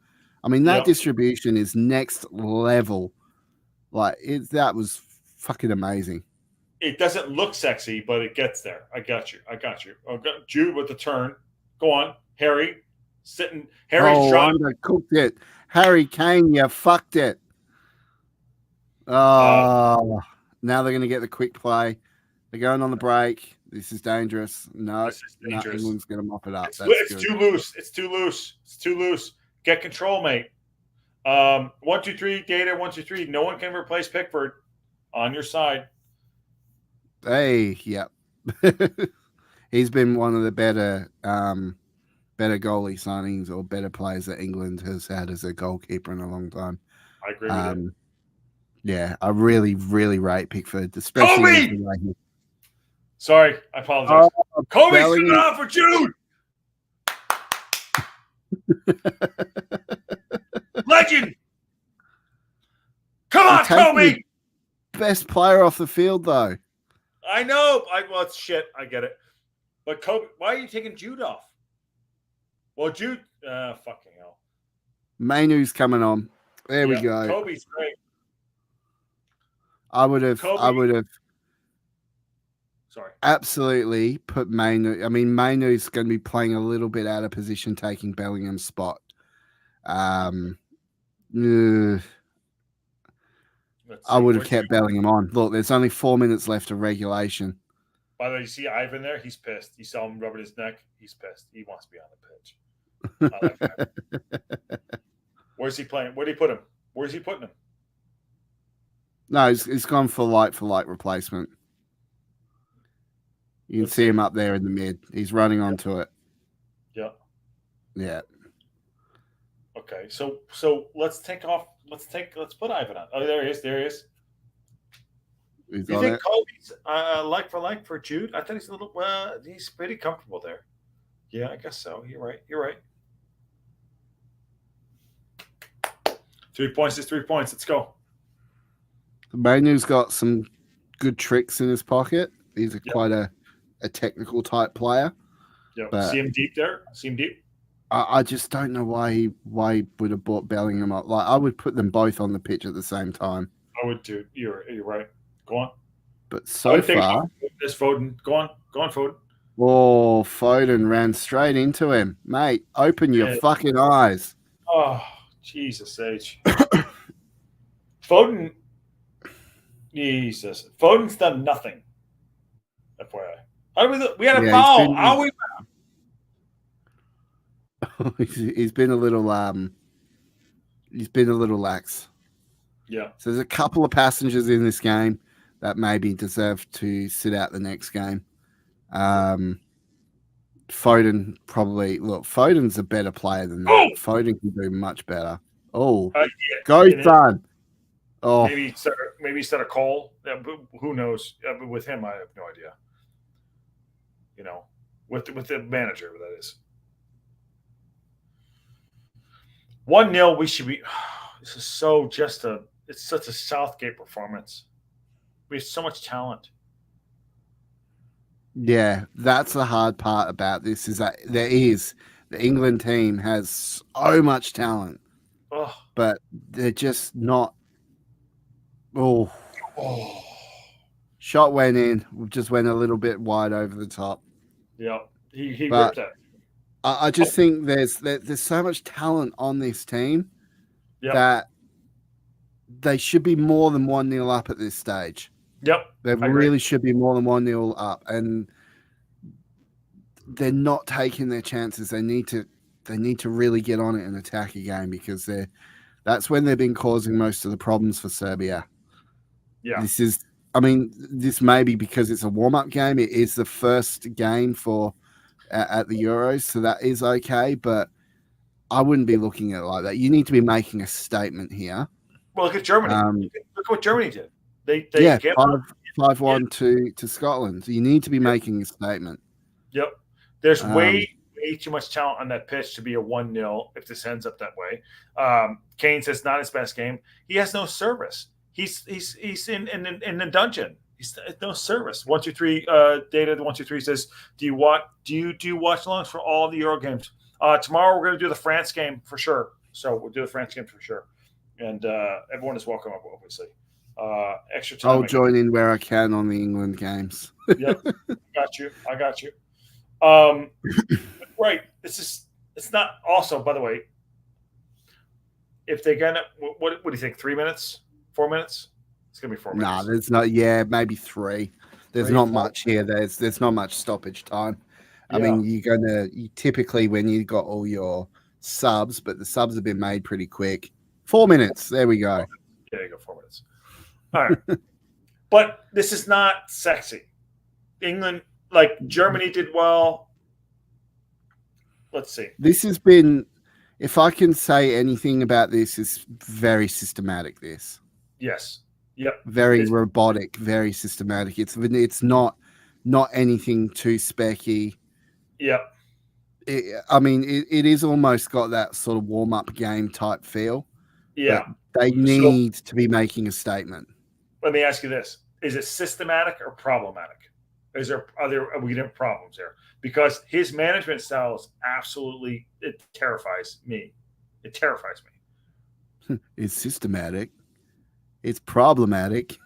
I mean, that distribution is next level. Like that was fucking amazing. It doesn't look sexy, but it gets there. I got you. Jude with the turn. Go on, Harry. Sitting. Harry's trying. I cooked it. Harry Kane, you fucked it. Oh, now they're going to get the quick play. They're going on the break. This is dangerous. No, England's going to mop it up. It's too loose. It's too loose. Get control, mate. 1, 2, 3. Data 1, 2, 3. No one can replace Pickford. On your side. Hey, yep. He's been one of the better goalie signings or better players that England has had as a goalkeeper in a long time. I agree with you. Yeah, I really, really rate Pickford, especially. Sorry, I apologize. Kobe's coming off for Jude. Legend. Come on, Kobe. Best player off the field, though. I know. Well, it's shit. I get it. But Kobe, why are you taking Jude off? Well, Jude, fucking hell. Mainu's coming on. There we go. Kobe's great. I would have. Sorry. Absolutely put Mainu. I mean, Mainu's going to be playing a little bit out of position, taking Bellingham's spot. I would have kept Bellingham on. Look, there's only 4 minutes left of regulation. By the way, you see Ivan there? He's pissed. You saw him rubbing his neck. He's pissed. He wants to be on the pitch. I like that. Where's he playing? Where did he put him? Where's he putting him? No, he's gone for like replacement. You can see him up there in the mid. He's running onto it. Yeah. Yeah. Okay, so let's take off. Let's put Ivan on. Oh, there he is. There he is. You think Kobe's like for Jude? I thought he's a little. He's pretty comfortable there. Yeah, I guess so. You're right. 3 points is 3 points. Let's go. Mainu's got some good tricks in his pocket. He's quite a technical type player. Yeah, see him deep there. See him deep. I just don't know why he would have brought Bellingham up. Like I would put them both on the pitch at the same time. I would too. You're right. Go on. But so far, this Foden. Go on, Foden. Oh, Foden ran straight into him. Mate, open your fucking eyes. Oh, Jesus H. Foden. Jesus. Foden's done nothing. FYI. We had a foul. How we he's been a little lax. Yeah. So there's a couple of passengers in this game that maybe deserve to sit out the next game. Foden Foden's a better player than that. Oh! Foden can do much better. Oh, go son. Oh, maybe instead of Cole. Who knows? With him, I have no idea. You know, with the manager, that is. 1-0. We should be. This is so it's such a Southgate performance. We have so much talent. Yeah, that's the hard part about this is that the England team has so much talent, but they're just not. Oh, shot went in, just went a little bit wide over the top. Yeah, he ripped it. I just think there's so much talent on this team that they should be more than 1-0 up at this stage. Yep. They really should be more than 1-0 up, and they're not taking their chances. They need to really get on it and attack again because that's when they've been causing most of the problems for Serbia. Yeah. This may be because it's a warm-up game. It is the first game at the Euros, so that is okay, but I wouldn't be looking at it like that. You need to be making a statement here. Well, look at Germany. Look what Germany did. They 5-1 to Scotland. So you need to be making a statement. Yep. There's way too much talent on that pitch to be a 1-0 if this ends up that way. Kane says not his best game. He has no service. He's in the dungeon. He's no service. 123 data. 123 says, do you watch alongs for all the Euro games? Tomorrow we're going to do the France game for sure. So we'll do the France game for sure, and everyone is welcome, obviously. Extra time. I'll join in where I can on the England games. Yep, I got you. Right. It's not. Also, by the way, if they're gonna, what do you think? 3 minutes? 4 minutes? It's gonna be 4 minutes. Nah, there's not. Yeah, maybe 3. There's not much here. There's not much stoppage time. Yeah. I mean, you typically when you got all your subs, but the subs have been made pretty quick. 4 minutes. There we go. There you go. 4 minutes. All right. But this is not sexy. England, like Germany did well. Let's see. This has been, if I can say anything about this, is very systematic. This. Yes. Yep. Very robotic, very systematic. It's not anything too specky. Yep. It is almost got that sort of warm-up game type feel. Yeah. They need to be making a statement. Let me ask you this. Is it systematic or problematic? Are we getting problems there? Because his management style is absolutely, it terrifies me. It terrifies me. It's systematic. It's problematic.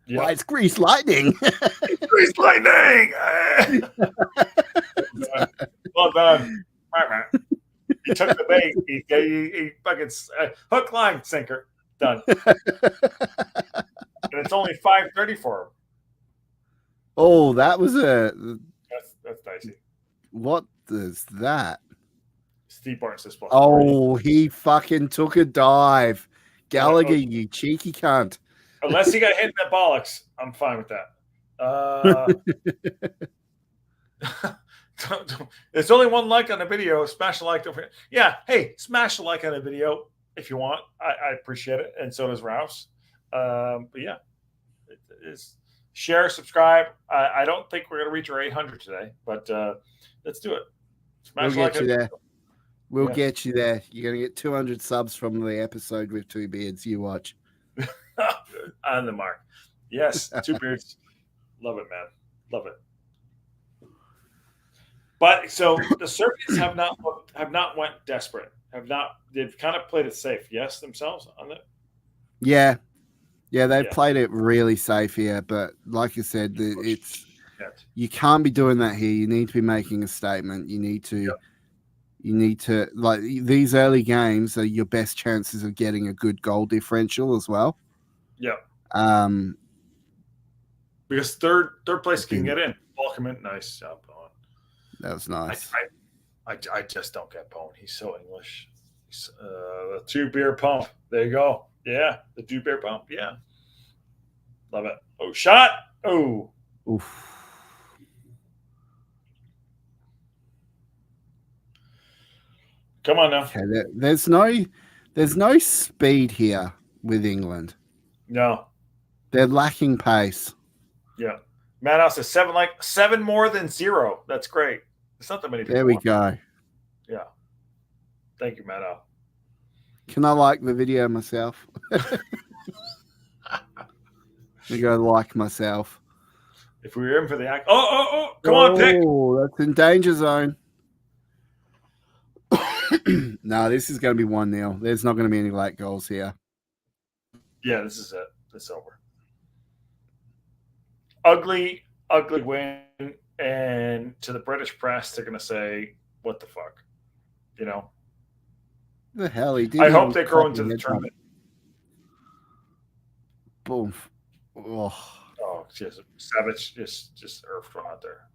Yep. Why, it's greased lightning. It's greased lightning. Well done. He took the bait. He fucking hook, line, sinker. Done. And it's only 5:30 for him. Oh, that was that's dicey. What is that? Steve Barnes is supposed. Oh, he fucking took a dive. Gallagher, you cheeky cunt. Unless he got hit in the bollocks, I'm fine with that. There's only one like on the video. Smash a like. Yeah, hey, smash a like on the video if you want. I appreciate it, and so does Ralph's. But yeah, it is. Share, subscribe. I don't think we're going to reach our 800 today, but let's do it. Smash we'll get you there. We'll get you there. You're going to get 200 subs from the episode with 2 beards. You watch. On the mark. Yes, 2 beards. Love it, man. Love it. But so the Serbians have not went desperate. They've kind of played it safe. Yes, themselves on it. Yeah. Yeah, they've Yeah. played it really safe here, but like you said, it's Yet. you can't be doing that here. You need to be making a statement. You need to. Yep. You need to, like, these early games are your best chances of getting a good goal differential as well. Yeah. Um, Because third place can get in. Ball come in. Nice job, Bowen. That was nice. I just don't get Bowen. He's so English. He's, the 2-beer pump. There you go. Yeah, the 2-beer pump. Yeah. Love it. Oh, shot. Oh. Oof. Come on now. Okay, there's no speed here with England. No. They're lacking pace. Yeah. Madhouse says 7 more than 0. That's great. It's not that many people. There we go. Yeah. Thank you, Madhouse. Can I like the video myself? I go like myself. If we were in for the act. Oh. Come on, pick. Oh, that's in danger zone. No, this is going to be 1-0. There's not going to be any late goals here. Yeah, this is it. It's over. Ugly win. And to the British press, they're going to say, what the fuck? You know? The hell he did. I hope they grow into the tournament. Boom. Oh. Oh, just Savage just earthed one out there.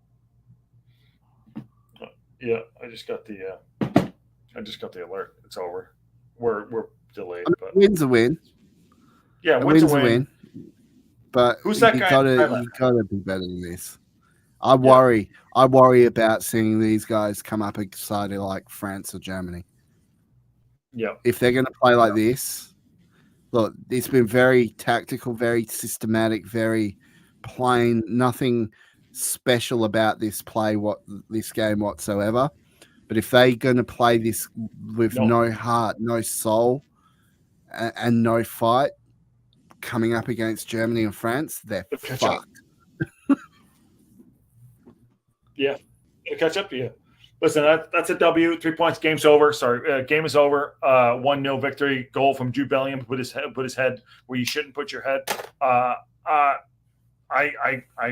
Yeah, I just got the alert. It's over. We're delayed, but Win's a win. Yeah, a win's a win. But who's that guy? You gotta be better than this. I worry about seeing these guys come up against like France or Germany. Yeah. If they're going to play like this, look, it's been very tactical, very systematic, very plain. Nothing special about this game whatsoever. But if they're going to play this with no heart, no soul, and no fight, coming up against Germany and France, they're fucked. Yeah, it'll catch up to you. Listen, that's a W. 3 points. Game's over. Sorry, game is over. 1-0 victory. Goal from Jude Bellingham. Put his head where you shouldn't put your head. I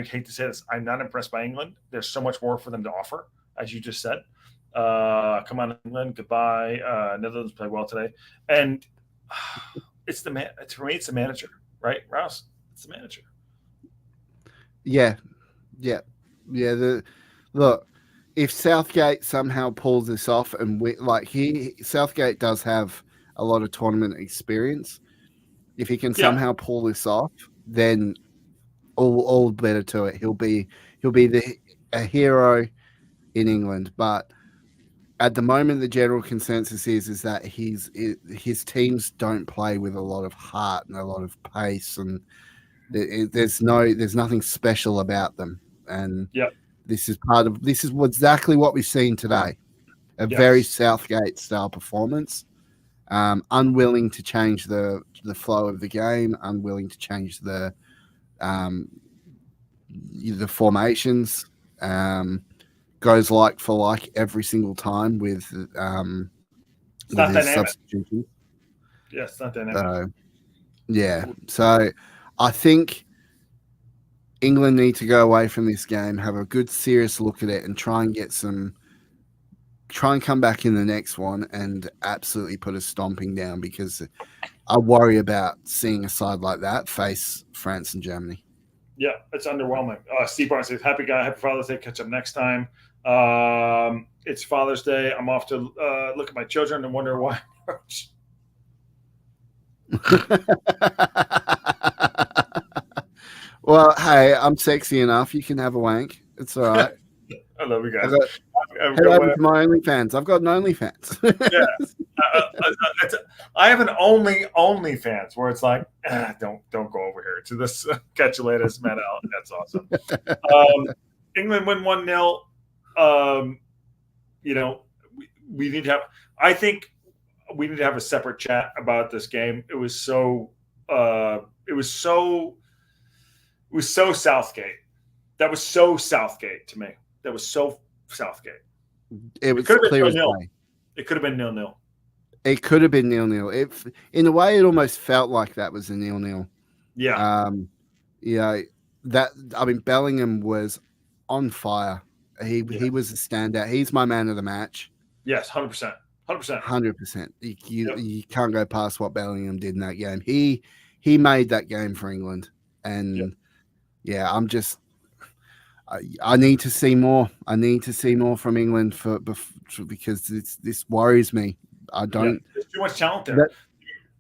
hate to say this. I'm not impressed by England. There's so much more for them to offer, as you just said. Come on, England. Goodbye. Netherlands played well today, and it's the man. For me, it's the manager, right, Rouse? It's the manager. Yeah. Look, if Southgate somehow pulls this off, and Southgate does have a lot of tournament experience. If he can somehow pull this off, then all better to it. He'll be a hero in England. But at the moment, the general consensus is that his teams don't play with a lot of heart and a lot of pace, and there's nothing special about them. And this is exactly what we've seen today. A very Southgate style performance. Unwilling to change the flow of the game, unwilling to change the formations. Goes like for like every single time with his substitution. Yeah, it's not dynamic. So I think England need to go away from this game, have a good serious look at it, and try and come back in the next one and absolutely put a stomping down, because I worry about seeing a side like that face France and Germany. Yeah, it's underwhelming. Steve Barnes says, happy Father's Day. Catch up next time. It's Father's Day. I'm off to look at my children and wonder why. Well, hey, I'm sexy enough. You can have a wank. It's all right. I love you guys. Head over to my OnlyFans. I've got an OnlyFans. I have an OnlyFans where it's like, don't go over here to this. Catch you later, man. That's awesome. England win 1-0. We need to have. I think we need to have a separate chat about this game. It was so Southgate. That was so Southgate to me. That was so Southgate. It was clear as day. It could have been 0-0. It could have been 0-0. In a way, it almost felt like that was a 0-0. Yeah. You know, Bellingham was on fire. He was a standout. He's my man of the match. Yes, 100%. 100%. 100%. You can't go past what Bellingham did in that game. He made that game for England, and I'm just. I need to see more. I need to see more from England because this worries me. I don't. Yeah. There's too much talent there.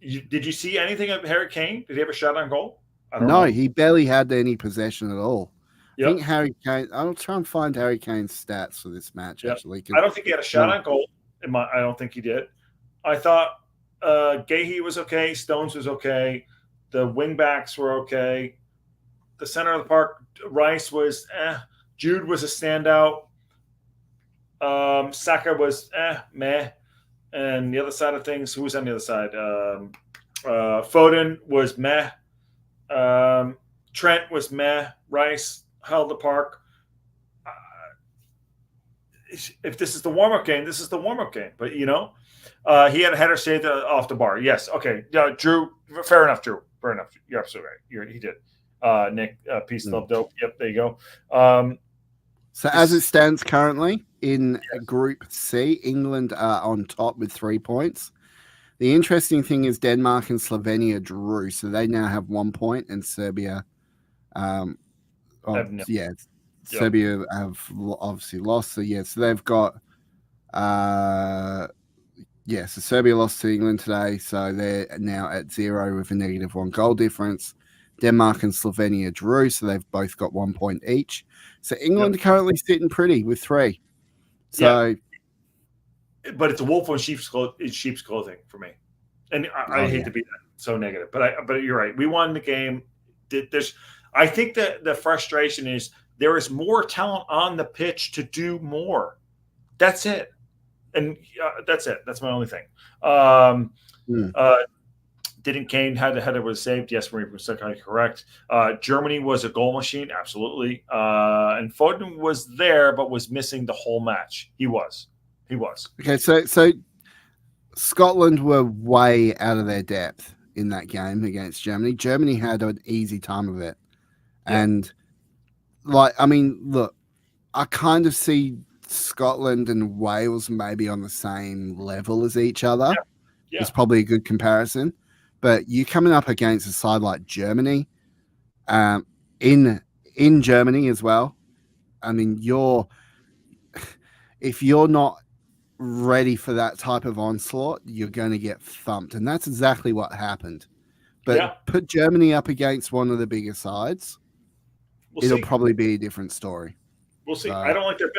Did you see anything of Harry Kane? Did he have a shot on goal? I don't know. He barely had any possession at all. Yep. I think Harry Kane. I'll try and find Harry Kane's stats for this match. Actually, I don't think he had a shot on goal. I don't think he did. I thought Gahey was okay. Stones was okay. The wing backs were okay. The center of the park, Rice was Jude was a standout. Saka was meh. And the other side of things, who was on the other side? Foden was meh. Trent was meh. Rice held the park. If this is the warm-up game, this is the warm-up game. But, he had a header saved off the bar. Yes. Okay. Yeah, Drew. Fair enough, Drew. Fair enough. You're absolutely right. He did. Nick, peace, love, dope. Yep, there you go. So as it stands currently in Group C, England are on top with 3 points. The interesting thing is Denmark and Slovenia drew, so they now have 1 point, and Serbia, Serbia have obviously lost. So so they've got, so Serbia lost to England today, so they're now at 0 with a -1 goal difference. Denmark and Slovenia drew, so they've both got 1 point each. So England are currently sitting pretty with 3. So, but it's a wolf in sheep's clothing for me, and I hate to be so negative, but you're right. We won the game. I think that the frustration is there is more talent on the pitch to do more. That's it, and that's it. That's my only thing. Didn't Kane had the header was saved? Yes, Marie was correct. Germany was a goal machine, absolutely. And Foden was there, but was missing the whole match. He was. Okay, so Scotland were way out of their depth in that game against Germany. Germany had an easy time of it. Yeah. And, look, I kind of see Scotland and Wales maybe on the same level as each other. Yeah. It's probably a good comparison. But you coming up against a side like Germany, in Germany as well. I mean, if you're not ready for that type of onslaught, you're going to get thumped, and that's exactly what happened. But put Germany up against one of the bigger sides, it'll probably be a different story. We'll see. I don't like their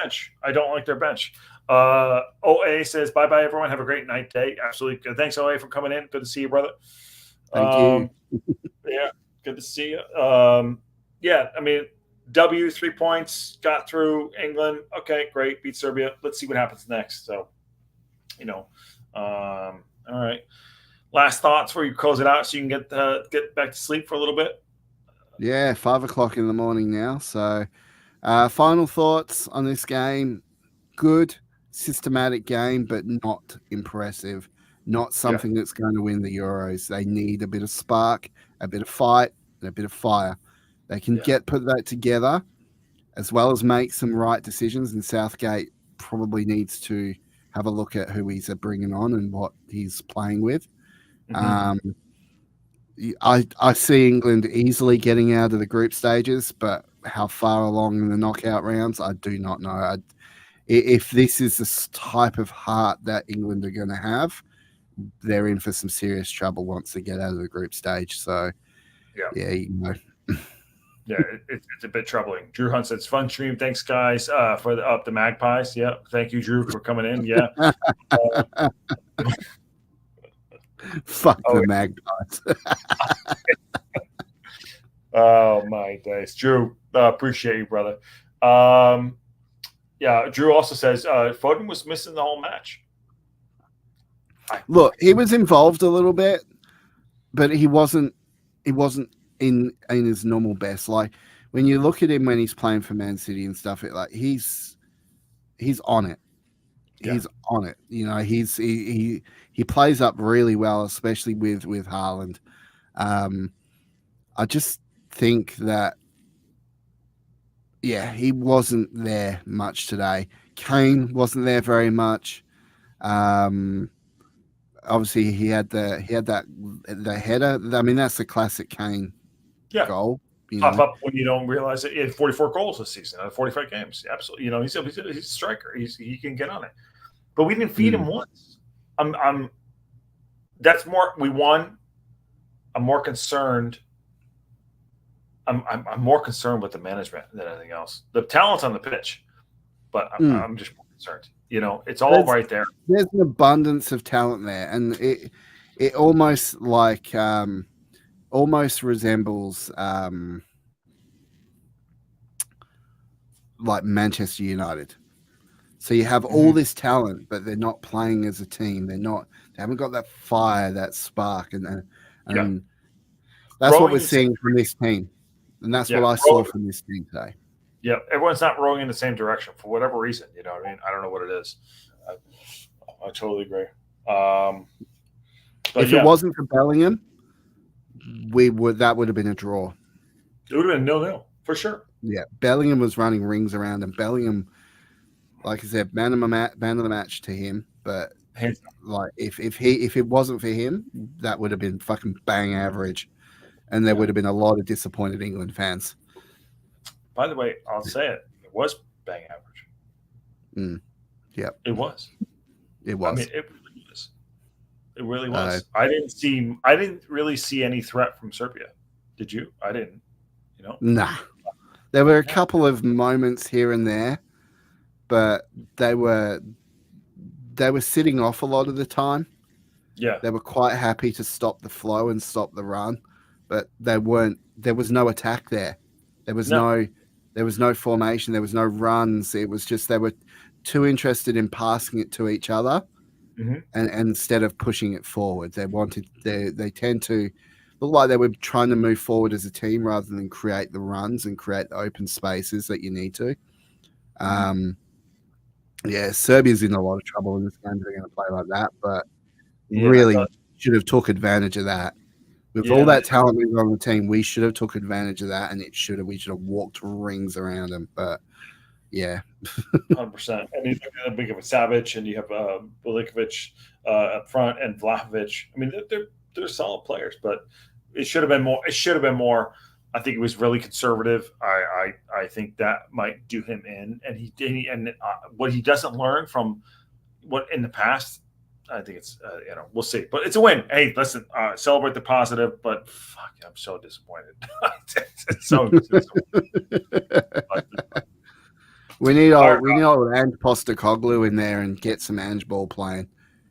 bench. OA says, bye-bye, everyone. Have a great night, day. Absolutely. Thanks, OA, for coming in. Good to see you, brother. Thank you. Good to see you. W, 3 points, got through England. Okay, great. Beat Serbia. Let's see what happens next. So, all right. Last thoughts before you close it out so you can get back to sleep for a little bit. Yeah, 5 o'clock in the morning now. So, final thoughts on this game. Good, systematic game, but not impressive. Not something that's going to win the Euros. They need a bit of spark, a bit of fight, and a bit of fire. They can put that together, as well as make some right decisions. And Southgate probably needs to have a look at who he's bringing on and what he's playing with. Mm-hmm. I see England easily getting out of the group stages, but how far along in the knockout rounds, I do not know. If this is the type of heart that England are going to have, they're in for some serious trouble once they get out of the group stage. So, it's a bit troubling. Drew Hunt says, fun stream. Thanks, guys, for the Magpies. Yeah, thank you, Drew, for coming in. Yeah. Fuck the Magpies. Oh, my days. Drew, appreciate you, brother. Drew also says Foden was missing the whole match. Look, he was involved a little bit, but he wasn't in his normal best. Like when you look at him when he's playing for Man City and stuff, he's on it. Yeah. He's on it. He plays up really well, especially with Haaland. I just think that, yeah, he wasn't there much today. Kane wasn't there very much. Obviously, he had the header. I mean, that's the classic Kane goal. Pop up when you don't realize it. He had 44 goals this season out of 45 games. Absolutely, he's a striker. He can get on it. But we didn't feed him once. That's more. We won. I'm more concerned. I'm more concerned with the management than anything else. The talent's on the pitch, but I'm just more concerned. It's all right there. There's an abundance of talent there, and it almost almost resembles like Manchester United. So you have all this talent, but they're not playing as a team. They haven't got that fire, that spark, and that's what we're seeing from this team. And that's what I saw from this team today. Yeah, everyone's not rowing in the same direction for whatever reason. You know what I mean? I don't know what it is. I totally agree. But if it wasn't for Bellingham, that would have been a draw. It would have been 0-0 for sure. Yeah, Bellingham was running rings around, and Bellingham, like I said, man of the match to him. But like if it wasn't for him, that would have been fucking bang average, and there would have been a lot of disappointed England fans. By the way, I'll say it was bang average. Yeah, it was. It was. I mean, it really was. It really was. I didn't really see any threat from Serbia. Did you? I didn't. Nah. There were a couple of moments here and there, but they were sitting off a lot of the time. Yeah. They were quite happy to stop the flow and stop the run, but there was no attack there. There was no formation. There was no runs. It was just they were too interested in passing it to each other, and instead of pushing it forward, they tend to look like they were trying to move forward as a team rather than create the runs and create the open spaces that you need to. Serbia's in a lot of trouble in this game. They're going to play like that, but really should have took advantage of that. With all that talent we got on the team, we should have took advantage of that, and we should have walked rings around them. But yeah, 100%. And you look at big of a Savic, and you have Velikovic up front, and Vlahovic. I mean, they're solid players, but it should have been more. It should have been more. I think it was really conservative. I think that might do him in, and he did. And what he doesn't learn from what in the past. I think it's, we'll see. But it's a win. Hey, listen, celebrate the positive, but fuck, I'm so disappointed. It's so We need old Ange Postecoglou in there and get some Ange ball playing.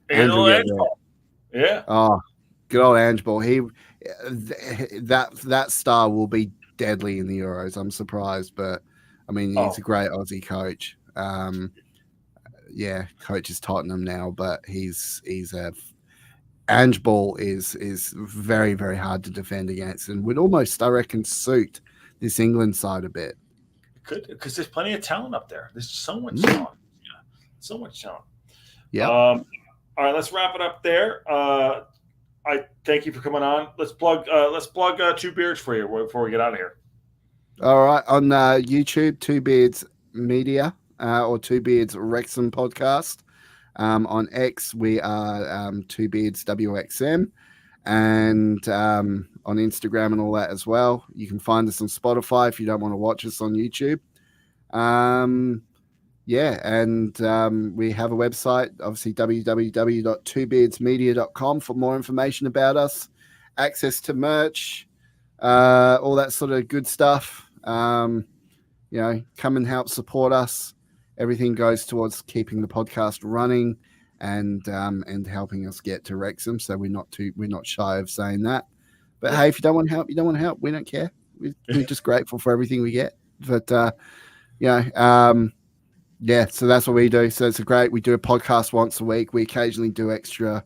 Yeah. Oh, good old Ange ball. That star will be deadly in the Euros. I'm surprised, but I mean, he's a great Aussie coach. Coaches Tottenham now, but he's Ange ball is very, very hard to defend against, and would almost, I reckon, suit this England side a bit. Good, because there's plenty of talent up there. There's so much talent. Yeah, so much talent. Yeah. All right, let's wrap it up there. I thank you for coming on. Let's plug Two Beards for you before we get out of here. All right, on YouTube, Two Beards Media. Or Two Beards Wrexham podcast. On X, we are Two Beards WXM, and on Instagram and all that as well. You can find us on Spotify if you don't want to watch us on YouTube. And we have a website, obviously www.twobeardsmedia.com for more information about us, access to merch, all that sort of good stuff. Come and help support us. Everything goes towards keeping the podcast running and helping us get to Wrexham. So we're not shy of saying that. But hey, if you don't want help, you don't want help. We don't care. We're just grateful for everything we get. But so that's what we do. So it's we do a podcast once a week. We occasionally do extra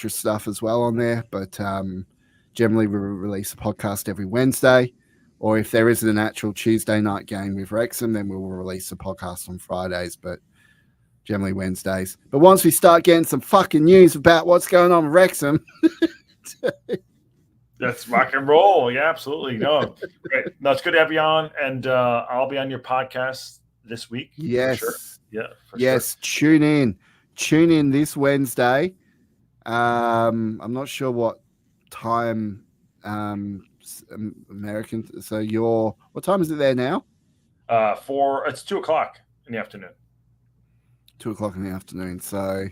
stuff as well on there. But generally we release a podcast every Wednesday. Or if there isn't an actual Tuesday night game with Wrexham, then we'll release a podcast on Fridays, but generally Wednesdays. But once we start getting some fucking news about what's going on with Wrexham, That's rock and roll. Yeah, absolutely. No, great. No, it's good to have you on, and I'll be on your podcast this week. Yes. For sure. Yeah. Yes. Sure. Tune in this Wednesday. I'm not sure what time American. So what time is it there now? It's 2:00 in the afternoon. 2:00 in the afternoon. So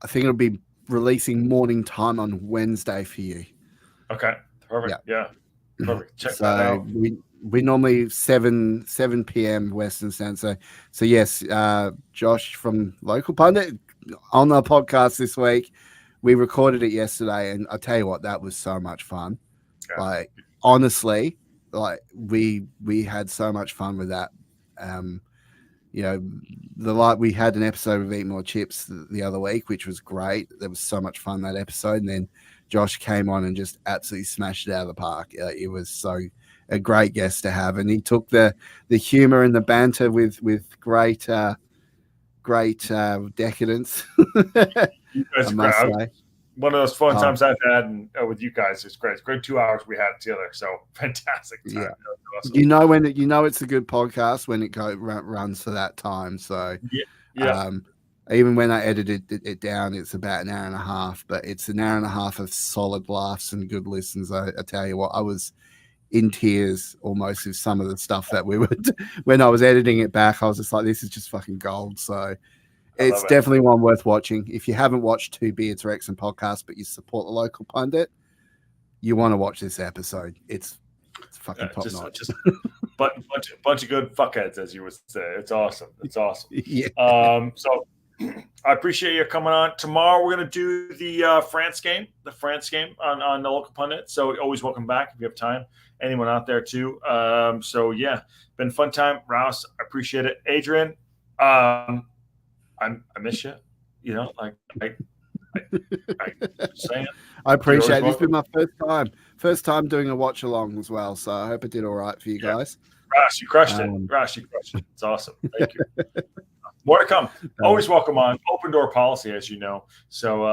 I think it'll be releasing morning time on Wednesday for you. Okay. Perfect. Yeah. Perfect. Check So that out. We normally 7 p.m. Western Standard. So yes, Josh from Local Pundit on the podcast this week. We recorded it yesterday, and I tell you what, that was so much fun. Yeah. Like honestly, like we had so much fun with that. You know, we had an episode of Eat More Chips the other week, which was great. There was so much fun that episode, and then Josh came on and just absolutely smashed it out of the park. It was so a great guest to have, and he took the humor and the banter with great decadence. You guys are great. One of those fun times I've had with you guys. It's great. It's great 2 hours we had together. So fantastic time. Yeah. Awesome. You know it's a good podcast when it runs for that time. So yeah. Even when I edited it down, it's about an hour and a half, but it's an hour and a half of solid laughs and good listens. I tell you what, I was in tears almost with some of the stuff that we were when I was editing it back. I was just like, this is just fucking gold. So it's definitely one worth watching. If you haven't watched Two Beards Wrexham podcast, but you support the Local Pundit, you want to watch this episode. It's fucking top notch. Just bunch of good fuckheads, as you would say. It's awesome. It's awesome. Yeah. So I appreciate you coming on. Tomorrow we're going to do the France game on the Local Pundit. So always welcome back if you have time. Anyone out there too. So yeah, been a fun time. Rouse, I appreciate it. Adrian, I miss you. You know, like I saying. I appreciate it. This has been my first time doing a watch along as well. So I hope it did all right for you guys. Rouse, you crushed it. Rouse, you crushed it. It's awesome. Thank you. More to come. Always welcome on. Open door policy, as you know. So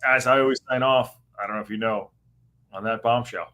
as I always sign off, I don't know if you know, on that bombshell.